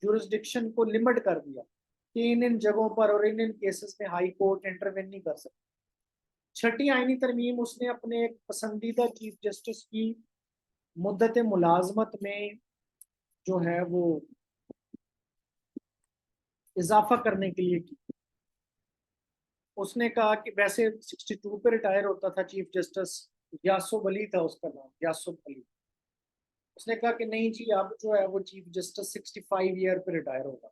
जुरिस्डिक्शन को लिमिट कर दिया कि इन जगहों पर और इन केसेस में हाई कोर्ट इंटरवेन नहीं कर सकती। छठी आईनी तरमीम, उसने अपने एक पसंदीदा चीफ जस्टिस की मुद्दत मुलाजमत में जो है वो इजाफा करने के लिए की। उसने कहा कि वैसे 62 पे रिटायर होता था चीफ जस्टिस, यासुब अली था उसका नाम, यासुब अली। उसने कहा कि नहीं जी, अब जो है वो चीफ जस्टिस 65 ईयर पे रिटायर होगा।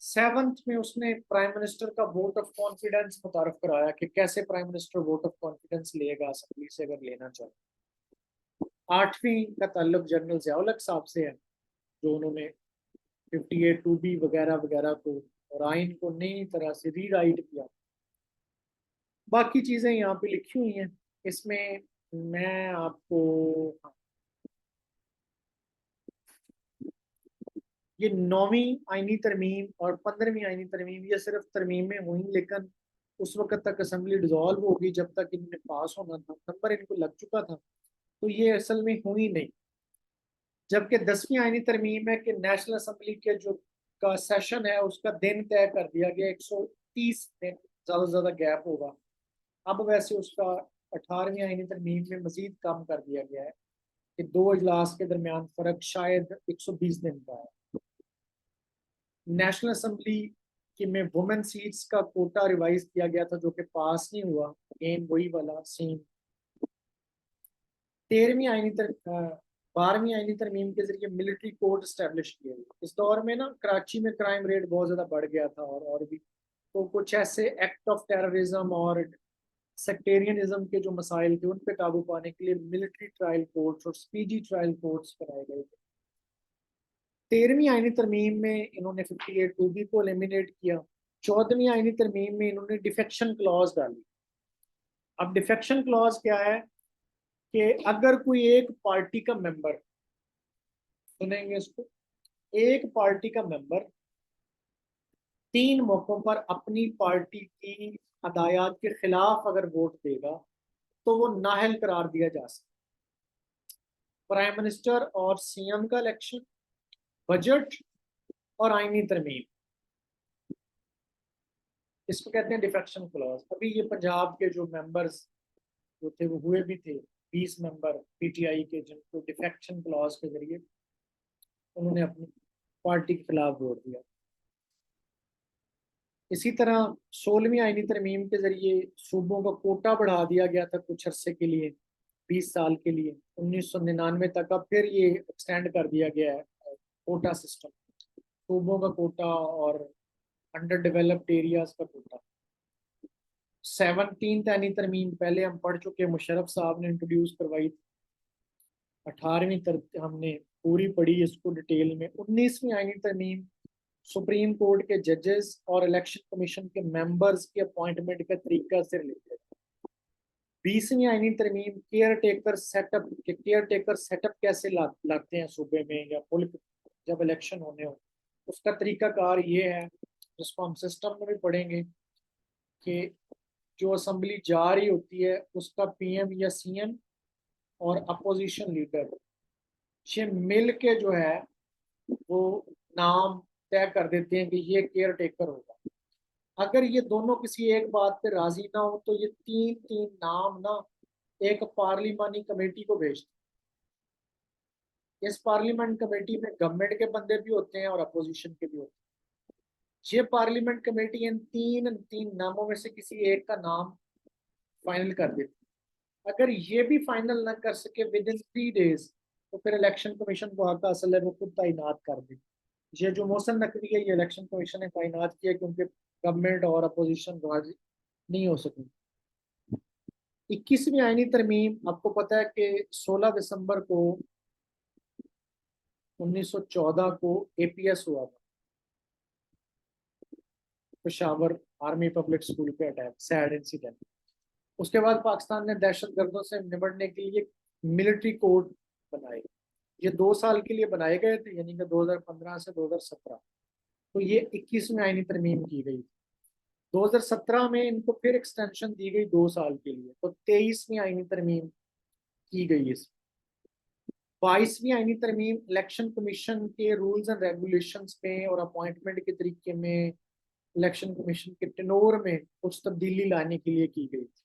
सेवंथ में उसने प्राइम मिनिस्टर का वोट ऑफ कॉन्फिडेंस मुतारफ कराया कि कैसे prime minister vote of confidence लेगा असेंबली से अगर लेना चाहे। आठवीं का ताल्लुक जनरल ज़ियाउल हक साहब से है, जो उन्होंने 58(2)B वगैरह वगैरह को और आइन को नई तरह से रीराइट किया। बाकी चीजें यहाँ पे लिखी हुई हैं इसमें। मैं आपको, ये 9वीं आईनी तरमीम और 15वीं आईनी तरमीम ये सिर्फ तरमीमें हुई, लेकिन उस वक्त तक असेंबली डिसॉल्व होगी, जब तक इन्होंने पास होना था नंबर इनको लग चुका था, तो ये असल में हुई नहीं। जबकि 10वीं आईनी तरमीम है कि नेशनल असेंबली के जो का सेशन है उसका दिन तय कर दिया गया, 130 दिन ज्यादा से ज्यादा गैप होगा। अब वैसे उसका 18वीं आईनी तरमीम में मजीद कम कर दिया गया है कि 2 इजलास के दरमियान फर्क शायद 120 दिन का है। नेशनल असेंबली की में वुमेन सीट्स का कोटा रिवाइज किया गया था जो कि पास नहीं हुआ, अगेन वही वाला सेम। 13वीं आईनी तर 12वीं आईनी तरमीम के जरिए मिलिट्री कोर्ट स्टैब्लिश किए गए। इस दौर में ना कराची में क्राइम रेट बहुत ज्यादा बढ़ गया था, और भी तो कुछ ऐसे एक्ट ऑफ टेररिज्म और सेक्टेरियनिज्म के जो मसाइल थे उन पे काबू पाने के लिए मिलिट्री ट्रायल कोर्ट्स और स्पीडी ट्रायल कोर्ट्स बनाए गए थे। 13वीं आईनी तरमीम में इन्होंने 58(2)B को एलिमिनेट किया। 14वीं आईनी तरमीम में इन्होंने डिफेक्शन क्लॉज डाली। अब डिफेक्शन क्लॉज क्या है कि अगर कोई एक पार्टी का मेंबर, सुनेंगे इसको, एक पार्टी का मेंबर 3 मौकों पर अपनी पार्टी की हदायत के खिलाफ अगर वोट देगा तो वो नाअहल करार दिया जा सकता। प्राइम मिनिस्टर और सीएम का इलेक्शन, बजट और आईनी तरमीम, इसको कहते हैं डिफेक्शन क्लॉज। अभी ये पंजाब के जो मेंबर्स जो थे वो हुए भी थे 20 मेंबर पीटीआई के, जिनको डिफेक्शन क्लॉज के जरिए उन्होंने अपनी पार्टी के खिलाफ वोट दिया। इसी तरह 16वीं आईनी तरमीम के जरिए सूबों का कोटा बढ़ा दिया गया था कुछ अरसे के लिए, 20 साल के लिए, 1999 तक। अब फिर ये एक्सटेंड कर दिया गया है कोटा सिस्टम, सूबों का कोटा और अंडर डेवलप्ड एरियाज का कोटा। 17th आईनी तरमीम पहले हम पढ़ चुके, मुशर्रफ साहब ने इंट्रोड्यूस करवाई थी। 18वीं हमने पूरी पढ़ी इसको डिटेल में। 19वीं आईनी तरमीम सुप्रीम कोर्ट के जजेस और इलेक्शन कमीशन के मेंबर्स के अपॉइंटमेंट का तरीका से रिलेटेड। 20वीं आईनी तरमीम केयर टेकर सेटअप के, केयर टेकर सेटअप कैसे लाते हैं सूबे में या मुल्क जब इलेक्शन होने हो, उसका तरीकाकार ये है जिसको हम सिस्टम में भी पढ़ेंगे कि जो असेंबली जा रही होती है उसका पीएम या सीएम और अपोजिशन लीडर ये मिल के जो है वो नाम तय कर देते हैं कि ये केयर टेकर होगा। अगर ये दोनों किसी एक बात पे राजी ना हो तो ये तीन तीन नाम ना एक पार्लिमानी कमेटी को भेजते हैं। इस पार्लियामेंट कमेटी में गवर्नमेंट के बंदे भी होते हैं और अपोजिशन के भी होते हैं। ये पार्लियामेंट कमेटी इन तीन तीन नामों में से किसी एक का नाम फाइनल कर देती है। अगर ये भी फाइनल ना कर सके विद इन 3 days तो फिर इलेक्शन कमीशन को हक हासिल है वो खुद तैनात कर दे। ये जो मोहसिन नकवी है ये इलेक्शन कमीशन ने तैनात किया क्योंकि गवर्नमेंट और अपोजिशन राजी नहीं हो सकी। 21वीं आईनी तरमीम, आपको पता है कि 16 दिसंबर को 1914 को एपीएस हुआ था, पेशावर आर्मी पब्लिक स्कूल पे अटैक, सैड इंसिडेंट। उसके बाद पाकिस्तान ने दहशत गर्दों से निपटने के लिए मिलिट्री कोड बनाए। ये 2 साल के लिए बनाए गए थे, यानी कि 2015 से 2017। तो ये 21वीं आईनी तरमीम की गई। 2017 में इनको फिर एक्सटेंशन दी गई 2 साल के लिए, तो 23वीं आईनी तरमीम की गई। इस 22वीं आईनी तरमीम इलेक्शन कमीशन के रूल्स एंड रेगुलेशंस में और अपॉइंटमेंट के तरीके में, इलेक्शन कमीशन के टेनोर में कुछ तब्दीली लाने के लिए की गई थी।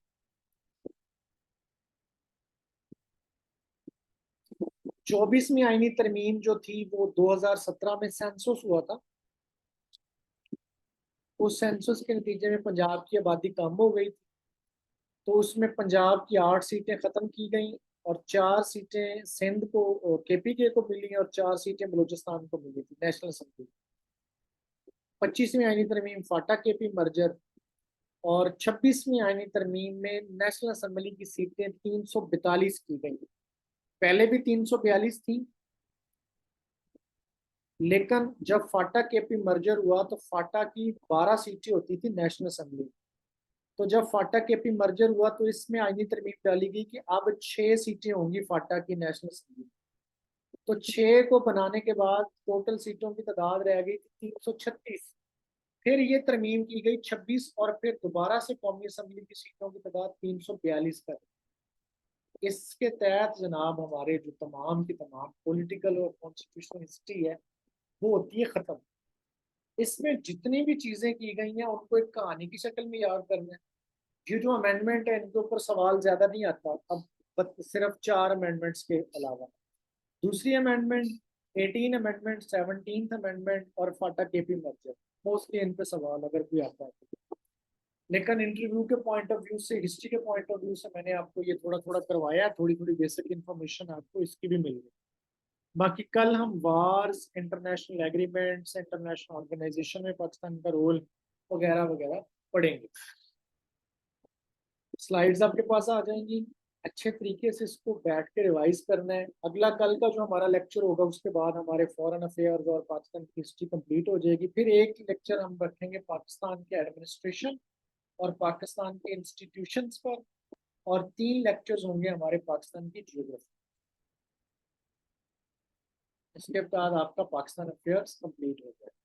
24वीं आईनी तरमीम जो थी वो 2017 में सेंसस हुआ था। उस सेंसस के नतीजे में पंजाब की आबादी कम हो गई थी, तो उसमें पंजाब की 8 सीटें खत्म की गई और 4 सीटें सिंध को केपीके को मिली और 4 सीटें बलूचिस्तान को मिली थी नेशनल असेंबली। 25वीं आईनी तरमीम फाटा केपी मर्जर और 26वीं आईनी तरमीम में नेशनल असेंबली की सीटें 342 की गई। पहले भी 342 थी, लेकिन जब फाटा केपी मर्जर हुआ तो फाटा की 12 सीटें होती थी नेशनल असेंबली। तो जब फाटा केपी मर्जर हुआ तो इसमें आईनी तरमीम डाली गई कि अब 6 सीटें होंगी फाटा की नेशनल असेंबली। तो 6 को बनाने के बाद टोटल सीटों की तादाद रह गई थी 336। फिर ये तरमीम की गई 26 और फिर दोबारा से कौमी असम्बली की सीटों की तादाद 342 कर। इसके तहत जनाब हमारे जो तमाम की तमाम पॉलिटिकल और कॉन्स्टिट्यूशनल हिस्ट्री है वो होती है खत्म। इसमें जितनी भी चीजें की गई हैं उनको एक कहानी की शक्ल में याद करना है। ये जो अमेंडमेंट है इनके ऊपर सवाल ज्यादा नहीं आता अब, सिर्फ 4 अमेंडमेंट्स के अलावा। दूसरी अमेंडमेंट 18 अमेंडमेंट, 17th अमेंडमेंट और फाटा केपी मर्जर, मोस्टली इन पे सवाल अगर कोई आता है तो। लेकिन इंटरव्यू के पॉइंट ऑफ व्यू से, हिस्ट्री के पॉइंट ऑफ व्यू से मैंने आपको ये थोड़ा थोड़ा करवाया, थोड़ी थोड़ी बेसिक इन्फॉर्मेशन आपको इसकी भी मिल गई। बाकी कल हम wars, international agreements, international organisation में पाकिस्तान का रोल वगैरह वगैरह पढ़ेंगे। स्लाइड्स आपके पास आ जाएंगी, अच्छे तरीके से इसको बैठ के रिवाइज करना है। अगला कल का जो हमारा लेक्चर होगा उसके बाद हमारे फॉरेन अफेयर्स और पाकिस्तान की हिस्ट्री कंप्लीट हो जाएगी। फिर एक लेक्चर हम रखेंगे पाकिस्तान के एडमिनिस्ट्रेशन और पाकिस्तान के इंस्टीट्यूशंस पर, और 3 लेक्चर्स होंगे हमारे पाकिस्तान की जियोग्राफी। इसके बाद आपका पाकिस्तान अफेयर्स कंप्लीट हो जाएगा।